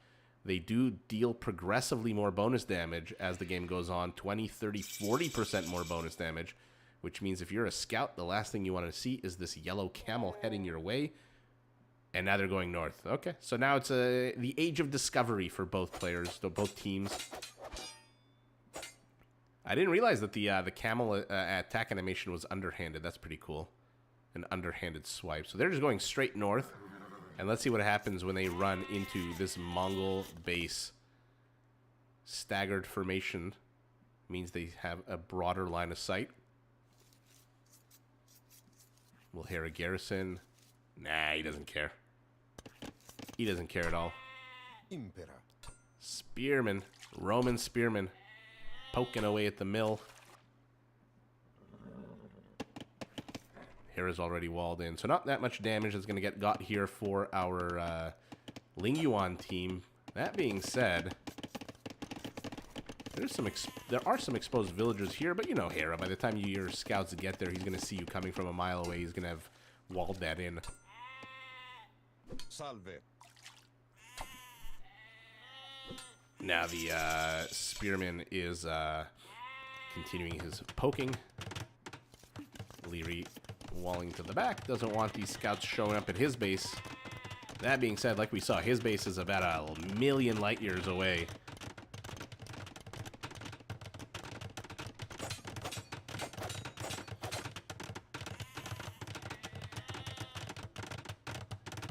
They do deal progressively more bonus damage as the game goes on. 20, 30, 40% more bonus damage, which means if you're a scout, the last thing you want to see is this yellow camel heading your way. And now they're going north. Okay, so now it's the age of discovery for both players, both teams. I didn't realize that the camel attack animation was underhanded. That's pretty cool. An underhanded swipe. So they're just going straight north. And let's see what happens when they run into this Mongol base. Staggered formation means they have a broader line of sight. Will Hera garrison? Nah, he doesn't care. He doesn't care at all. Impera. Spearman. Roman spearman. Poking away at the mill. Hera's already walled in, so not that much damage is going to get got here for our LingYuan team. That being said, there are some exposed villagers here, but you know Hera, by the time your scouts get there, he's going to see you coming from a mile away. He's going to have walled that in. Salve. Now the spearman is continuing his poking. Leary walling to the back, doesn't want these scouts showing up at his base. That being said, like we saw, his base is about a million light years away.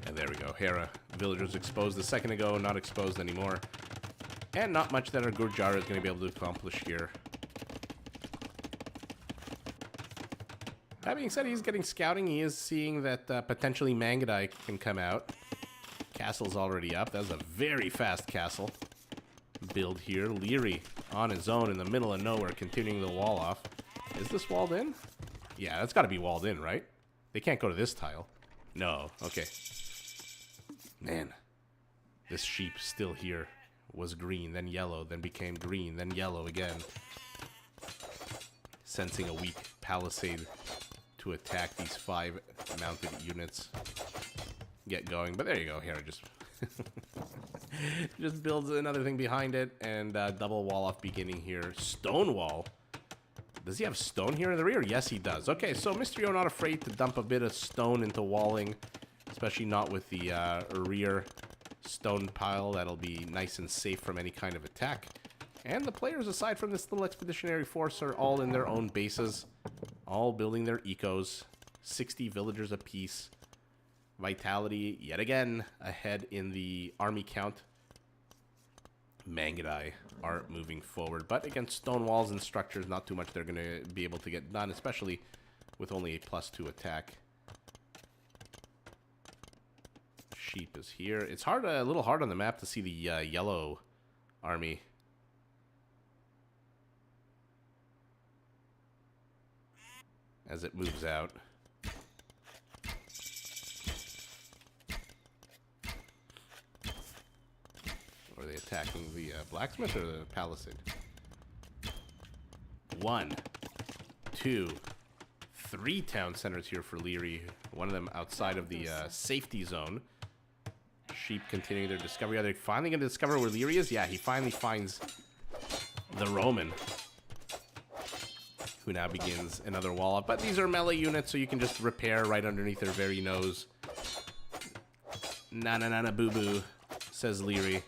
And there we go. Hera, villagers exposed a second ago, not exposed anymore. And not much that our Gurjara is going to be able to accomplish here. That being said, he's getting scouting. He is seeing that potentially Mangadai can come out. Castle's already up. That was a very fast castle build here. Leary on his own in the middle of nowhere, continuing the wall off. Is this walled in? Yeah, that's got to be walled in, right? They can't go to this tile. No. Okay. Man, this sheep still here was green, then yellow, then became green, then yellow again. Sensing a weak palisade to attack these 5 mounted units. Get going, but there you go. Here, just just builds another thing behind it, and double wall off beginning here. Stone wall. Does he have stone here in the rear? Yes, he does. Okay, so Mr. Yo not afraid to dump a bit of stone into walling, especially not with the rear stone pile that'll be nice and safe from any kind of attack. And the players, aside from this little expeditionary force, are all in their own bases, all building their ecos. 60 villagers apiece. Vitality, yet again, ahead in the army count. Mangudai are moving forward, but against stone walls and structures, not too much they're going to be able to get done, especially with only a +2 attack. Sheep is here. It's hard, a little hard on the map to see the yellow army. As it moves out. Are they attacking the blacksmith or the palisade? 1, 2, 3 town centers here for Leary. One of them outside of the safety zone. Sheep continuing their discovery. Are they finally going to discover where Leary is? Yeah, he finally finds the Roman, who now begins another wall up. But these are melee units, so you can just repair right underneath their very nose. Na boo boo, says Leary.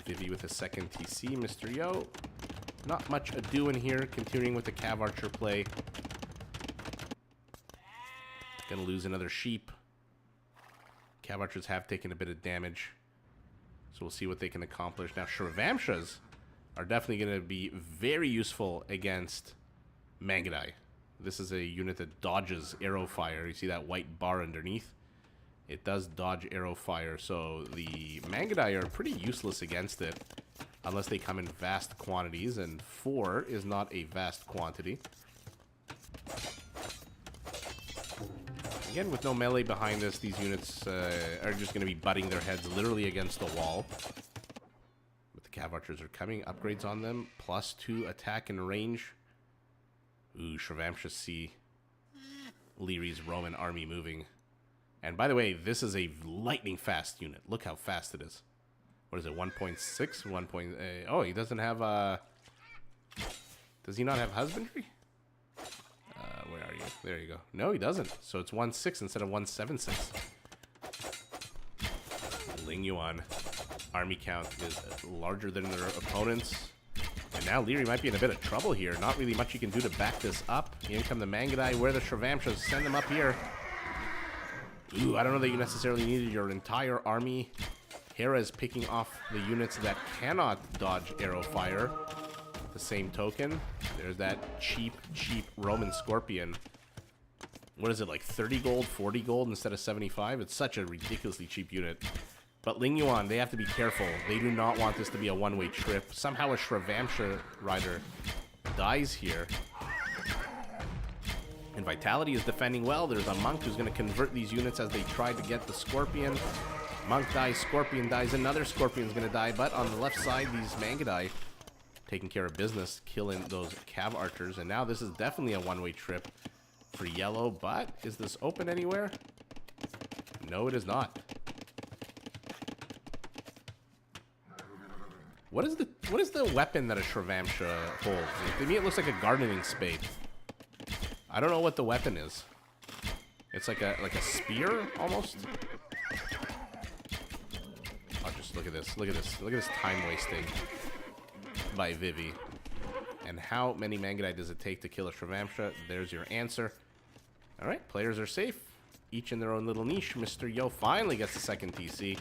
Vivi with a second TC. Mr. Yo, not much ado in here, continuing with the Cav Archer play. Gonna lose another sheep. Cav Archers have taken a bit of damage, so we'll see what they can accomplish. Now, Shravamshas are definitely going to be very useful against Mangudai. This is a unit that dodges arrow fire. You see that white bar underneath? It does dodge arrow fire, so the Mangudai are pretty useless against it, unless they come in vast quantities, and 4 is not a vast quantity. Again, with no melee behind this, these units are just going to be butting their heads literally against the wall. But the Cav Archers are coming. Upgrades on them. +2 attack and range. Ooh, Shravamsha see Leary's Roman army moving. And by the way, this is a lightning fast unit. Look how fast it is. What is it, 1.6? 1. Oh, he doesn't have... Does he not have husbandry? Where are you? There you go. No, he doesn't. So it's 1.6 instead of 1.76. LingYuan army count is larger than their opponents. And now Leary might be in a bit of trouble here. Not really much you can do to back this up. In come the Mangudai. Where the Shravamshas? Send them up here. Ooh, I don't know that you necessarily needed your entire army. Hera is picking off the units that cannot dodge arrow fire. The same token, there's that cheap Roman Scorpion. What is it, like 30 gold, 40 gold instead of 75? It's such a ridiculously cheap unit. But LingYuan, they have to be careful. They do not want this to be a one-way trip. Somehow a Shravamsha rider dies here. And Vitality is defending well. There's a monk who's going to convert these units as they try to get the Scorpion. Monk dies, Scorpion dies, another Scorpion's going to die. But on the left side, these Mangudai taking care of business, killing those Cav Archers. And now this is definitely a one-way trip for yellow. But is this open anywhere? No, it is not. What is the weapon that a Shravamsha holds? To me, it looks like a gardening spade. I don't know what the weapon is. It's like a spear almost. Oh, just look at this. Look at this. Look at this time wasting by Vivi. And how many Mangudai does it take to kill a Shravamsha? There's your answer. All right, players are safe, each in their own little niche. Mr. Yo finally gets the second TC.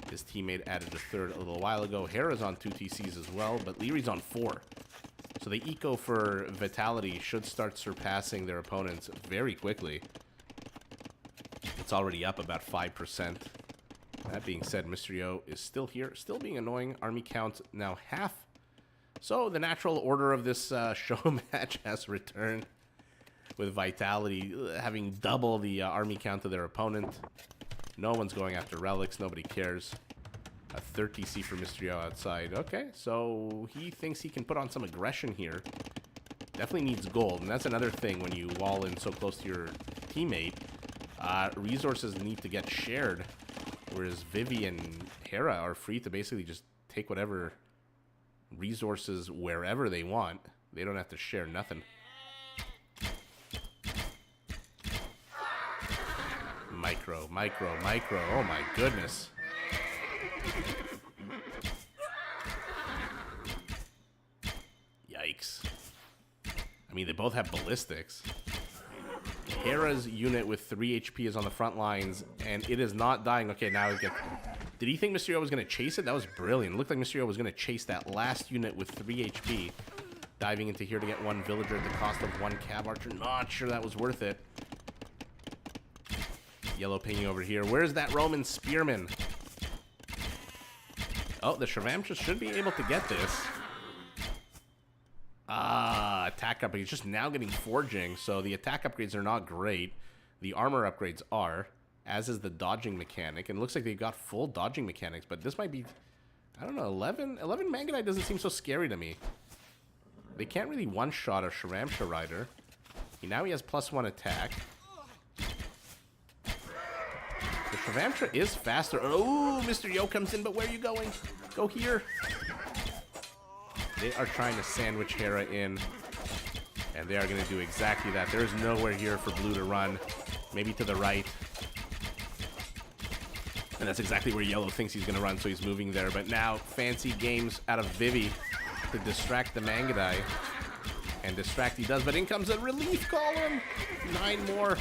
His teammate added a third a little while ago. Hera's on 2 TCs as well, but Leary's on 4. So the eco for Vitality should start surpassing their opponents very quickly. It's already up about 5%. That being said, Mr. Yo is still here, still being annoying. Army count now half. So the natural order of this show match has returned, with Vitality having double the army count of their opponent. No one's going after relics. Nobody cares. A 3rd TC for Mr. Yo outside. Okay, so he thinks he can put on some aggression here. Definitely needs gold, and that's another thing when you wall in so close to your teammate. Resources need to get shared, whereas Vivi and Hera are free to basically just take whatever resources wherever they want. They don't have to share nothing. Micro, micro, micro. Oh my goodness. Yikes. I mean, they both have ballistics. Hera's unit with 3 HP is on the front lines, and it is not dying. Okay, now it gets... Did he think Mysterio was going to chase it? That was brilliant. It looked like Mysterio was going to chase that last unit with 3 HP. Diving into here to get 1 villager at the cost of 1 cav archer. Not sure that was worth it. Yellow pinging over here. Where's that Roman spearman? Oh, the Shravamsha should be able to get this. Ah, attack upgrades. Just now getting forging, so the attack upgrades are not great. The armor upgrades are, as is the dodging mechanic. And it looks like they've got full dodging mechanics, but this might be, I don't know, 11 Mangonite doesn't seem so scary to me. They can't really one-shot a Shravamsha rider. Now he has +1 attack. The Shravamsha is faster. Oh, Mr. Yo comes in, but where are you going? Go here. They are trying to sandwich Hera in, and they are going to do exactly that. There's nowhere here for blue to run. Maybe to the right. And that's exactly where yellow thinks he's going to run, so he's moving there. But now, fancy games out of Vivi to distract the Mangadai. And distract he does, but in comes a relief column. 9 more.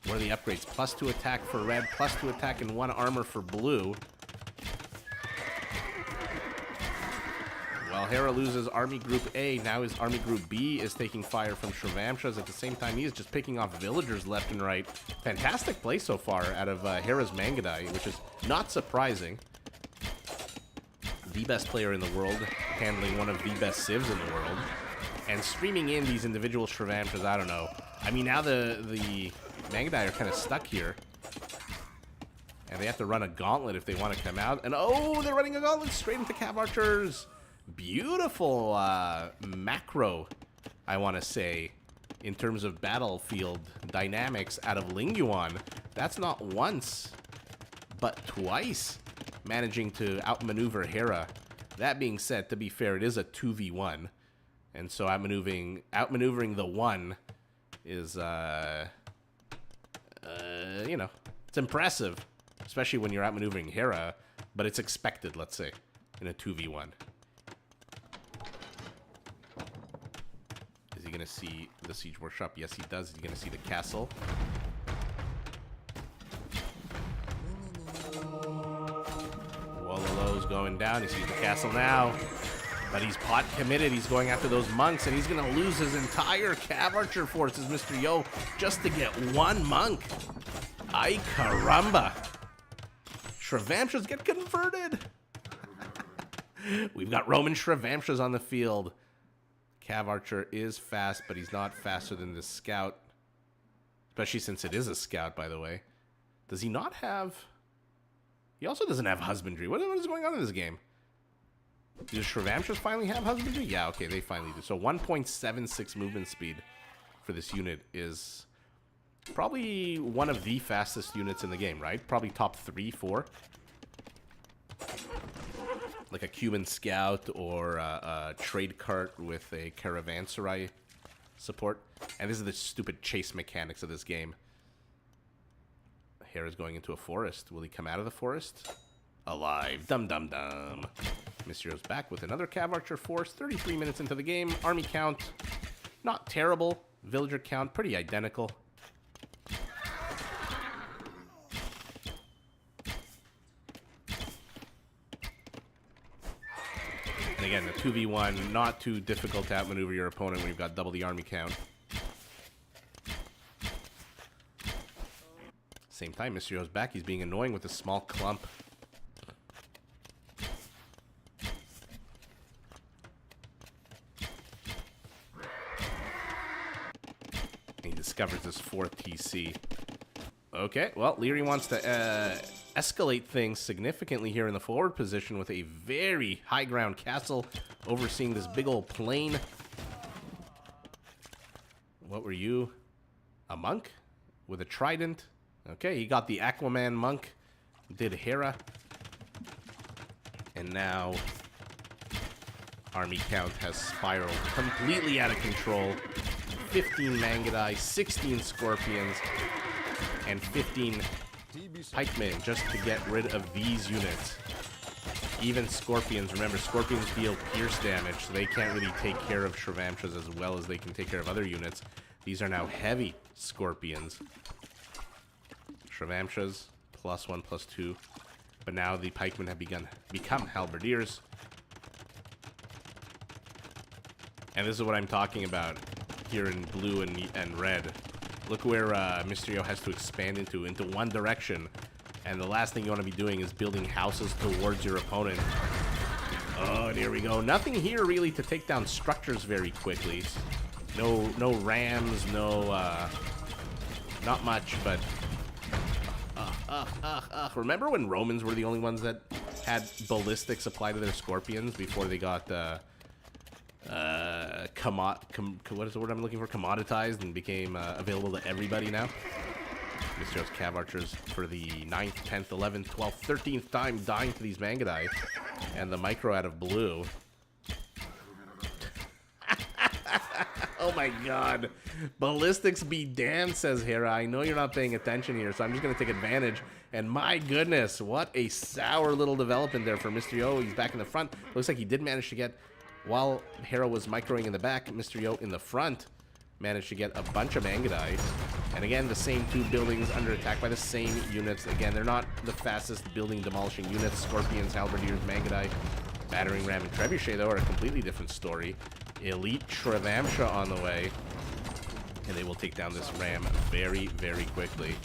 What are the upgrades? +2 attack for red, +2 attack and 1 armor for blue. While Hera loses Army Group A, now his Army Group B is taking fire from Shravamshas. At the same time, he is just picking off villagers left and right. Fantastic play so far out of Hera's Mangadai, which is not surprising. The best player in the world, handling one of the best civs in the world. And streaming in these individual Shravamshas, I don't know. I mean, now the Mangadai are kind of stuck here. And they have to run a gauntlet if they want to come out. And oh, they're running a gauntlet straight into Cav Archers. Beautiful macro, I want to say, in terms of battlefield dynamics out of LingYuan. That's not once, but twice managing to outmaneuver Hera. That being said, to be fair, it is a 2v1. And so outmaneuvering the 1 is, you know, it's impressive. Especially when you're outmaneuvering Hera, but it's expected, let's say, in a 2v1. Is he going to see the Siege Workshop? Yes, he does. Is he going to see the castle? Wololo's going down. He sees the castle now. But he's pot committed. He's going after those monks, and he's going to lose his entire Cav Archer forces, Mr. Yo, just to get 1 monk. Ay caramba. Shravamshas get converted. We've got Roman Shravamshas on the field. Cav Archer is fast, but he's not faster than the scout. Especially since it is a scout, by the way. Does he not have... He also doesn't have husbandry. What is going on in this game? Does Shravamshas finally have husbandry? Yeah, okay, they finally do. So 1.76 movement speed for this unit is probably one of the fastest units in the game, right? Probably top 3, 4. Like a Cuban scout or a trade cart with a caravanserai support. And this is the stupid chase mechanics of this game. Hera's going into a forest. Will he come out of the forest? Alive. Dum dum dum. Mysterio's back with another Cav Archer force. 33 minutes into the game. Army count, not terrible. Villager count, pretty identical. And again, the 2v1, not too difficult to outmaneuver your opponent when you've got double the army count. Same time, Mysterio's back. He's being annoying with a small clump. He discovers his 4th TC. Okay, well, Leary wants to escalate things significantly here in the forward position with a very high ground castle overseeing this big old plain. What were you? A monk? With a trident? Okay, he got the Aquaman monk. Did Hera. And now army count has spiraled completely out of control. 15 Mangudai, 16 Scorpions, and 15 Pikemen just to get rid of these units. Even Scorpions, remember, Scorpions deal pierce damage, so they can't really take care of Shravamshas as well as they can take care of other units. These are now heavy Scorpions. Shravamshas, +1, +2. But now the Pikemen have become Halberdiers. And this is what I'm talking about here in blue and red. Look where Mysterio has to expand into one direction. And the last thing you want to be doing is building houses towards your opponent. Oh, there we go. Nothing here really to take down structures very quickly. No rams, not much, but... Remember when Romans were the only ones that had ballistics applied to their Scorpions before they got, what is the word I'm looking for? Commoditized and became available to everybody now? Mysterio's Cav Archers for the 9th, 10th, 11th, 12th, 13th time dying to these Mangudai. And the micro out of blue. Oh my god. Ballistics be damned, says Hera. I know you're not paying attention here, so I'm just going to take advantage. And my goodness, what a sour little development there for Mysterio. He's back in the front. Looks like he did manage to get, while Hera was microing in the back, Mysterio in the front managed to get a bunch of Mangudai. And again, the same two buildings under attack by the same units. Again, they're not the fastest building demolishing units. Scorpions, Halberdiers, Mangudai, Battering Ram, and Trebuchet, though, are a completely different story. Elite Shravamsha on the way. And they will take down this Ram very, very quickly.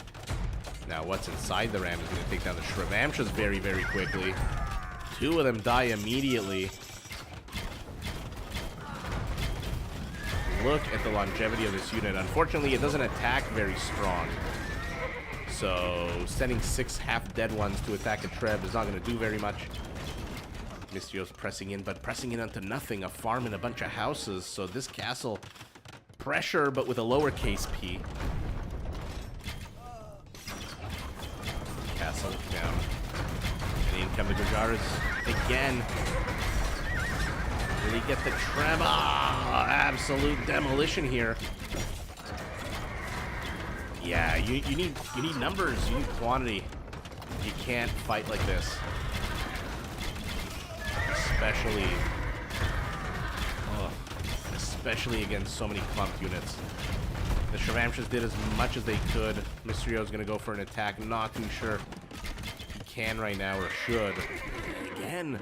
Now, what's inside the Ram is going to take down the Shravamshas very, very quickly. Two of them die immediately. Look at the longevity of this unit. Unfortunately, it doesn't attack very strong. So, sending 6 half-dead ones to attack a Treb is not going to do very much. Mysterio's pressing in, but pressing in onto nothing. A farm and a bunch of houses. So this castle, pressure, but with a lowercase p. Castle down. And in come the Gagaras again. Did he get the Treb? Ah, absolute demolition here. Yeah, you need numbers, you need quantity. You can't fight like this. Especially against so many clumped units. The Shravamshas did as much as they could. Mysterio's gonna go for an attack. Not too sure he can right now or should. Again,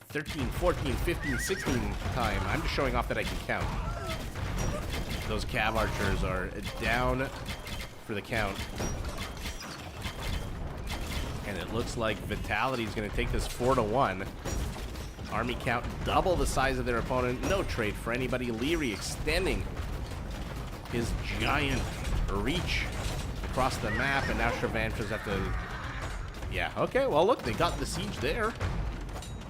13, 14, 15, 16 time. I'm just showing off that I can count. Those Cav Archers are down for the count. And it looks like Vitality is going to take this 4-1. Army count double the size of their opponent. No trade for anybody. Leary extending his giant reach across the map. And now Shravamshas have to... Yeah, okay, well, look, they got the siege there.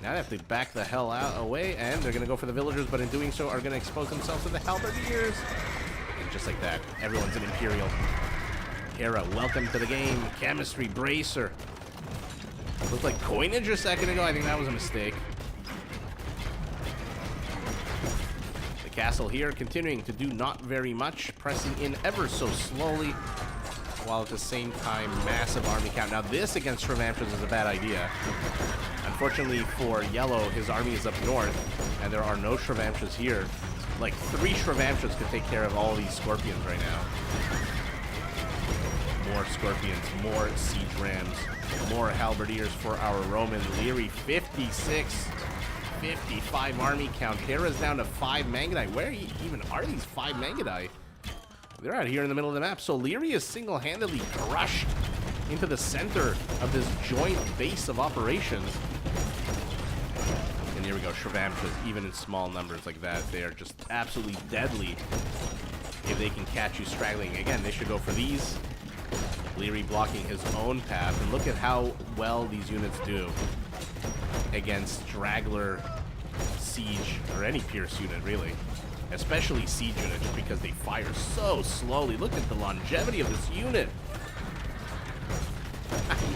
Now they have to back the hell out away, and they're going to go for the villagers, but in doing so are going to expose themselves to the Halberdiers. And just like that, everyone's an Imperial. Hera, welcome to the game. Chemistry, Bracer. Looked like coinage a second ago. I think that was a mistake. The castle here continuing to do not very much, pressing in ever so slowly, while at the same time, massive army count. Now this against Shravamshas is a bad idea. Unfortunately for Yellow, his army is up north, and there are no Shravamshas here. Like 3 Shravamshas could take care of all these Scorpions right now. More Scorpions, more Siege Rams, more Halberdiers for our Roman. Leary, 56, 55 army count. Hera's down to 5 Mangudai. Where even are these 5 Mangudai? They're out here in the middle of the map. So Leary is single-handedly crushed into the center of this joint base of operations. And here we go, Shravamshas, even in small numbers like that, they are just absolutely deadly if they can catch you straggling. Again, they should go for these. Leary blocking his own path, and look at how well these units do against straggler, siege, or any Pierce unit, really. Especially siege units, because they fire so slowly. Look at the longevity of this unit.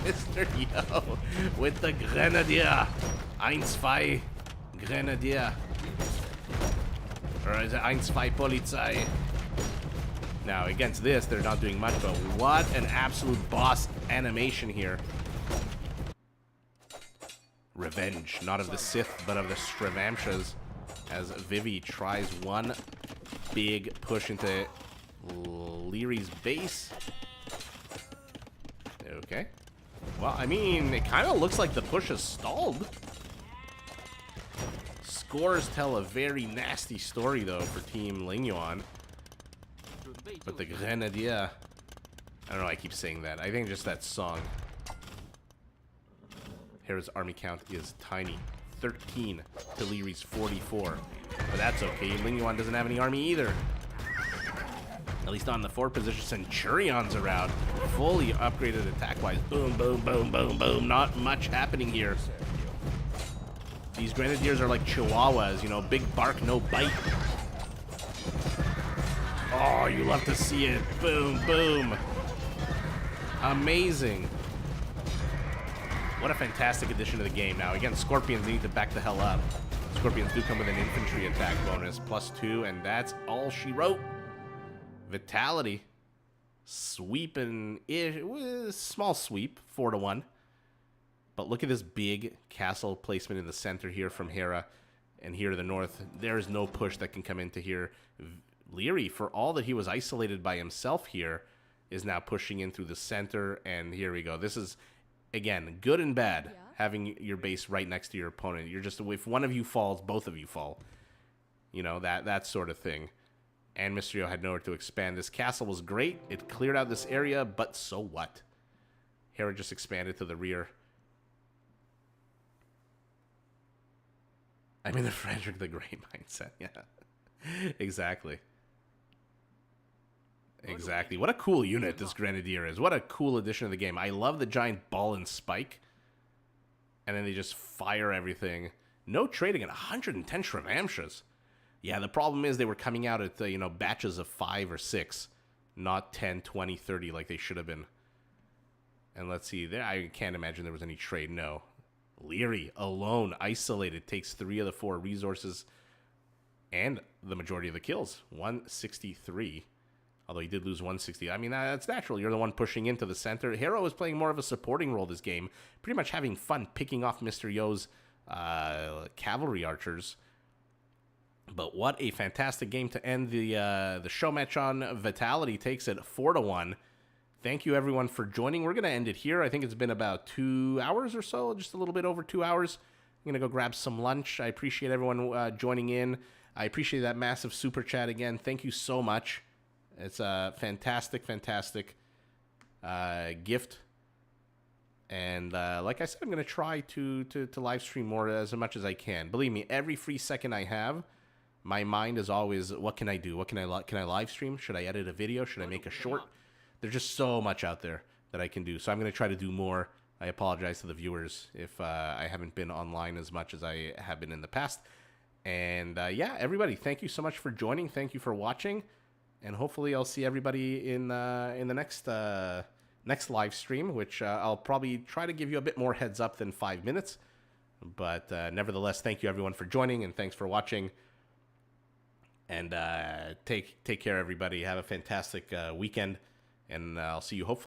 Mr. Yo with the Grenadier. 1-2 Grenadier. Or is it 1-2 Polizei? Now, against this, they're not doing much, but what an absolute boss animation here. Revenge, not of the Sith, but of the Stravamshas, as Vivi tries one big push into Leary's base. Okay. Well, I mean, it kind of looks like the push has stalled. Scores tell a very nasty story, though, for Team LingYuan. But the Grenadier... I don't know why I keep saying that. I think just that song. Hera's army count is tiny. 13 to Leary's 44. But that's okay. LingYuan doesn't have any army either. At least on the forward position, Centurion's around. Fully upgraded attack-wise. Boom, boom, boom, boom, boom. Not much happening here. These Grenadiers are like Chihuahuas, you know, big bark, no bite. Oh, you love to see it. Boom, boom. Amazing. What a fantastic addition to the game. Now, again, Scorpions need to back the hell up. Scorpions do come with an infantry attack bonus, +2, and that's all she wrote. Vitality. Sweeping, small sweep, 4-1. But look at this big castle placement in the center here from Hera. And here to the north, there is no push that can come into here. Leary, for all that he was isolated by himself here, is now pushing in through the center. And here we go. This is, again, good and bad, having your base right next to your opponent. You're just, if one of you falls, both of you fall. You know, that sort of thing. And Mysterio had nowhere to expand. This castle was great. It cleared out this area, but so what? Hera just expanded to the rear. I'm in the Frederick the Great mindset, yeah. Exactly. Exactly. What a cool unit this Grenadier is. What a cool addition to the game. I love the giant ball and spike. And then they just fire everything. No trading at 110 Shravamshas. Yeah, the problem is they were coming out at, you know, batches of 5 or 6. Not 10, 20, 30 like they should have been. And let's see. There, I can't imagine there was any trade. No. Leary, alone, isolated, takes 3 of the 4 resources and the majority of the kills. 163. Although he did lose 160. I mean, that's natural. You're the one pushing into the center. Hero is playing more of a supporting role this game. Pretty much having fun picking off Mr. Yo's cavalry archers. But what a fantastic game to end the show match on. Vitality takes it 4-1. Thank you, everyone, for joining. We're going to end it here. I think it's been about 2 hours or so, just a little bit over 2 hours. I'm going to go grab some lunch. I appreciate everyone joining in. I appreciate that massive super chat again. Thank you so much. It's a fantastic, fantastic gift. And like I said, I'm going to try to live stream more as much as I can. Believe me, every free second I have, my mind is always, what can I do? What can I live stream? Should I edit a video? Should I make a short? There's just so much out there that I can do. So I'm going to try to do more. I apologize to the viewers if I haven't been online as much as I have been in the past. And yeah, everybody, thank you so much for joining. Thank you for watching. And hopefully I'll see everybody in the next live stream, which I'll probably try to give you a bit more heads up than 5 minutes. But nevertheless, thank you everyone for joining, and thanks for watching. And take care, everybody. Have a fantastic weekend, and I'll see you hopefully